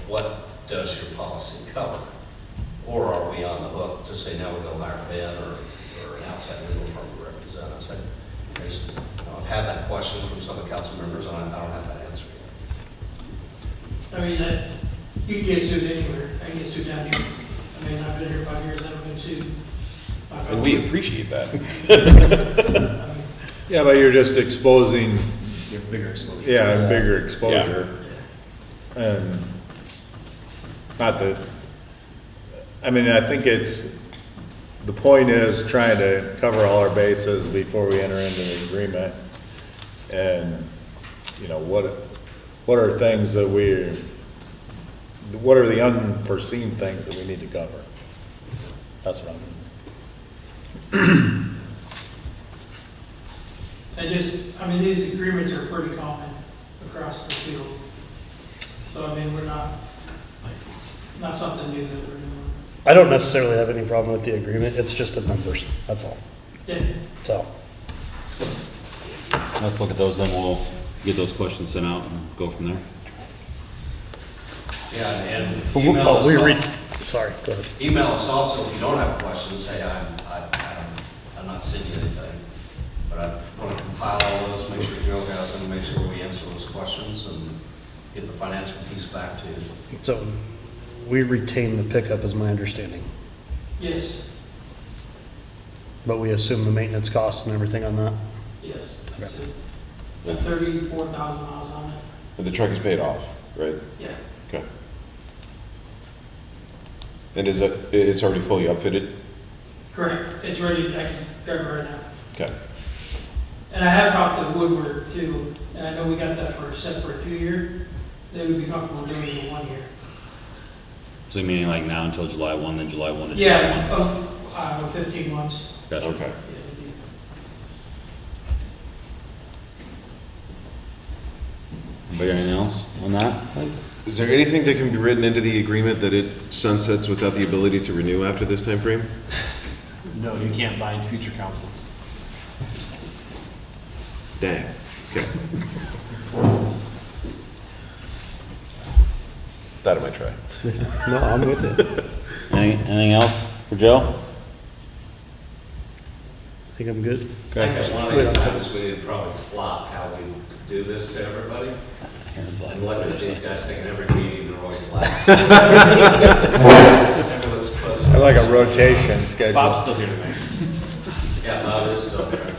what does your policy cover? Or are we on the hook to say, no, we go hire Ben or an outside legal firm to represent us? I just, I've had that question from some of the council members, and I don't have that answer yet. I mean, you can get sued anywhere. I can get sued down here. I mean, I've been here 5 years, I haven't been sued. And we appreciate that. Yeah, but you're just exposing, Your bigger exposure. yeah, bigger exposure. And not that, I mean, I think the point is trying to cover all our bases before we enter into the agreement. And, what are things that what are the unforeseen things that we need to cover? That's what I'm. These agreements are pretty common across the field. So, I mean, we're not something new that we're doing. I don't necessarily have any problem with the agreement, it's just the numbers, that's all. Yeah. So, Let's look at those, then we'll get those questions sent out and go from there. Yeah, and email us. Sorry, go ahead. Email us also if you don't have questions. Say I'm not seeing anything, but I want to compile all those, make sure Joe has them, make sure we answer those questions, and get the financial piece back to you. So, we retain the pickup is my understanding, Yes, but we assume the maintenance costs and everything on that? yes. That's it. Got 34,000 miles on it. But the truck is paid off, right? Yeah. Okay. And it's already fully outfitted? Correct. It's ready. I can drive it right now. Okay. And I have talked to Woodward too, and I know we got that for a separate 2-year. They would be comfortable doing it in 1 year. So meaning like now until July 1, then July 1 to July 1? Yeah, I don't know, 15 months. Gotcha. Okay. Yeah, it'd be- Anybody got anything else on that? Is there anything that can be written into the agreement that it sunsets without the ability to renew after this time frame? No, you can't bind future councils. Dang. Okay. That I might try. No, I'm with it. Anything else for Joe? I think I'm good. I think that's one of these times we need to probably flop how we do this to everybody. I'm looking at these guys thinking every meeting they're always last. Everyone's close. I like a rotation schedule. Bob's still here tonight. Yeah, Bob is still there.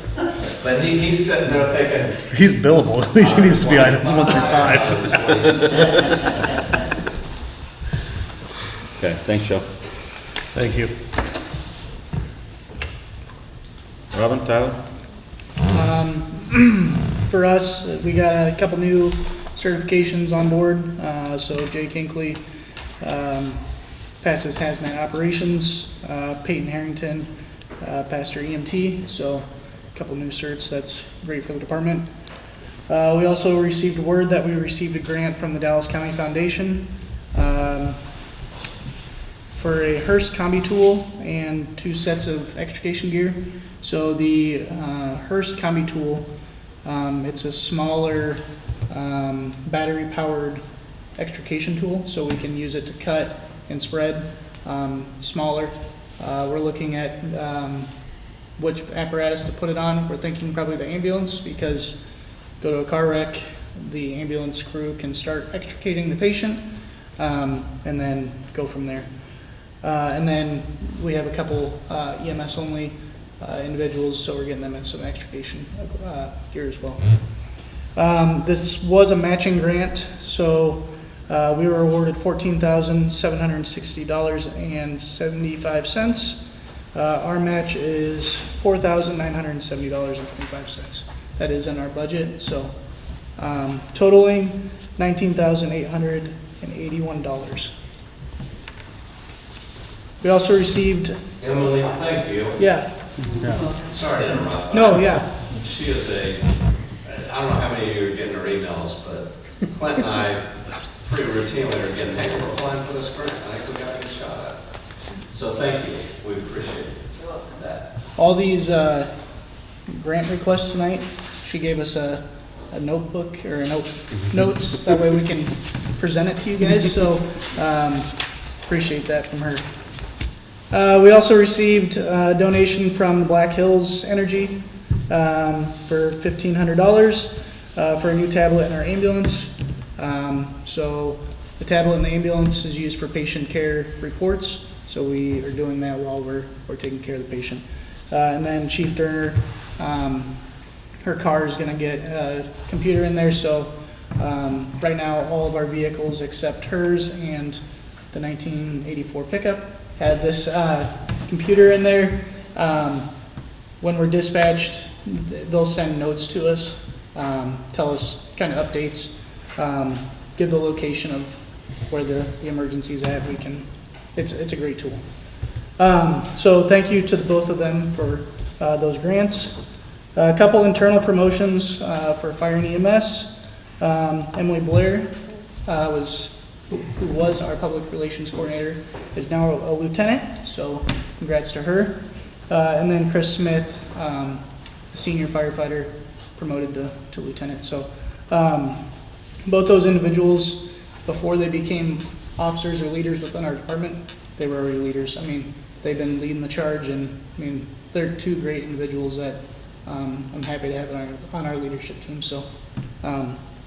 But he's sitting there thinking. He's billable, at least he needs to be items 1 through 5. Okay, thanks, Joe. Thank you. Robin, Tyler? For us, we got a couple new certifications on board. So Jay Kinkley passed his hazmat operations. Peyton Harrington passed her EMT. So a couple new certs. That's great for the department. We also received word that we received a grant from the Dallas County Foundation for a Hearst combi tool and 2 sets of extrication gear. So the Hearst combi tool, it's a smaller battery-powered extrication tool, so we can use it to cut and spread, smaller. We're looking at which apparatus to put it on. We're thinking probably the ambulance, because go to a car wreck, the ambulance crew can start extricating the patient, and then go from there. And then we have a couple EMS-only individuals, so we're getting them in some extrication gear as well. This was a matching grant, so we were awarded $14,760.75. Our match is $4,970.25. That is in our budget, so totaling $19,881. We also received, Emily, thank you. yeah, Sorry to interrupt. no, yeah, She is I don't know how many of you are getting her emails, but Clint and I pretty routinely are getting, hey, we're applying for this grant. I think we got a good shot at it. So thank you. We appreciate that. all these grant requests tonight, she gave us a notebook or notes, that way we can present it to you guys, so appreciate that from her. We also received a donation from Black Hills Energy for $1,500 for a new tablet in our ambulance. So the tablet in the ambulance is used for patient care reports, so we are doing that while we're taking care of the patient. And then Chief Durner, her car is going to get a computer in there, so right now all of our vehicles except hers and the 1984 pickup had this computer in there. When we're dispatched, they'll send notes to us, tell us kind of updates, give the location of where the emergency's at. It's a great tool. So thank you to both of them for those grants. A couple internal promotions for fire and EMS. Emily Blair who was our public relations coordinator, is now a lieutenant, so congrats to her. And then Chris Smith, a senior firefighter, promoted to lieutenant. So both those individuals, before they became officers or leaders within our department, they were already leaders. I mean, they've been leading the charge, and I mean, they're two great individuals that I'm happy to have on our leadership team. So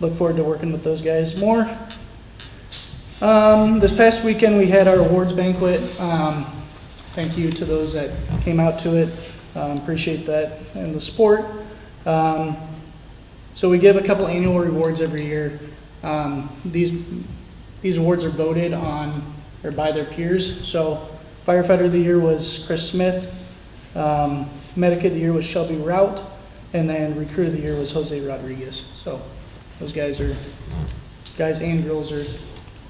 look forward to working with those guys more. This past weekend we had our awards banquet. Thank you to those that came out to it. Appreciate that and the support. So we give a couple annual rewards every year. These awards are voted on or by their peers. So Firefighter of the Year was Chris Smith. Medic of the Year was Shelby Rout. And then Recruit of the Year was Jose Rodriguez. So those guys and girls are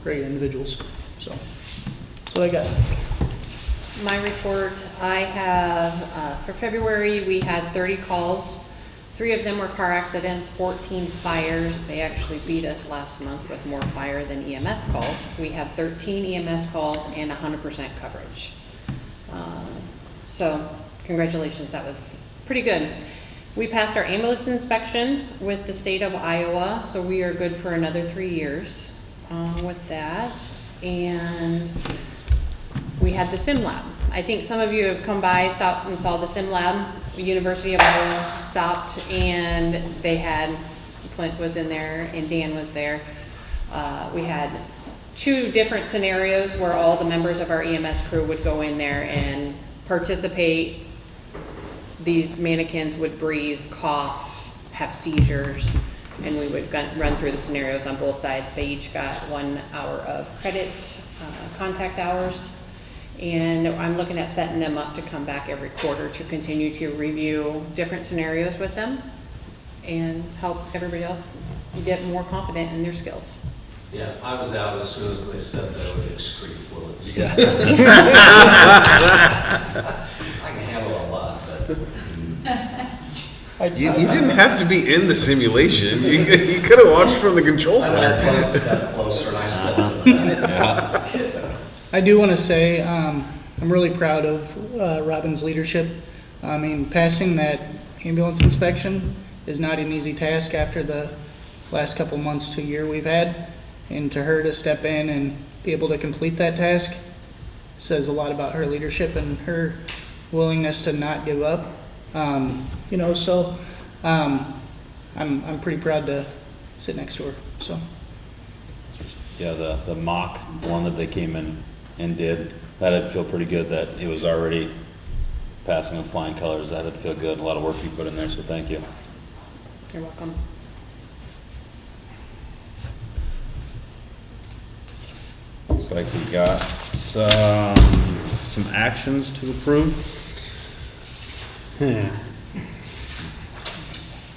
great individuals. So that's what I got. My report, I have, for February, we had 30 calls. 3 of them were car accidents, 14 fires. They actually beat us last month with more fire than EMS calls. We had 13 EMS calls and 100% coverage. So congratulations, that was pretty good. We passed our ambulance inspection with the state of Iowa, so we are good for another 3 years with that. And we had the sim lab. I think some of you have come by, stopped and saw the sim lab. The University of Iowa stopped, and they had, Clint was in there and Dan was there. We had 2 different scenarios where all the members of our EMS crew would go in there and participate. These mannequins would breathe, cough, have seizures, and we would run through the scenarios on both sides. They each got 1 hour of credit, contact hours. And I'm looking at setting them up to come back every quarter to continue to review different scenarios with them and help everybody else get more confident in their skills. Yeah, I was out as soon as they said they would excrete fluids. Yeah. I can handle a lot, but. You didn't have to be in the simulation. You could have watched from the control I let center. Clint step closer and I stepped to the back. I do want to say I'm really proud of Robin's leadership. I mean, passing that ambulance inspection is not an easy task after the last couple months to year we've had. And to her to step in and be able to complete that task says a lot about her leadership and her willingness to not give up. You know, so I'm pretty proud to sit next to her. So. Yeah, the mock one that they came in and did, that'd feel pretty good that it was already passing with flying colors. That'd feel good. A lot of work you put in there, so thank you. You're welcome. looks like we got some actions to approve.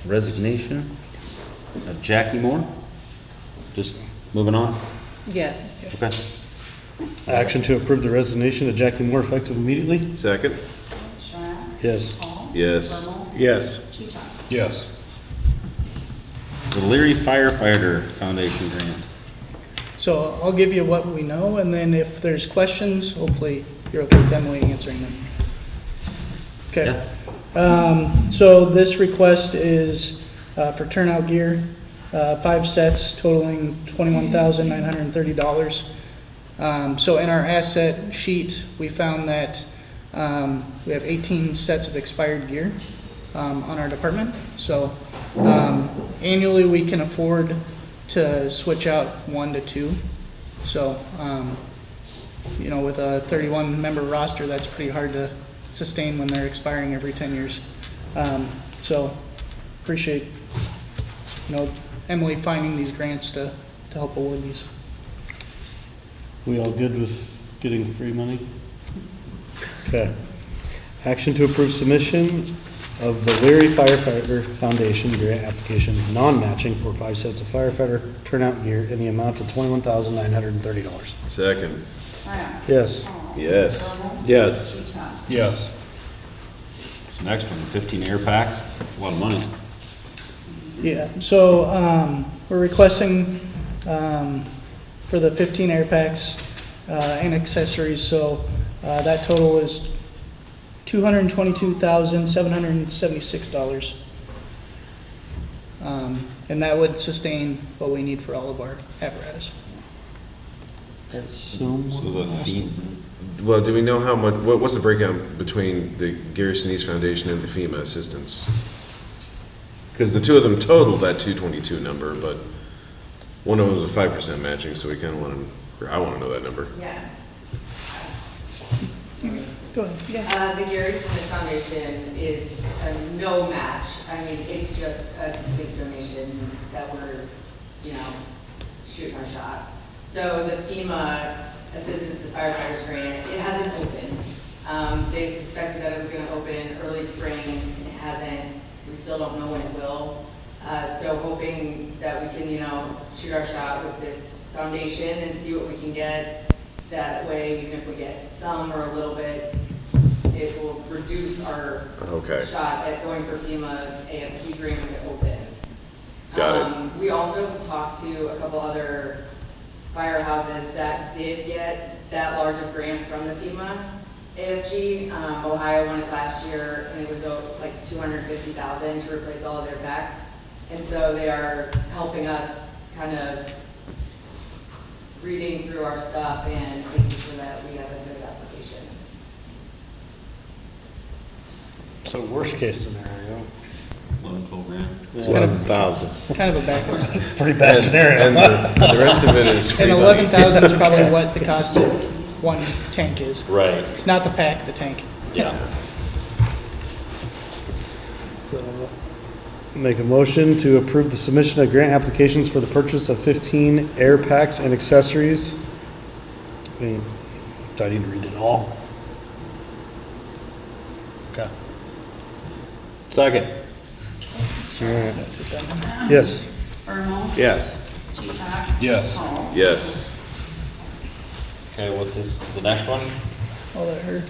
Resignation of Jackie Moore. Just moving on. Yes. Okay. Action to approve the resignation of Jackie Moore effective immediately? Second? Shore, Yes. Paul, Yes. Bermal, Yes. Cheetah. Yes. The Leary Firefighter Foundation grant. So I'll give you what we know, and then if there's questions, hopefully you're okay with Emily answering them. Okay. So this request is for turnout gear, 5 sets totaling $21,930. So in our asset sheet, we found that we have 18 sets of expired gear on our department. So annually, we can afford to switch out 1 to 2. So, you know, with a 31-member roster, that's pretty hard to sustain when they're expiring every 10 years. So appreciate, you know, Emily finding these grants to help award these. We all good with getting free money? Okay. Action to approve submission of the Leary Firefighter Foundation grant application, non-matching for 5 sets of firefighter turnout gear in the amount of $21,930. Second? Brown, Yes. Paul, Yes. Bermal, Yes. Cheetah. Yes. This next one, 15 air packs. That's a lot of money. Yeah, so we're requesting for the 15 air packs and accessories, so that total is $222,776. And that would sustain what we need for all of our apparatus. So the fee, Well, do we know how much, what's the breakdown between the Garrison East Foundation and the FEMA assistance? Because the two of them total that 222 number, but one of them was a 5% matching, so we kind of want to, I want to know that number. Yeah. Go ahead, yeah. The Gary Smith Foundation is a no match. I mean, it's just a big donation that we're, you know, shooting our shot. So the FEMA Assistance to Firefighters Grant, it hasn't opened. They suspected that it was going to open early spring, and it hasn't. We still don't know when it will. So hoping that we can, you know, shoot our shot with this foundation and see what we can get. That way, even if we get some or a little bit, it will reduce our shot at going for FEMA's AFT grant when it opens. Got it. We also talked to a couple other firehouses that did get that large of grant from the FEMA AFG. Ohio won it last year, and it was like $250,000 to replace all of their packs. And so they are helping us kind of reading through our stuff and making sure that we have a good application. So worst case scenario. 11, 12 grand. 11,000. Kind of a backup. Pretty bad scenario. And the rest of it is free And money. 11,000 is probably what the cost of one tank is. Right. It's not the pack, the tank. Yeah. So, make a motion to approve the submission of grant applications for the purchase of 15 air packs and accessories. I mean, do I need to read it all? Okay. Second. All right. Yes. Bermal, Yes. Cheetah. Yes. Paul. Yes. Okay, what's this, the next one? I'll let her.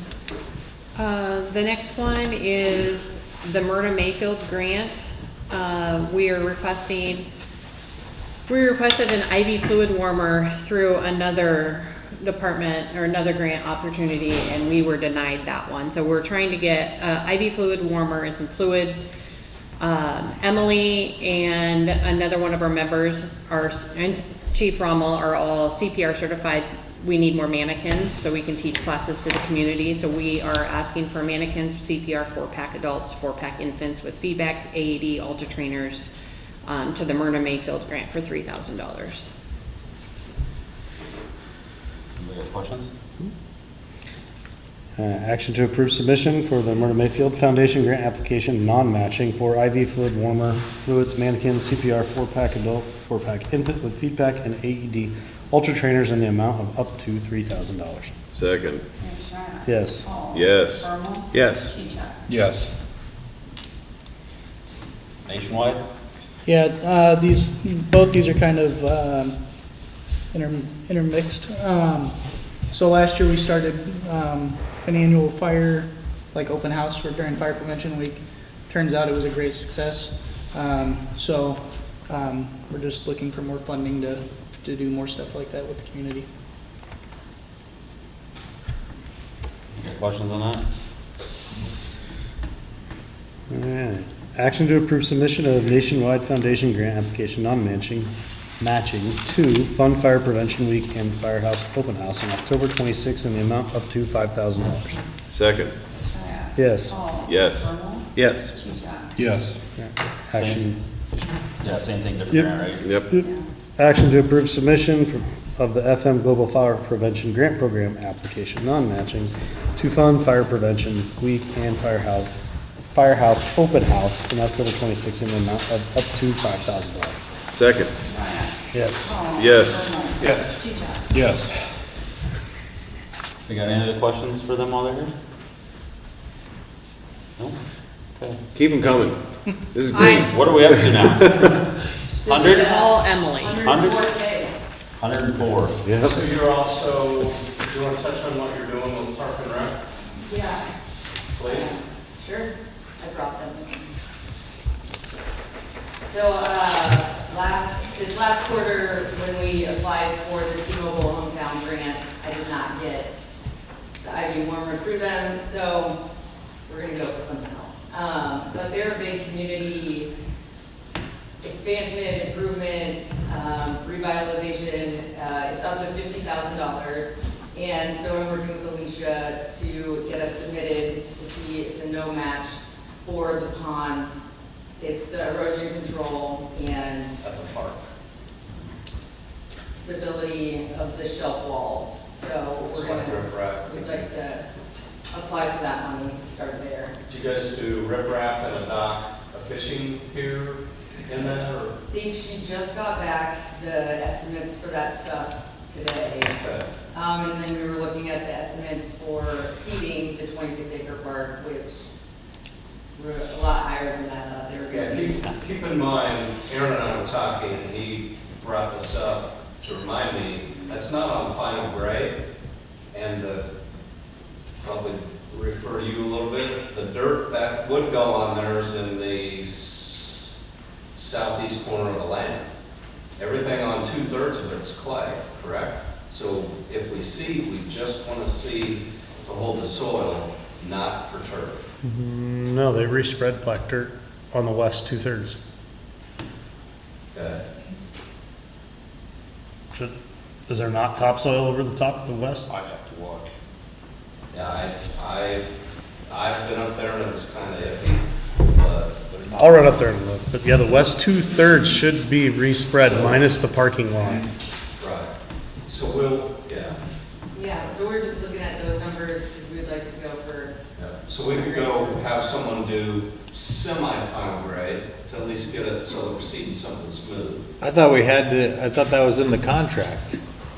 The next one is the Myrna Mayfield grant. We requested an IV fluid warmer through another department or another grant opportunity, and we were denied that one. So we're trying to get IV fluid warmer and some fluid. Emily and another one of our members, and Chief Rommel, are all CPR certified. We need more mannequins so we can teach classes to the community. So we are asking for mannequins, CPR, 4-pack adults, 4-pack infants with feedback, AED, Ultra trainers, to the Myrna Mayfield grant for $3,000. Anybody got questions? Action to approve submission for the Myrna Mayfield Foundation grant application, non-matching for IV fluid warmer, fluids, mannequins, CPR, 4-pack adult, 4-pack infant with feedback, and AED ultra trainers in the amount of up to $3,000. Second. Yes. Yes. Yes. Yes. Nationwide? Yeah, both these are kind of intermixed. So last year we started an annual fire, like open house during Fire Prevention Week. Turns out it was a great success. So we're just looking for more funding to do more stuff like that with the community. Any questions on that? All right. Action to approve submission of nationwide foundation grant application non-matching to Fund Fire Prevention Week and Firehouse Open House on October 26th in the amount up to $5,000. Second. Yes. Yes. Yes. Yes. Action. Yeah, same thing, different Yep. grant, right? Yep. Action to approve submission of the FM Global Fire Prevention Grant Program application non-matching to Fund Fire Prevention Week and Firehouse Open House on October 26th in the amount of up to $5,000. Second. Yes. Yes. Yes. Yes. You got any other questions for them while they're here? No? Okay. Keep them coming. This is great. What are we up to now? This 100? is all Emily. 104. Yep. So you're also, do you want to touch on what you're doing with Park and Rec? Yeah, Please. sure, I brought them. So, this last quarter, when we applied for the T-Mobile Hometown Grant, I did not get the IV warmer through them, so we're gonna go for something else. But they're a big community expansion, improvement, revitalization. It's up to $50,000. And so I'm working with Alicia to get us submitted to see it's a no match for the pond. It's the erosion control and At the park. stability of the shelf walls. So we're we'd like to apply for that money to start there. Do you guys do riprap and a dock, a fishing pier in that, or? I think she just got back the estimates for that stuff today. And then we were looking at the estimates for seeding the 26-acre park, which were a lot higher than that. They were Yeah, keep in mind, Aaron and I were talking, and he brought this up to remind me, that's not on final grade, and probably refer to you a little bit, the dirt that would go on there is in the southeast corner of the land. Everything on 2/3 of it's clay, correct? So if we seed, we just want to seed to hold the soil, not for turf. No, they respread black dirt on the west 2/3. Okay. Is there not topsoil over the top of the west? I'd have to look. Yeah, I've been up there and it was kind of iffy, but. I'll run up there and look, but yeah, the west 2/3 should be respread minus the parking lot. Right. So Yeah, so we're just looking at those numbers because we'd like to go for. So we could go have someone do semi-final grade to at least get it so that we're seeing something smooth. I thought that was in the contract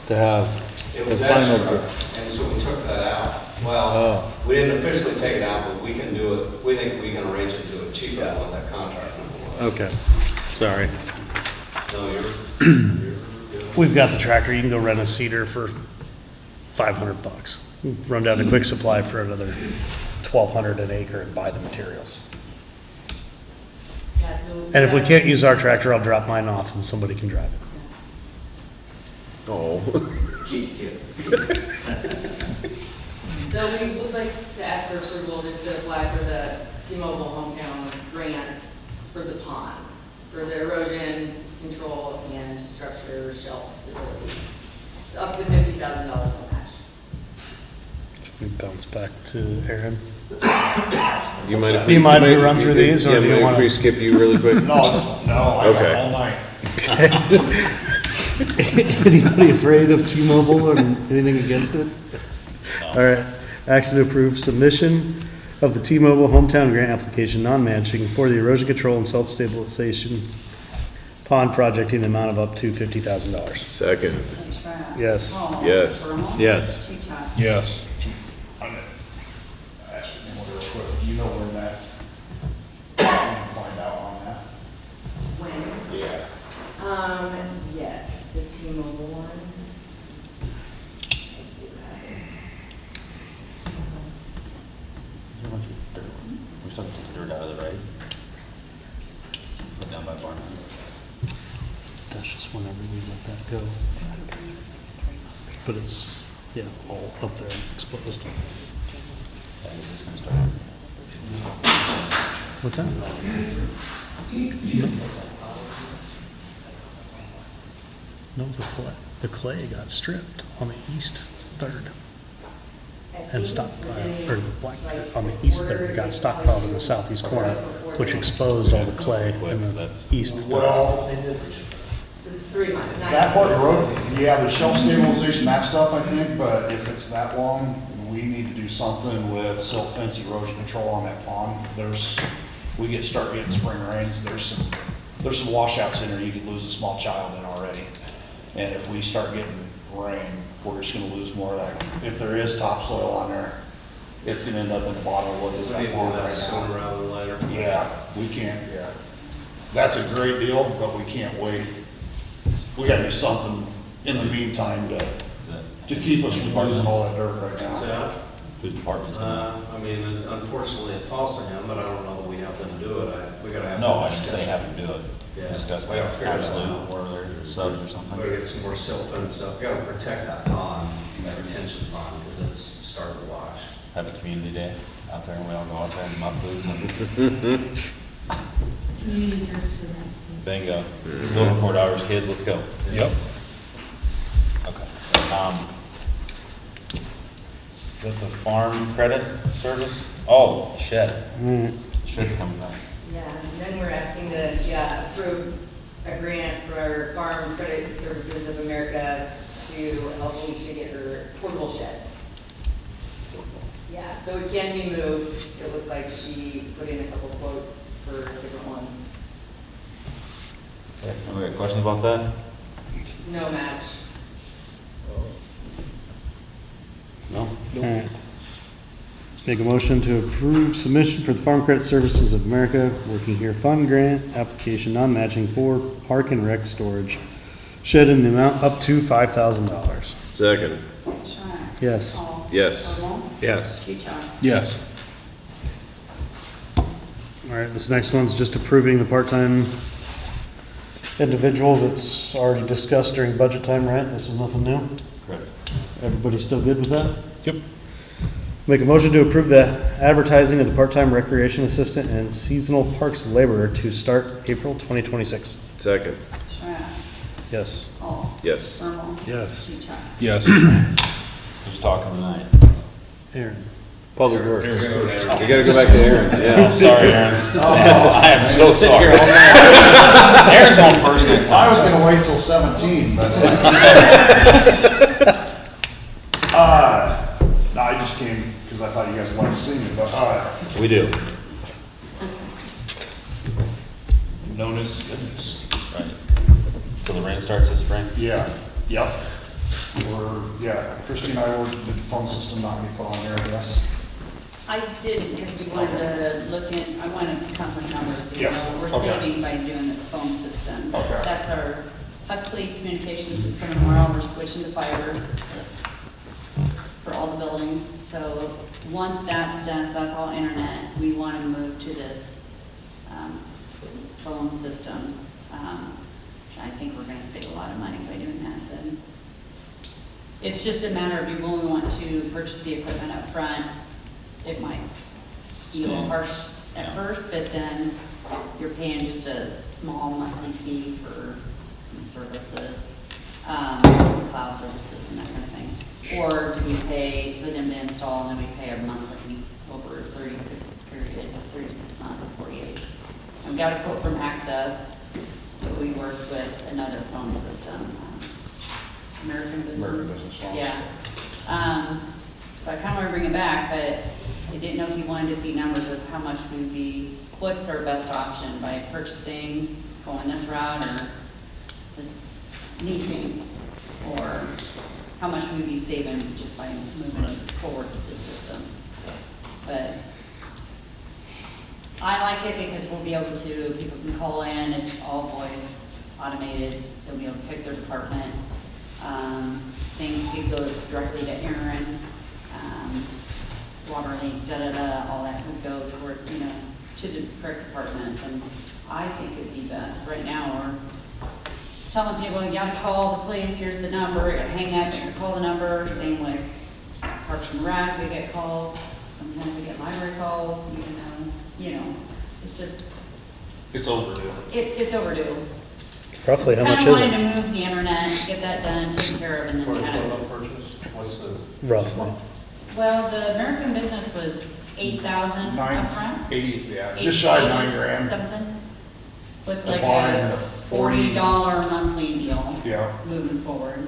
to have It the was final. extra, and so we took that out. Well, we didn't officially take it out, but we can do it, we think we can arrange it to a cheaper than what that contract number was. Okay, sorry. No, you're We've got the tractor, you can go rent a seeder for $500. Run down to Quick Supply for another $1,200 an acre and buy the materials. Yeah, so And if we can't use our tractor, I'll drop mine off and somebody can drive it. Oh. cheap kid. So we would like to ask for approval just to apply for the T-Mobile Hometown Grant for the pond, for the erosion control and structure shelf stability. It's up to $50,000 no match. We bounce back to Aaron. Do you mind if Do you mind if we run through these, or Yeah, do you maybe if wanna- we skip you really quick? No, I got Okay. all night. Anybody afraid of T-Mobile or anything against it? All right, action to approve submission of the T-Mobile hometown grant application non-matching for the erosion control and self-stabilization pond project in the amount of up to $50,000. Second. Yes. Hall. Yes. Bermal. Yes. Chichak. Yes. I'm gonna ask you one more real quick. Do you know when that, we can find out on that? When? Yeah. Yes, the T-Mobile one. We're still taking dirt out of the right? Put down by barn. That's just whenever we let that go. But it's, yeah, all up there exposed. What's that? No, the clay got stripped on the east third and stockpiled, or the black dirt on the east third got stockpiled in the southeast corner, which exposed all the clay in the east third. Well, So it's 3 months, not. that part of the road, yeah, the shelf stabilization, that stuff, I think, but if it's that long, we need to do something with silt fence erosion control on that pond. Start getting spring rains, there's some washouts in there, you could lose a small child in already. And if we start getting rain, we're just gonna lose more of that. If there is topsoil on there, it's gonna end up in the bottom of what is that pond right now. rather than later. Yeah, we can't, yeah. That's a great deal, but we can't wait. We gotta do something in the meantime to keep us from losing all that dirt right now. Yeah. Whose department's gonna? I mean, unfortunately, it falls to him, but I don't know that we have them do it. We gotta have. No, I didn't say have him do it. Yeah. Discuss We that. gotta figure it Absolutely. out. Or there's subs or something. We gotta get some more silt fence stuff. We gotta protect that pond, that retention pond, because it's starting to wash. Have a community day out there and we all go out there and mop boots and Community service for the rest. bingo. Silverport hours, kids, let's go. Yep. Okay. Is that the farm credit service? Oh, shed. Shed's coming up. Yeah, and then we're asking to, approve a grant for Farm Credit Services of America to help Alicia get her portable shed. Yeah, so it can be moved. It looks like she put in a couple quotes for different ones. Okay, anybody got questions about that? It's no match. No? Alright. Make a motion to approve submission for the Farm Credit Services of America Working Here Fund Grant application non-matching for park and rec storage shed in the amount up to $5,000. Second. Shire. Yes. Hall. Yes. Bermal. Yes. Chichak. Yes. Alright, this next one's just approving the part-time individual that's already discussed during budget time, right? This is nothing new? Correct. Everybody still good with that? Yep. Make a motion to approve the advertising of the part-time recreation assistant and seasonal parks laborer to start April 2026. Second. Shire. Yes. Hall. Yes. Bermal. Yes. Chichak. Yes. Who's talking tonight? Aaron. Public Works. We gotta go back to Aaron. Yeah. Sorry, Aaron. I am so sorry. Aaron's going first next I time. was gonna wait till 17, but. No, I just came because I thought you guys wanted to see me, but, We do. no news, is good news. Right. Till the rain starts this spring? Yeah, yep. Christie and I ordered the phone system not be put on there, I guess. I did, because we wanted to look in, I wanted to come with numbers, you Yeah, know, we're okay. saving by doing this phone system. Okay. That's our Huxley communication system tomorrow, we're switching to fiber for all the buildings. So once that's done, so that's all internet, we want to move to this phone system. I think we're going to save a lot of money by doing that then. It's just a matter of you only want to purchase the equipment up front. It might be a little harsh at first, but then you're paying just a small monthly fee for some services, cloud services and that kind of thing. Or do we pay for them to install and then we pay a monthly over a 36 period, 36 month or 48. And we got a quote from Access, but we worked with another phone system, American Business. Yeah. So I kind of want to bring it back, but I didn't know if you wanted to see numbers of how much would be, what's our best option by purchasing, going this route, or just leasing. or how much we'd be saving just by moving forward with this system. But I like it because we'll be able to, people can call in, it's all voice automated, they'll be able to pick their department. Things could go directly to Aaron, water leak, da-da-da, all that would go toward, to the correct departments, and I think it'd be best. Right now, we're telling people, you gotta call the police, here's the number, you gotta hang up, you gotta call the number, same with Parks and Rec, we get calls, sometimes we get library calls, it's just, It's overdue. it's overdue. Roughly, how much is Kind of wanted it? to move the internet, get that done, taken care of, and then kind of. purchase, what's the? Roughly. Well, the American business was 8,000 Nine, upfront. 80, yeah, just shy of 9 grand. Something, with The like bond and a a 40 $40 monthly deal. Yeah. Moving forward.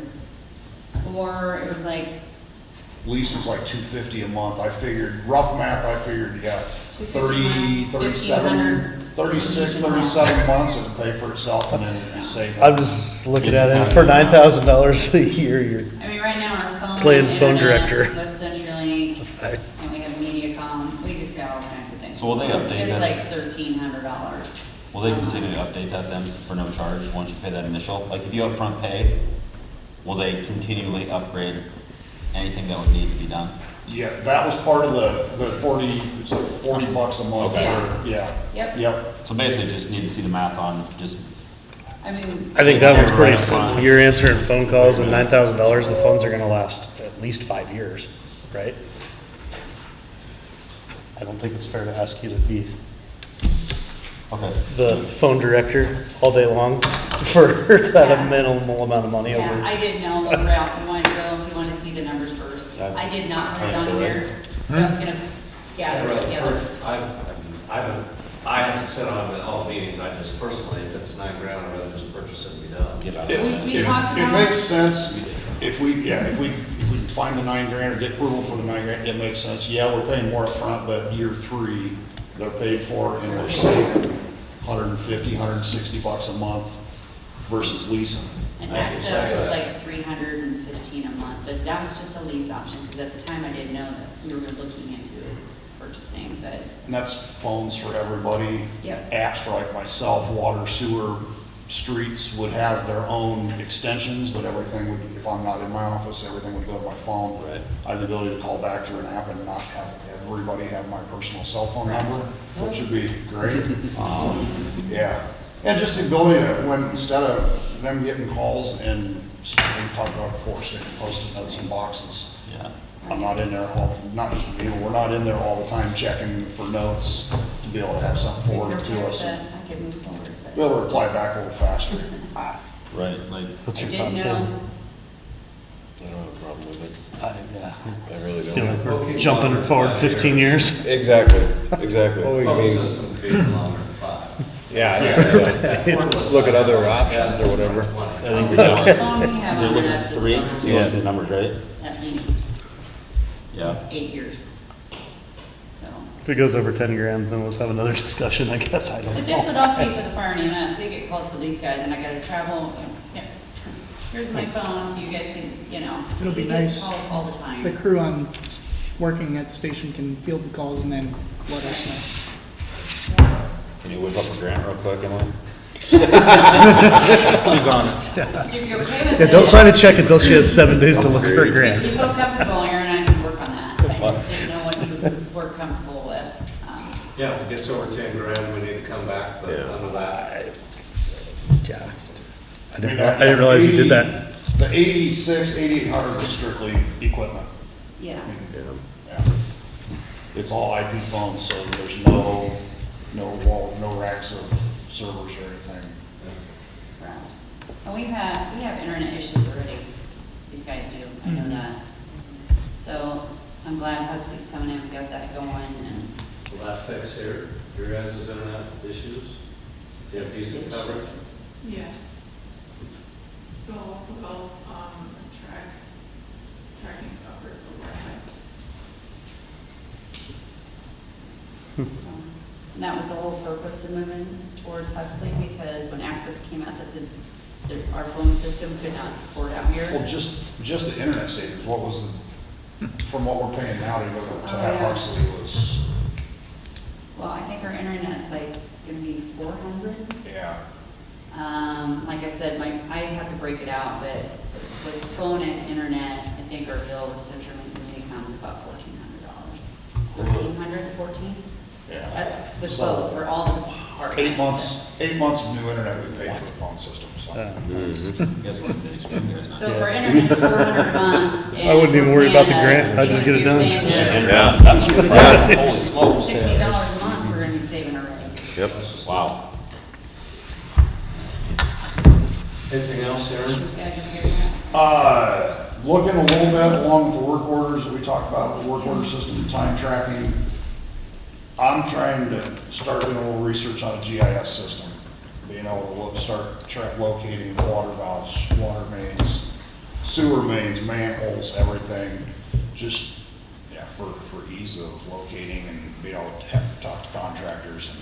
Or it was like Lease was like $250 a month. I figured, rough math, I figured, yeah, 30, 37, 36, 37 months, it'd pay for itself, and then it'd be saving. I'm just looking at it, for $9,000 a year, you're I mean, right now our phone. playing phone internet, director. West Centrally, and we have MediaCom, we just got all kinds of things. So will they update It's that? like $1,300. Will they continue to update that then for no charge once you pay that initial? Like if you upfront pay, will they continually upgrade anything that would need to be done? Yeah, that was part of the 40, it's like $40 a month. Okay. Yeah. Yep. So basically just need to see the math on just. I mean. I think that one's Right pretty up simple. front. You're answering phone calls and $9,000, the phones are gonna last at least 5 years, right? I don't think it's fair to ask you to be Okay. the phone director all day long for that minimal amount of money Yeah, over. I didn't know what route you wanted to go, if you wanted to see the numbers first. I did not put it on here, so I was gonna gather it together. I haven't sat on all the meetings, I just personally, if it's $9 grand, I'd rather just purchase it and be done. Get out. We talked It about. makes sense if we find the 9 grand or get approval for the 9 grand, it makes sense. Yeah, we're paying more upfront, but year 3, they're paid for and we're saving $150, $160 a month versus leasing. And access was like $315 a month, but that was just a lease option, because at the time I didn't know that we were looking into purchasing, but. And that's phones for everybody. Yep. Apps for like myself, water, sewer, streets would have their own extensions, but everything would, if I'm not in my office, everything would go to my phone. Right. I have the ability to call back through an app and not have everybody have my personal cell phone number, which would be great. Yeah. And just the ability to, when, instead of them getting calls and we talked about before, sticking post-it notes in boxes. Yeah. I'm not in there not just me, but we're not in there all the time checking for notes to be able to have something forwarded to us. I could move forward, but. Be able to reply back a little faster. Right, like. What's I your didn't thoughts, know. Dan? I don't have a problem with it. Yeah. I really Feel like don't. we're jumping forward 15 years. Exactly, exactly. I Phone mean, system would be longer than 5. yeah. Look at other options or whatever. I think we're The down. phone we have They're on looking us at is 3, about so you want to see the numbers, right? at least Yeah. 8 years. So. If it goes over 10 grand, then let's have another discussion, I guess, I don't know. But this would also be for the fire and EMS, we get calls for these guys, and I gotta travel, here's my phone, so you guys can, It'll be we get nice. calls all the time. The crew on working at the station can field the calls and then let us know. Can you whip up a grant real quick, Emily? She's honest. So if you're okay with Yeah, don't it, sign a check until she has 7 days to look for a if grant. you feel comfortable, Aaron and I can work on that, I just didn't know what you were comfortable with. Yeah, if it gets over 10 grand, we need to come back, but under that. Yeah. I didn't realize you did that. The 86, 8800 is strictly equipment. Yeah. Yeah. It's all IP phones, so there's no wall, no racks of servers or anything. Right. And we have internet issues already, these guys do, I know that. So I'm glad Huxley's coming in, we got that going, and Will that fix your guys' internet issues? Do you have decent coverage? Yeah. They'll also go, tracking software for Wi-Fi. so, and that was the whole purpose of moving towards Huxley, because when Access came out, they said, our phone system could not support out here. Well, just the internet savings, what was from what we're paying now to go to have yeah. our city was, Well, I think our internet's like gonna be 400. yeah. Like I said, I have to break it out, but with phone and internet, I think our bill with Central Community comes about $1,400. 1,300, 14? Yeah. That's with So, both, for all the departments. 8 months of new internet we paid for the phone system, so. So for internet, it's 400 a month. I wouldn't even worry about the grant, I'd just get it done. Holy smokes. $60 a month, we're gonna be saving already. Yep. Wow. Anything else, Aaron? Yeah, just hear that. Looking a little bit along with the work orders that we talked about, the work order system, time tracking. I'm trying to start doing a little research on a GIS system. Being able to start locating water valves, water mains, sewer mains, manholes, everything. Just, yeah, for ease of locating and being able to have to talk to contractors and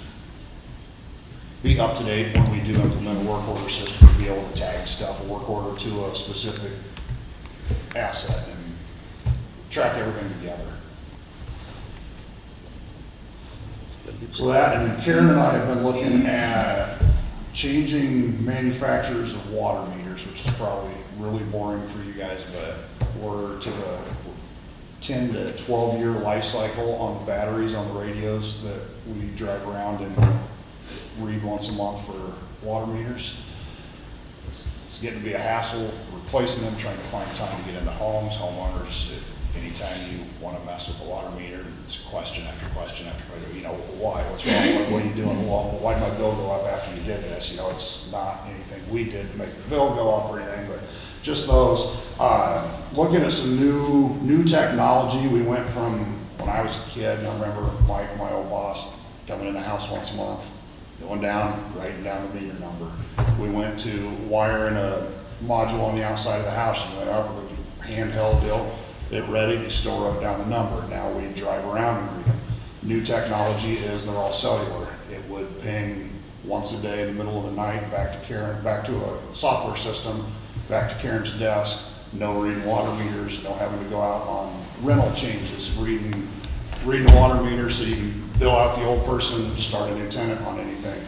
be up to date when we do implement a work order system, be able to tag stuff, a work order to a specific asset and track everything together. So that, and Karen and I have been looking at changing manufacturers of water meters, which is probably really boring for you guys, but we're to the 10 to 12 year life cycle on the batteries on the radios that we drive around and read once a month for water meters. It's getting to be a hassle replacing them, trying to find time to get into homes, homeowners. Anytime you want to mess with the water meter, it's question after question after question. You know, why? What's wrong? What are you doing? Well, why did my bill go up after you did this? You know, it's not anything we did to make the bill go up or anything, but just those. Looking at some new technology. We went from when I was a kid, and I remember Mike, my old boss, coming in the house once a month, going down, writing down the meter number. We went to wiring a module on the outside of the house. You went up with a handheld deal. It ready, you store up down the number. Now we drive around and read them. New technology is they're all cellular. It would ping once a day in the middle of the night back to Karen, back to a software system, back to Karen's desk. No reading water meters, no having to go out on rental changes, reading the water meter so you can bill out the old person, start a new tenant on anything.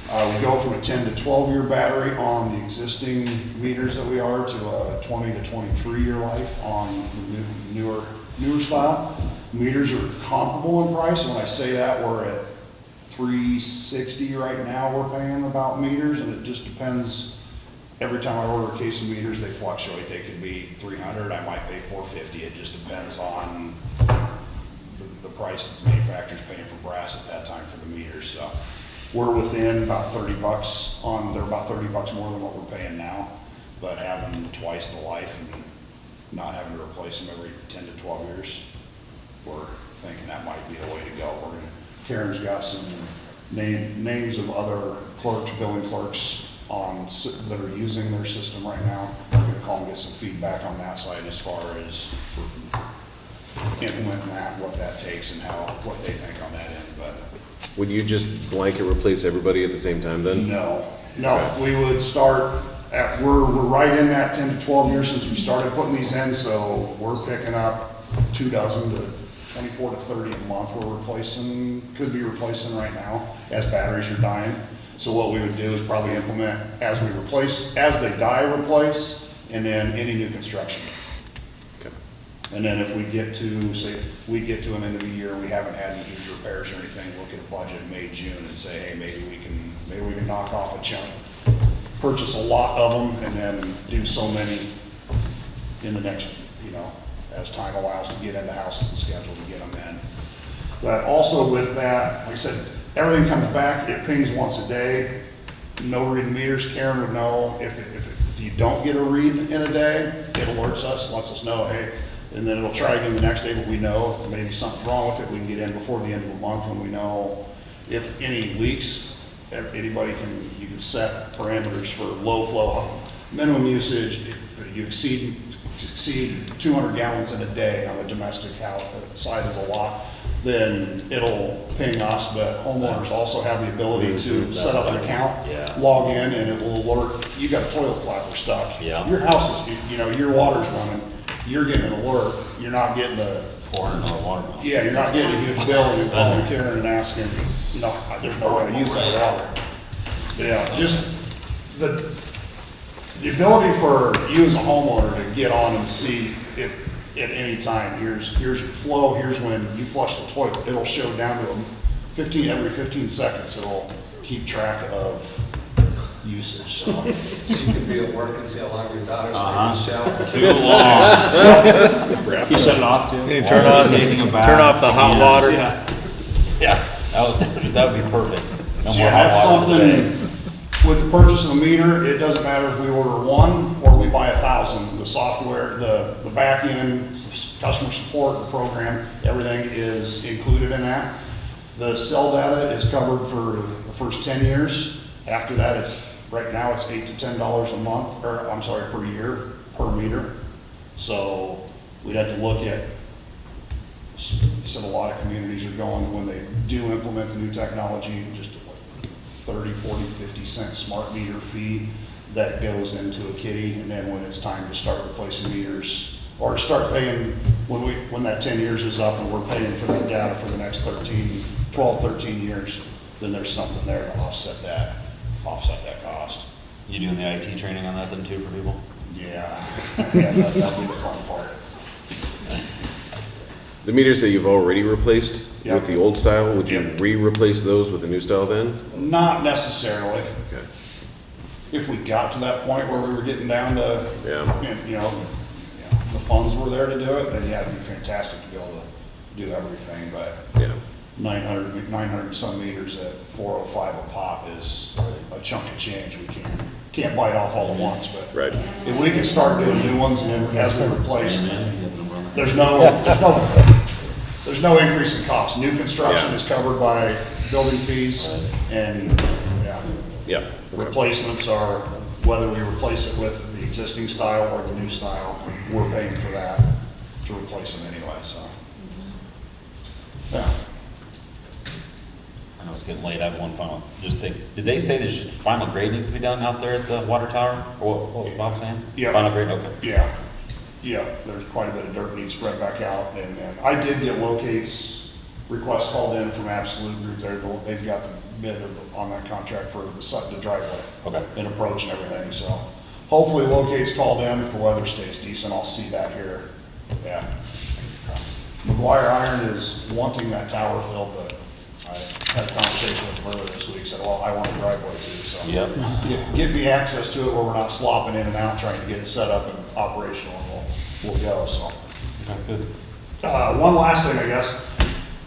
We go from a 10 to 12 year battery on the existing meters that we are to a 20 to 23 year life on the newer style. Meters are comparable in price. When I say that, we're at $360 right now we're paying about meters, and it just depends. Every time I order a case of meters, they fluctuate. They could be $300, I might pay $450. It just depends on the price that the manufacturer's paying for brass at that time for the meters. So we're within about $30 on, they're about $30 more than what we're paying now, but having twice the life and not having to replace them every 10 to 12 years, we're thinking that might be the way to go. Karen's got some names of other clerks, billing clerks that are using their system right now. We're gonna call and get some feedback on that side as far as implementing that, what that takes and what they think on that end, but. Would you just blanket replace everybody at the same time then? No, we would start we're right in that 10 to 12 years since we started putting these in, so we're picking up 2 dozen to 24 to 30 a month could be replacing right now as batteries are dying. So what we would do is probably implement as they die, replace, and then any new construction. Okay. And then if we get to an end of the year, we haven't had any huge repairs or anything, look at a budget in May, June and say, hey, maybe we can knock off a chunk, purchase a lot of them, and then do so many in the next, as time allows to get into houses and schedule to get them in. But also with that, like I said, everything comes back, it pings once a day. No reading meters. Karen would know if you don't get a read in a day, it alerts us, lets us know, hey, and then it'll try again the next day, but we know if maybe something's wrong with it. We can get in before the end of the month when we know if any leaks. You can set parameters for low flow, minimum usage. If you exceed 200 gallons in a day on the domestic side is a lot. then it'll ping us, but homeowners also have the ability to set up an account, Yeah. log in, and it will alert, you got a toilet flapper stuck. Yeah. Your house is, you know, your water's running, you're getting an alert, you're not getting a, $400 water bill. yeah, you're not getting a huge bill, and you're calling Karen and asking, no, there's no way to use that water. Yeah, just the ability for you as a homeowner to get on and see it at any time. Here's your flow, here's when you flush the toilet. It'll show down to every 15 seconds, it'll keep track of usage, so. So you can be at work and see how long your daughter's Uh-huh. taking a shower. Too long. You shut it off too? Can you turn off the hot water? Yeah, that would be perfect. No So more yeah, hot that's water today. something, with the purchase of the meter, it doesn't matter if we order one or we buy 1,000. The software, the back end, customer support, the program, everything is included in that. The cell data is covered for the first 10 years. After that, right now it's $8 to $10 a month, or I'm sorry, per year, per meter. So we'd have to look at, you said a lot of communities are going, when they do implement the new technology, just 30, 40, 50 cent smart meter fee that goes into a kitty, and then when it's time to start replacing meters, or start paying, when that 10 years is up and we're paying for that data for the next 12, 13 years, then there's something there to offset that cost. You doing the IT training on that then too for people? Yeah, yeah, that'll be the fun part. The meters that you've already replaced Yep. with the old style, would you Yep. re-replace those with the new style then? Not necessarily. Okay. If we got to that point where we were getting down to, Yeah. you know, the funds were there to do it, then yeah, it'd be fantastic to be able to do everything, but Yeah. 900 and some meters at 405 a pop is a chunk of change. We can't bite off all at once, but Right. if we can start doing new ones and then as we replace, there's no increase in cost. New construction Yeah. is covered by building fees, and Yeah. replacements are, whether we replace it with the existing style or the new style, we're paying for that to replace them anyway, so. Yeah. I know it's getting late, I have one final, just think, did they say there's final grade needs to be done out there at the water tower? Or what was Bob saying? Yeah. Final grade, okay. Yeah, there's quite a bit of dirt needs spread back out, and I did get locates, requests called in from Absolute Group there, they've got the bid on that contract for the driveway. Okay. And approach and everything, so hopefully locates called in, if the weather stays decent, I'll see that here, yeah. McGuire Iron is wanting that tower filled, but I had a conversation with them earlier this week, said, well, I want a driveway too, so. Yep. Get me access to it where we're not slopping in and out trying to get it set up and operational, and we'll go, so. Okay, good. One last thing, I guess,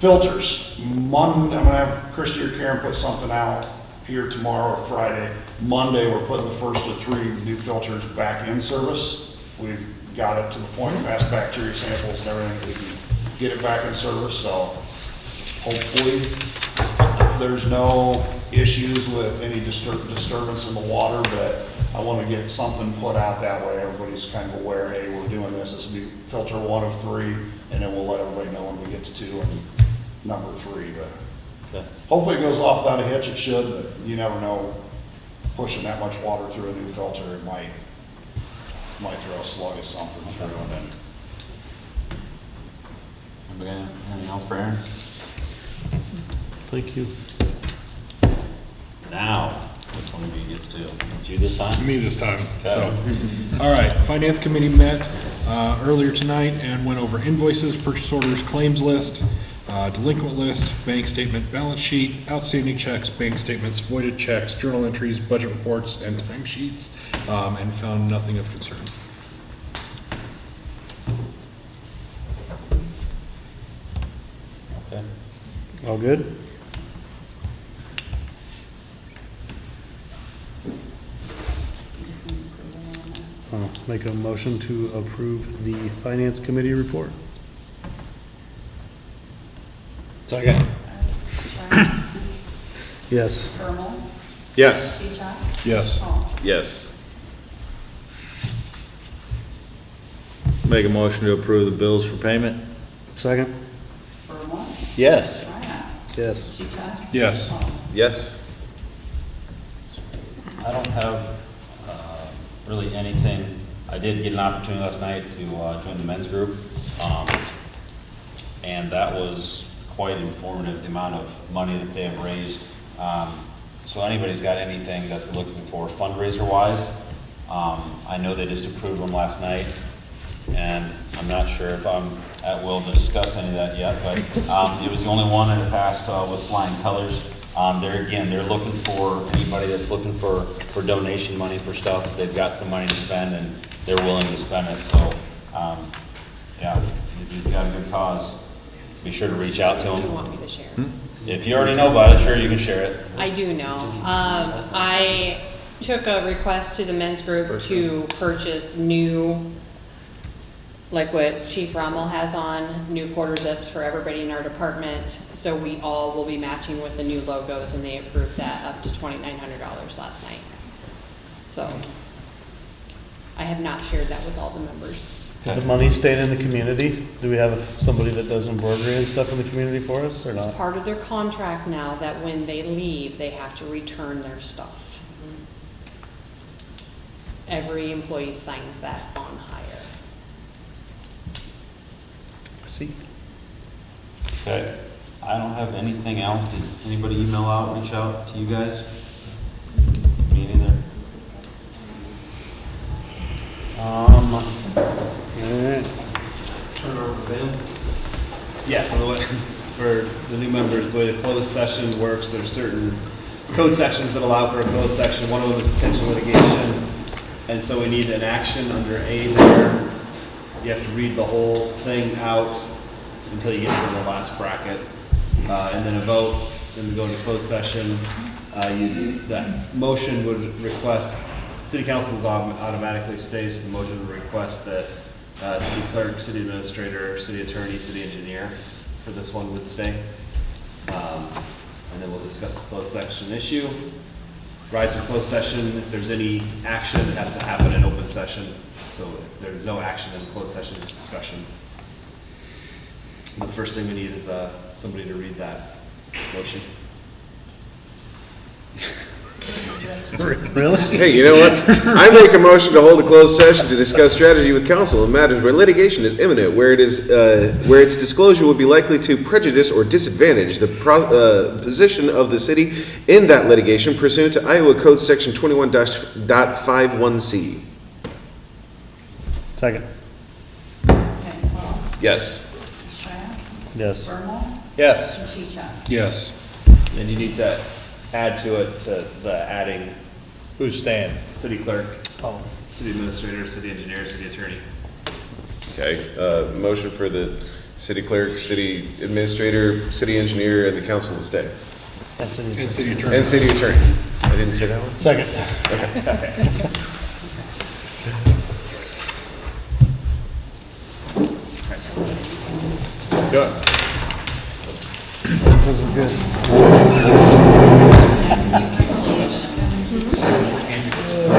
filters. Monday, I'm gonna have Christie or Karen put something out here tomorrow or Friday. Monday, we're putting the first of 3 new filters back in service. We've got it to the point of past bacteria samples and everything, we can get it back in service, so hopefully there's no issues with any disturbance in the water, but I want to get something put out that way. Everybody's kind of aware, hey, we're doing this. This will be filter 1 of 3, and then we'll let everybody know when we get to 2 and number 3. But hopefully it goes off without a hitch. It should, but you never know. Pushing that much water through a new filter, it might throw a slug of something through, and then. Anybody got anything else for Aaron? Thank you. Now, which one of you gets to? It's you this time? Me this time, Okay. so. All right, Finance Committee met earlier tonight and went over invoices, purchase orders, claims list, delinquent list, bank statement, balance sheet, outstanding checks, bank statements, voided checks, journal entries, budget reports, and timesheets, and found nothing of concern. Okay. All good? Make a motion to approve the Finance Committee report. Second. Yes. Bermal, Yes. Teachout, Yes. Paul. Yes. Make a motion to approve the bills for payment. Second? Bermal, Yes. Brian? Yes. Cheetah? Yes. Yes. I don't have really anything. I did get an opportunity last night to join the men's group, and that was quite informative, the amount of money that they have raised. So anybody's got anything that they're looking for fundraiser-wise, I know they just approved them last night, and I'm not sure if I'm at will to discuss any of that yet, but it was the only one that passed with flying colors. They're looking for anybody that's looking for donation money for stuff. They've got some money to spend and they're willing to spend it. So, yeah, if you've got a good cause, be sure to reach out to Do you them. want me to share? If you already know about it, sure, you can share it. I do know. I took a request to the men's group to purchase new, like what Chief Rommel has on, new quarter zips for everybody in our department. So we all will be matching with the new logos, and they approved that up to $2,900 last night. So I have not shared that with all the members. Is the money staying in the community? Do we have somebody that does embroidery and stuff in the community for us or It's not? part of their contract now that when they leave, they have to return their stuff. Every employee signs that on hire. See? Okay. I don't have anything else. Did anybody email out, reach out to you guys? Me neither. Turn over to them. Yeah, so the way, for the new members, the way the closed session works, there's certain code sections that allow for a closed section. One of them is potential litigation. And so we need an action under A there. You have to read the whole thing out until you get to the last bracket. And then a vote, then we go into closed session. That motion would request, city council automatically stays, the motion would request that city clerk, city administrator, city attorney, city engineer for this one would stay. And then we'll discuss the closed section issue. Rise from closed session, if there's any action, it has to happen in open session. So if there's no action in closed session, it's discussion. The first thing we need is somebody to read that motion. Really? Hey, you know what? I make a motion to hold a closed session to discuss strategy with counsel in matters where litigation is imminent, where its disclosure would be likely to prejudice or disadvantage the position of the city in that litigation pursuant to Iowa Code Section 21.51C. Second. Okay, Paul? Yes. Brian? Yes. Bermal? Yes. And Cheetah? Yes. And you need to add to it to the adding Who's staying? city clerk, Oh. city administrator, city engineer, city attorney. Okay, motion for the city clerk, city administrator, city engineer, and the council to stay. And city And attorney. city attorney. And city attorney. I didn't say that one? Second. Good. Those are good.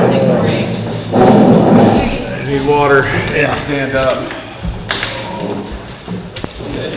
Take a break. I need water and stand up. Okay.